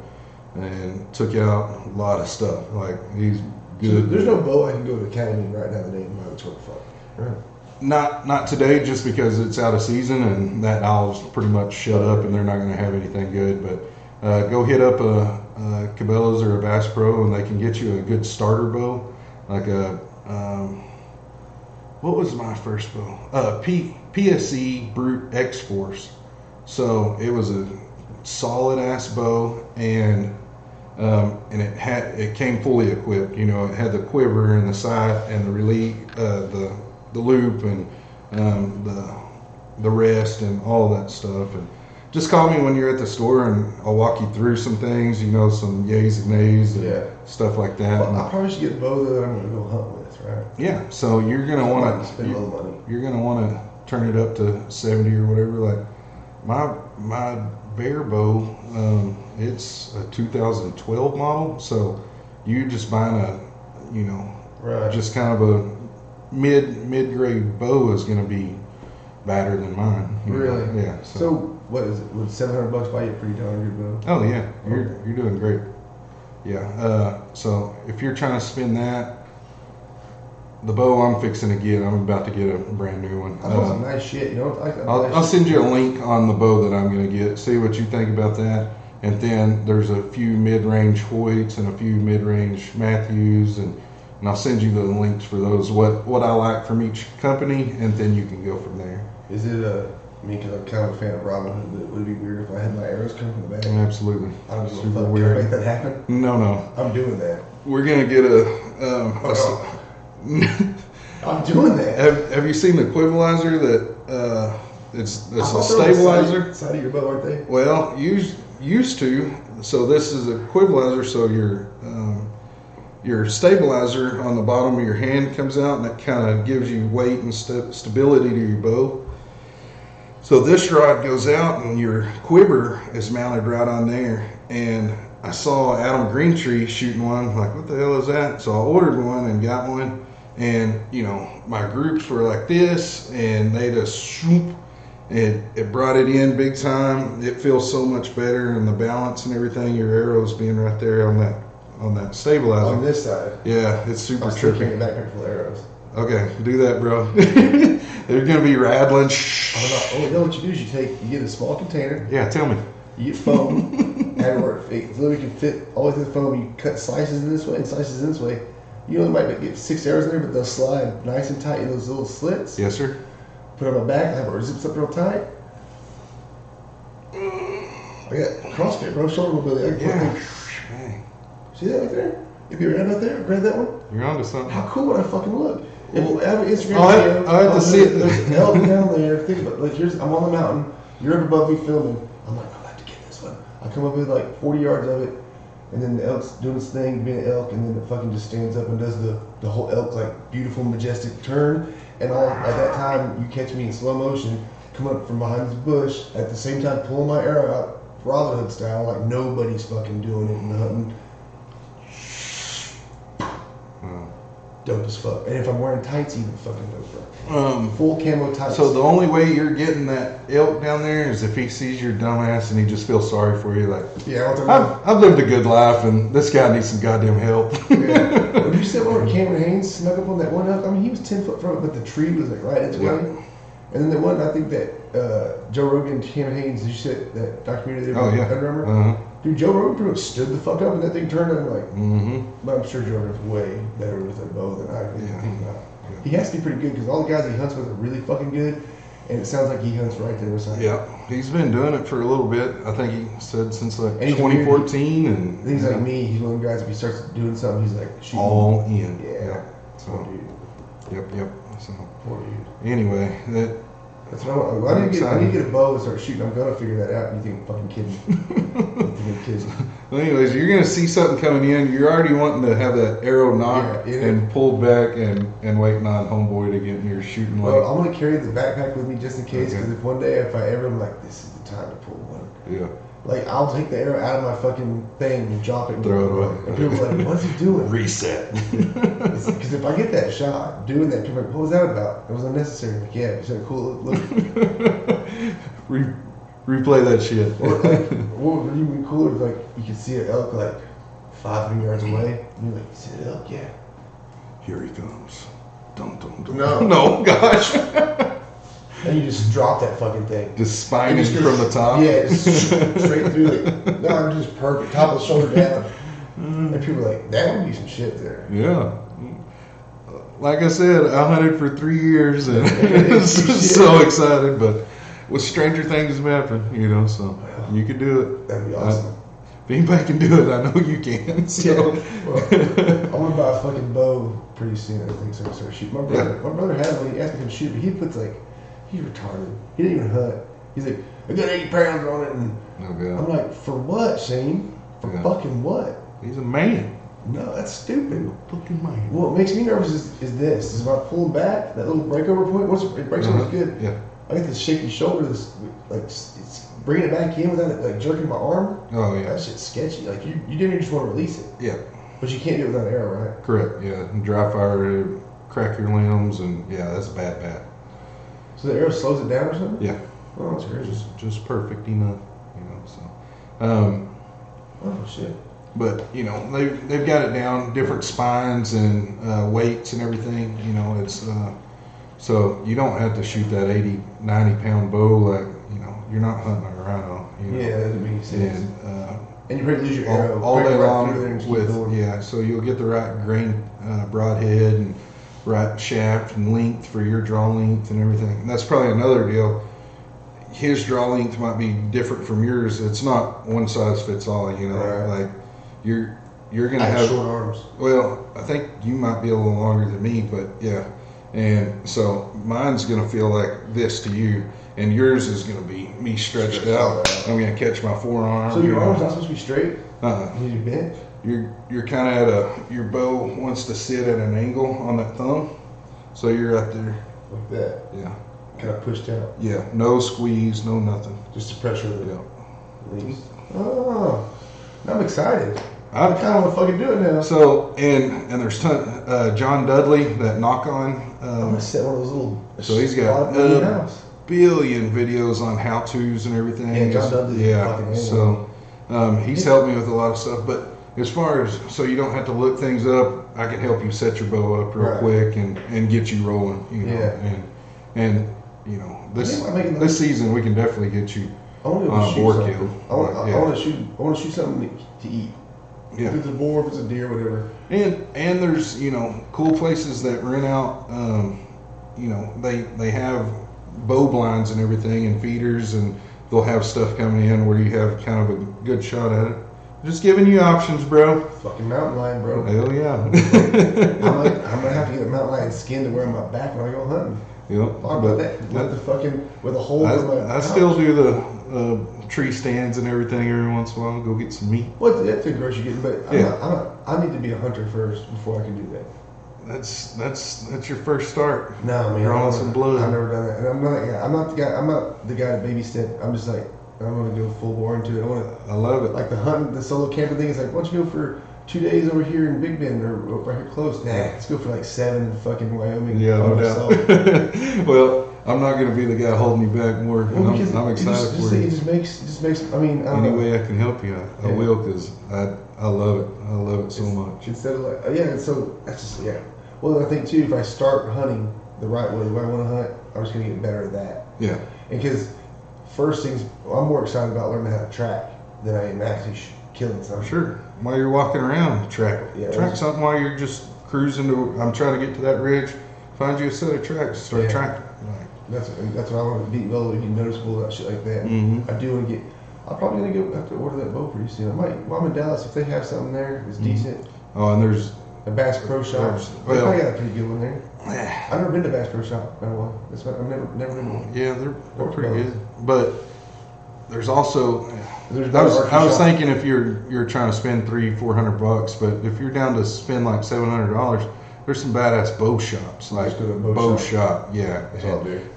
and took out a lot of stuff. Like, he's So good. there's no bow I can go to the academy right now today and buy the 25. Right. Not today, just because it's out of season and that owl's pretty much shut up and they're not going to have anything good. But go hit up a Cabela's or a Bass Pro and they can get you a good starter bow, like a what was my first bow? PSE Brute X Force. So it was a solid ass bow and it came fully equipped. It had the quiver and the sight and the release, the loop and the rest and all that stuff. And just call me when you're at the store and I'll walk you through some things. Some yays and nays and Yeah. stuff like that. Well, I probably should get a bow that I'm going to go hunt with, right? Yeah, so you're gonna I want might spend a little money. you're gonna want to turn it up to 70 or whatever. Like my Bear bow, it's a 2012 model, so you just buying Right. just kind of a mid-grade bow is gonna be better than mine. Really? Yeah. So what is it? Would $700 buy you a pretty darn good bow? Oh yeah, you're doing great. Yeah. So if you're trying to spend that, the bow I'm fixing to get, I'm about to get a brand new one. I bought some nice shit. I'll send you a link on the bow that I'm going to get. See what you think about that. And then there's a few mid-range Hoyts and a few mid-range Matthews, and I'll send you the links for those. What I like from each company, and then you can go from there. Is it because I'm kind of a fan of Robin Hood, but would it be weird if I had my arrows come from the back? Absolutely. I don't give a Super fuck. Can I weird. make that happen? No. I'm doing that. We're going to get I'm doing that. Have you seen the Quivalizer that it's I a thought they were stabilizer? Side of your bow, aren't they? Well, used to. So this is a Quivalizer. So your stabilizer on the bottom of your hand comes out, and that kind of gives you weight and stability to your bow. So this rod goes out, and your quiver is mounted right on there. And I saw Adam Greentree shooting one. Like, what the hell is that? So I ordered one and got one. And my groups were like this, and they just swoop. It brought it in big time. It feels so much better, and the balance and everything. Your arrows being right there on that stabilizer. On this side. Yeah, it's super I'm still trippy. carrying a backpack full of arrows. Okay, do that, bro. They're gonna be rattling. You know what you do is you get a small container, Yeah, tell me. you get foam, and where it literally can fit all the way through the foam. You cut slices in this way and slices in this way. You only might get 6 arrows in there, but they'll slide nice and tight in those little slits. Yes, sir. Put it on my back, I have it zipped up real tight. I got CrossFit, bro, shoulder mobility. I can Yeah. fucking- Dang. See that right there? If you're around out there, grab that one. You're onto something. How cool would I fucking look? If I have an Instagram I'll have to see it. There's an elk down there. Think about it. Like I'm on the mountain. You're up above me filming. I'm like, I'm about to get this one. I come up with like 40 yards of it, and then the elk's doing its thing, being an elk, and then it fucking just stands up and does the whole elk like beautiful majestic turn. And at that time, you catch me in slow motion, come up from behind this bush at the same time pulling my arrow out, Robin Hood style, like nobody's fucking doing it in the hunting. Dope as fuck. And if I'm wearing tights, even fucking dope. Full camo tights. So the only way you're getting that elk down there is if he sees your dumbass and he just feels sorry for you. Like, yeah, I've lived a good life, and this guy needs some goddamn help. Yeah. When you said when Cameron Haynes snuck up on that one elk, I mean, he was 10 foot from it, but the tree was like right in its way. And then the one, I think that Joe Rogan, Cameron Haynes, you said that documentary they did. Oh, yeah. I remember. Uh-huh. Dude, Joe Rogan pretty much stood the fuck up and that thing turned, and I'm like, Mm-hmm. but I'm sure Joe Rogan's way better with a bow than I can Yeah. think about. He has to be pretty good because all the guys he hunts with are really fucking good, and it sounds like he hunts right there beside him. Yeah, he's been doing it for a little bit. I think he said since like And he's 2014, and He's like me. He's one of the guys. If he starts doing something, he's like shooting. all in. Yeah. So, Poor dude. yep. So Poor dude. anyway, That's what I want. I need to get a bow and start shooting. I'm gonna figure that out. You think I'm fucking kidding? You think I'm kidding? well, anyways, you're gonna see something coming in. You're already wanting to have that arrow knocked Yeah, and pulled back and waiting on homeboy to get in your shooting Well, leg. I'm gonna carry the backpack with me just in case. Because Okay. if one day, if I ever am like, this is the time to pull one. Yeah. Like I'll take the arrow out of my fucking thing and drop it. And Throw it away. And people are like, what's he doing? Reset. Because if I get that shot doing that, people are like, what was that about? It was unnecessary. I'm like, yeah, it's a cool look. Replay that shit. Or like, what would even be cooler if like you could see an elk like 500 yards away, and you're like, you see the elk? Yeah. Here he comes. Dum dum dum. No. No, gosh. And you just drop that fucking thing. Just spining You just go from the top. Yeah, just straight through it. No, I'm just perfect. Top of the shoulder down. And people are like, that would be some shit there. Yeah. Like I said, I hunted for 3 years and so excited, but with stranger things have happened, so you can do it. That'd be awesome. If anybody can do it, I know you can. So. Yeah. Well, I'm gonna buy a fucking bow pretty soon. I think so. I can start shooting. My brother had one. He asked me to shoot, but he puts like, he's retarded. He didn't even hunt. He's like, I got 80 pounds on it, and Oh, I'm like, for what, Shane? For Yeah. fucking what? He's a man. No, that's stupid. Fucking man. What makes me nervous is this. Is when I pull back, that little breakover point. Once it breaks over, it's good. Yeah. I get this shaky shoulder. This like it's bringing it back in without it like jerking my arm. Oh, yeah. That shit's sketchy. Like you didn't just want to release it, Yeah. but you can't do it without an arrow, right? Correct. Yeah. And dry fire, crack your limbs, and yeah, that's bad. So the arrow slows it down or something. Yeah. Oh, that's crazy. Just perfect enough, So. Oh shit. But they've got it down, different spines and weights and everything. It's so you don't have to shoot that 80, 90 pound bow like you're not hunting a rhino. Yeah, that would make sense. And you probably lose your arrow all day right long through there and keep with going. So you'll get the right grain, broadhead and right shaft and length for your draw length and everything. And that's probably another deal. His draw length might be different from yours. It's not one size fits all. Right. Like you're gonna I have short arms. Well, I think you might be a little longer than me, but yeah. And so mine's gonna feel like this to you, and yours is gonna be me stretched out. I'm gonna catch my forearm. So your arm's not supposed to be straight. Uh-uh. You need to bend. You're kind of your bow wants to sit at an angle on that thumb, so you're right there. Like that. Yeah. Kind of pushed out. Yeah. No squeeze, no nothing. Just the pressure of the Yeah. leaves. Oh, I'm excited. I kind of want to fucking do it now. So and there's John Dudley, that knock on. I'm gonna set one of those little. So he's got in your house. billion videos on how tos and everything. Yeah, John Dudley. Yeah. So he's helped me with a lot of stuff. But as far as so you don't have to look things up, I can help you set your bow up real quick and get you rolling. You know, and you know this season we can definitely get you on a boar kill. I want to shoot something to eat. Yeah. If it's a boar, if it's a deer, whatever. And there's cool places that rent out. They have bow blinds and everything and feeders, and they'll have stuff coming in where you have kind of a good shot at it. Just giving you options, bro. Fucking mountain lion, bro. Hell yeah. I'm gonna have to get a mountain lion skin to wear on my back when I go hunting. Yep. With a hole in my I still do the tree stands and everything every once in a while. Go get some meat. Well, that's a grocery getting, but I need to be a hunter first before I can do that. That's your first start. No, man. Drawing some blood. I've never done that, and I'm not the guy to babysit. I'm just like I'm gonna go full bore into it. I love it. Like the solo camping thing is like, why don't you go for 2 days over here in Big Bend or right here close? Nah, let's go for like 7 in fucking Wyoming. Yeah, no doubt. Well, I'm not gonna be the guy holding you back more. I'm excited for you. It just makes. I mean, any way I can help you, I will, because I love it. I love it so much. Instead of like, so that's just Well, I think too, if I start hunting the right way, the way I want to hunt, I'm just gonna get better at that. Yeah. And because first things, I'm more excited about learning how to track than I am actually killing something. Sure. While you're walking around, track something while you're just cruising I'm trying to get to that ridge. Find you a set of tracks, start tracking. That's what I want to be well, be noticeable about shit like that. Mm-hmm. I do want to get. I'm probably gonna have to order that bow pretty soon. I might. While I'm in Dallas, if they have something there that's decent. Oh, and there's a Bass Pro Shop. They probably got a pretty good one there. I've never been to Bass Pro Shop. I've never been to one. Yeah, they're pretty good. But there's also. I was thinking if you're trying to spend $300-400, but if you're down to spend like $700, there's some badass bow shops like bow shop. Yeah,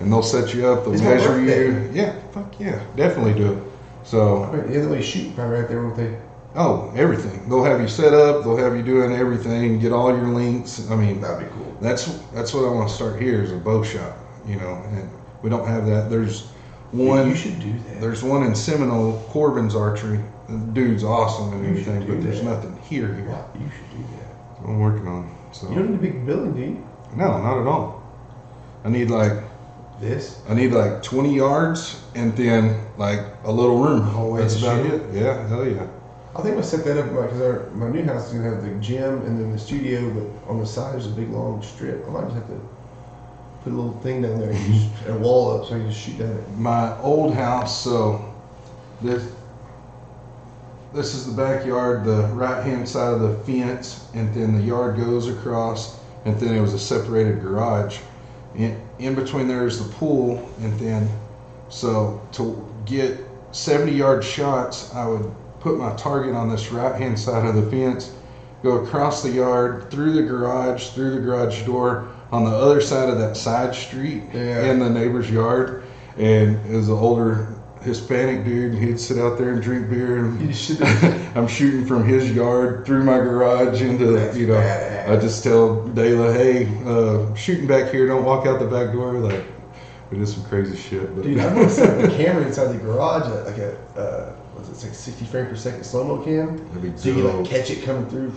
and they'll set you up. They'll measure you. Yeah, fuck yeah, definitely do it. So they shoot probably right there, won't they? Oh, everything. They'll have you set up. They'll have you doing everything. Get all your links. I mean, that'd be cool. That's what I want to start here is a bow shop. And we don't have that. There's one. You should do that. There's one in Seminole, Corbin's Archery. The dude's awesome and everything, but there's nothing here. Wow, you should do that. I'm working on it. So. You don't need a big building, do you? No, not at all. I need like this. I need like 20 yards and then like a little room. That's about it. Yeah, hell yeah. I think I'm gonna set that up because my new house is gonna have the gym and then the studio, but on the side there's a big long strip. I might just have to put a little thing down there and a wall up so I can just shoot down it. My old house, so this is the backyard, the right hand side of the fence, and then the yard goes across, and then it was a separated garage. In between there is the pool, and then so to get 70-yard shots, I would put my target on this right hand side of the fence, go across the yard, through the garage door, on the other side of that side street in the neighbor's yard. And it was an older Hispanic dude, and he'd sit out there and drink beer, and I'm shooting from his yard through my garage into, I just tell Dayla, hey, shooting back here, don't walk out the back door. Like, we did some crazy shit. But. Dude, I'm gonna set the camera inside the garage at like it's like 60 frames per second slow-mo cam. So you can like catch it coming through.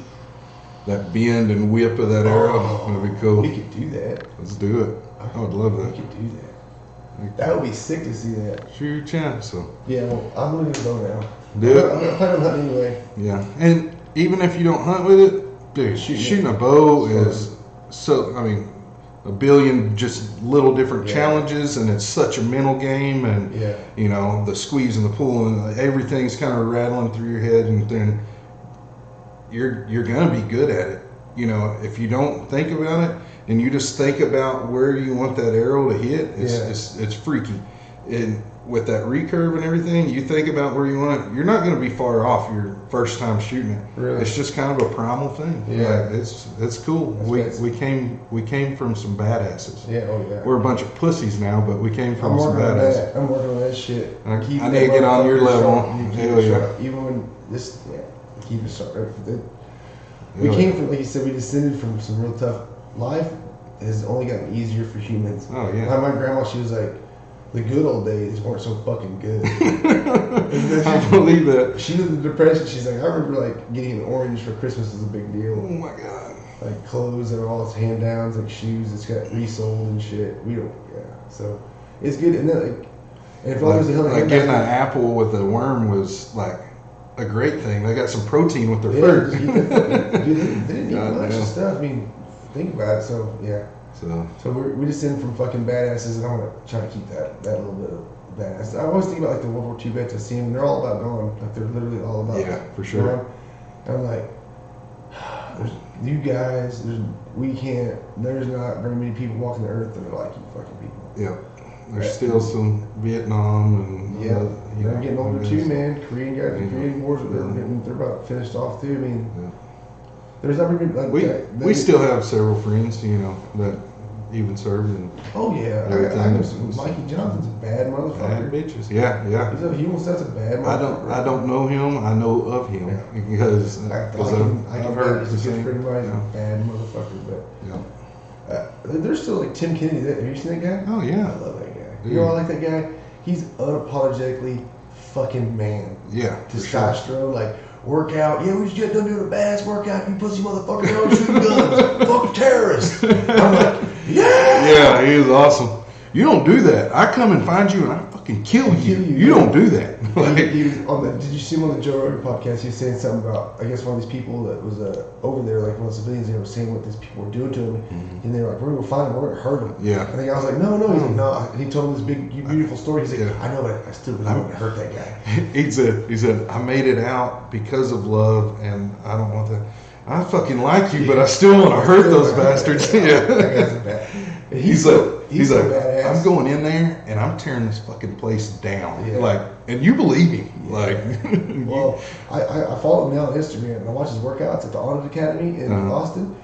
That bend and whip of that arrow, that'd be cool. We could do that. Let's do it. I would love that. We could do that. That would be sick to see that. Sure, your chance. So. Yeah, well, I'm gonna go now. Do it. I'm gonna plan on hunting anyway. Yeah, and even if you don't hunt with it, dude, shooting a bow is so. I mean, a billion just little different challenges, and it's such a mental game, and the squeeze in the pool, and everything's kind of rattling through your head, and then you're gonna be good at it. If you don't think about it and you just think about where you want that arrow to hit, it's freaky. And with that recurve and everything, you think about where you want it. You're not going to be far off your first time shooting it. Really? It's just kind of a primal thing. Yeah, it's cool. We came from some badasses. Yeah, oh yeah. We're a bunch of pussies now, but we came from some badasses. I'm working on that shit. I need to get on your level. Hell yeah. Even when this, keep it sharp. We came from, like you said, we descended from some real tough life. It has only gotten easier for humans. Oh yeah. My grandma, she was like, the good old days weren't so fucking good. I believe that. She was in depression. She's like, I remember like getting an orange for Christmas was a big Oh deal. my god. Like clothes and all its hand downs, like shoes that's got resold and shit. We don't, yeah. So it's good. And then like, and if Like, always the hell like getting an apple with a worm was like a great thing. They got some protein with their fur. Dude, they didn't eat God much damn. of stuff. I mean, think about it. So yeah. So We just in from fucking badasses, and I want to try to keep that little bit of badass. I always think about like the World War II vets I see them. They're all about gone. Like they're literally all about. yeah, for sure. gone. And I'm like, there's you guys. There's not very many people walking the earth that are like you fucking people. Yeah. There's still some Vietnam and Yeah, you they're know, getting older it too, is. man. Korean guys, the Yeah. Korean wars, Yeah. they're about finished off too. I mean, Yeah. there's not really like We still have several friends, you know, that even served and Oh yeah, everything I know is- some. Mikey Johnson's a bad bad motherfucker. bitches. Yeah. He wants that's a bad I motherfucker. don't know him. I know of him Yeah. because I I've can heard bet the he's a good same. friend of mine. He's Yeah. a bad motherfucker, but Yeah. there's still like Tim Kennedy. Have you seen that guy? Oh I yeah. love that guy. Dude. You know, I like that guy. He's unapologetically fucking man. Yeah. for sure. Testosterone, like workout. Yeah, we just got done doing a badass workout. You pussy motherfucker, don't shooting guns. Fuck terrorists. I'm like, yeah. Yeah, he is awesome. You don't do that. I come and find you and I fucking kill you. Kill you. You don't do that. He was on the. Did you see him on the Joe Rogan podcast? He was saying something about, I guess, one of these people that was over there, like one of the civilians. They were saying what these people were doing to him, and they were like, "We're gonna find him. We're gonna hurt him." Yeah. And the guy was like, "No, no." He's like, "No." And he told him this big, beautiful story. He's like, Yeah. "I know, but I still don't want to hurt that guy." He said, I made it out because of love and I don't want that. I fucking like you, but I still want to hurt those bastards. That Yeah. guy's a bad. And He's so, like, he's so like, badass. I'm going in there and I'm tearing this fucking place down. Yeah. Like, and you believe him. Yeah. Like, Well, I follow him now on Instagram and I watch his workouts at the Honored Academy in Uh-huh. Austin,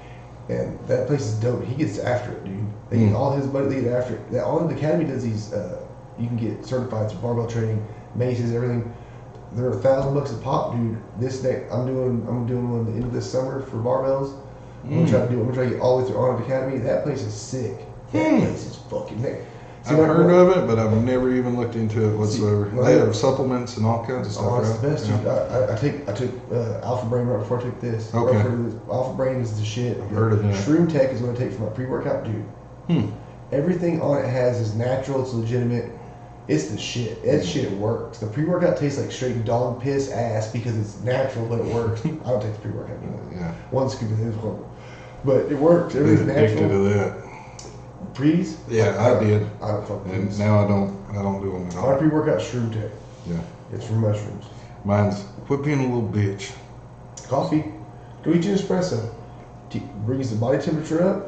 and that place is dope. He gets after it, dude. They Mm. get all his buddies they get after it. That Honored Academy does these. You can get certified through barbell training, maces, everything. They're $1,000 a pop, dude. This day I'm doing one at the end of this summer for barbells. I'm gonna try to get all the way through Honored Academy. That place is sick. That place is fucking sick. I've heard of it, but I've never even looked into it whatsoever. well, They have supplements and all kinds of stuff, Oh, it's right? the best, Yeah. dude. I took Alpha Brain right before I took this. Okay. Right before this. Alpha Brain is the shit. I've heard of that. Shroom Tech is what I take for my pre-workout, dude. Hmm. Everything on it has is natural. It's legitimate. It's the shit. That shit works. The pre-workout tastes like straight dog piss ass because it's natural, but it works. I don't take the pre-workout anymore. Yeah. One scoop of it is horrible, but it works. Been Everything's addicted natural. to that. Pre's? Yeah, I did. I don't fuck with And Pre's. now I don't do them at My all. pre-workout Shroom Tech. Yeah. It's from mushrooms. Mine's quit being a little bitch. Coffee. Go eat your espresso. Brings the body temperature up.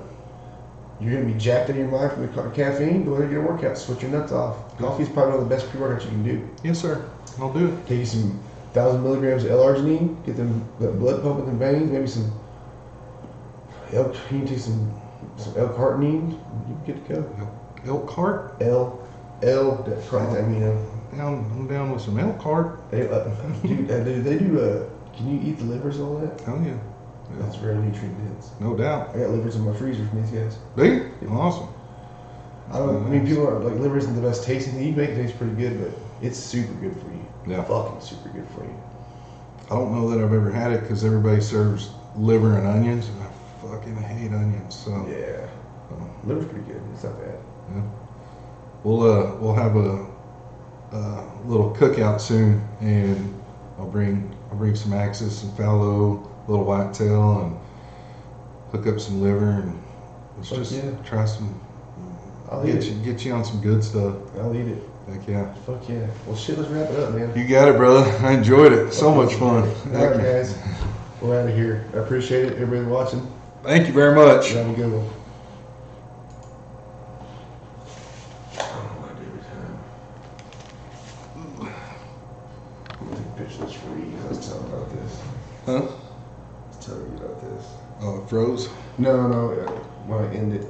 You're gonna be jacked out of your mind from the caffeine. Go ahead and get a workout. Switch your nuts off. Coffee is probably one of the best pre-workouts you can do. Yes, sir. I'll do it. Take you some 1,000 milligrams of L-arginine. Get that blood pumping in the veins. Maybe some elk. You can take some L-carnitine. You can get to go. Elk cart? That's right. I mean, I'm down with some elk cart. they do. Can you eat the livers and all that? Hell yeah. That's very nutrient dense. No doubt. I got livers in my freezer from these guys. Do you? Awesome. I mean, people are like, liver isn't the best tasting thing. You make it taste pretty good, but it's super good for you. Yeah. Fucking super good for you. I don't know that I've ever had it because everybody serves liver and onions, and I fucking hate onions. So Yeah. Liver's pretty good. It's not bad. yeah. We'll have a little cookout soon, and I'll bring some Axis, some fallow, a little whitetail, and hook up some liver, and let's Fuck just yeah. try some. I'll eat it. Get you on some good stuff. I'll eat it. Heck yeah. Fuck yeah. Well, shit, let's wrap it up, man. You got it, brother. I enjoyed it. So much fun. All right, guys. We're out of here. I appreciate it. Everybody watching. Thank you very much. Have a good one. I'm gonna take a picture of this for you. I was telling about this. Huh? I was telling you about this. Oh, it froze. No, when I end it.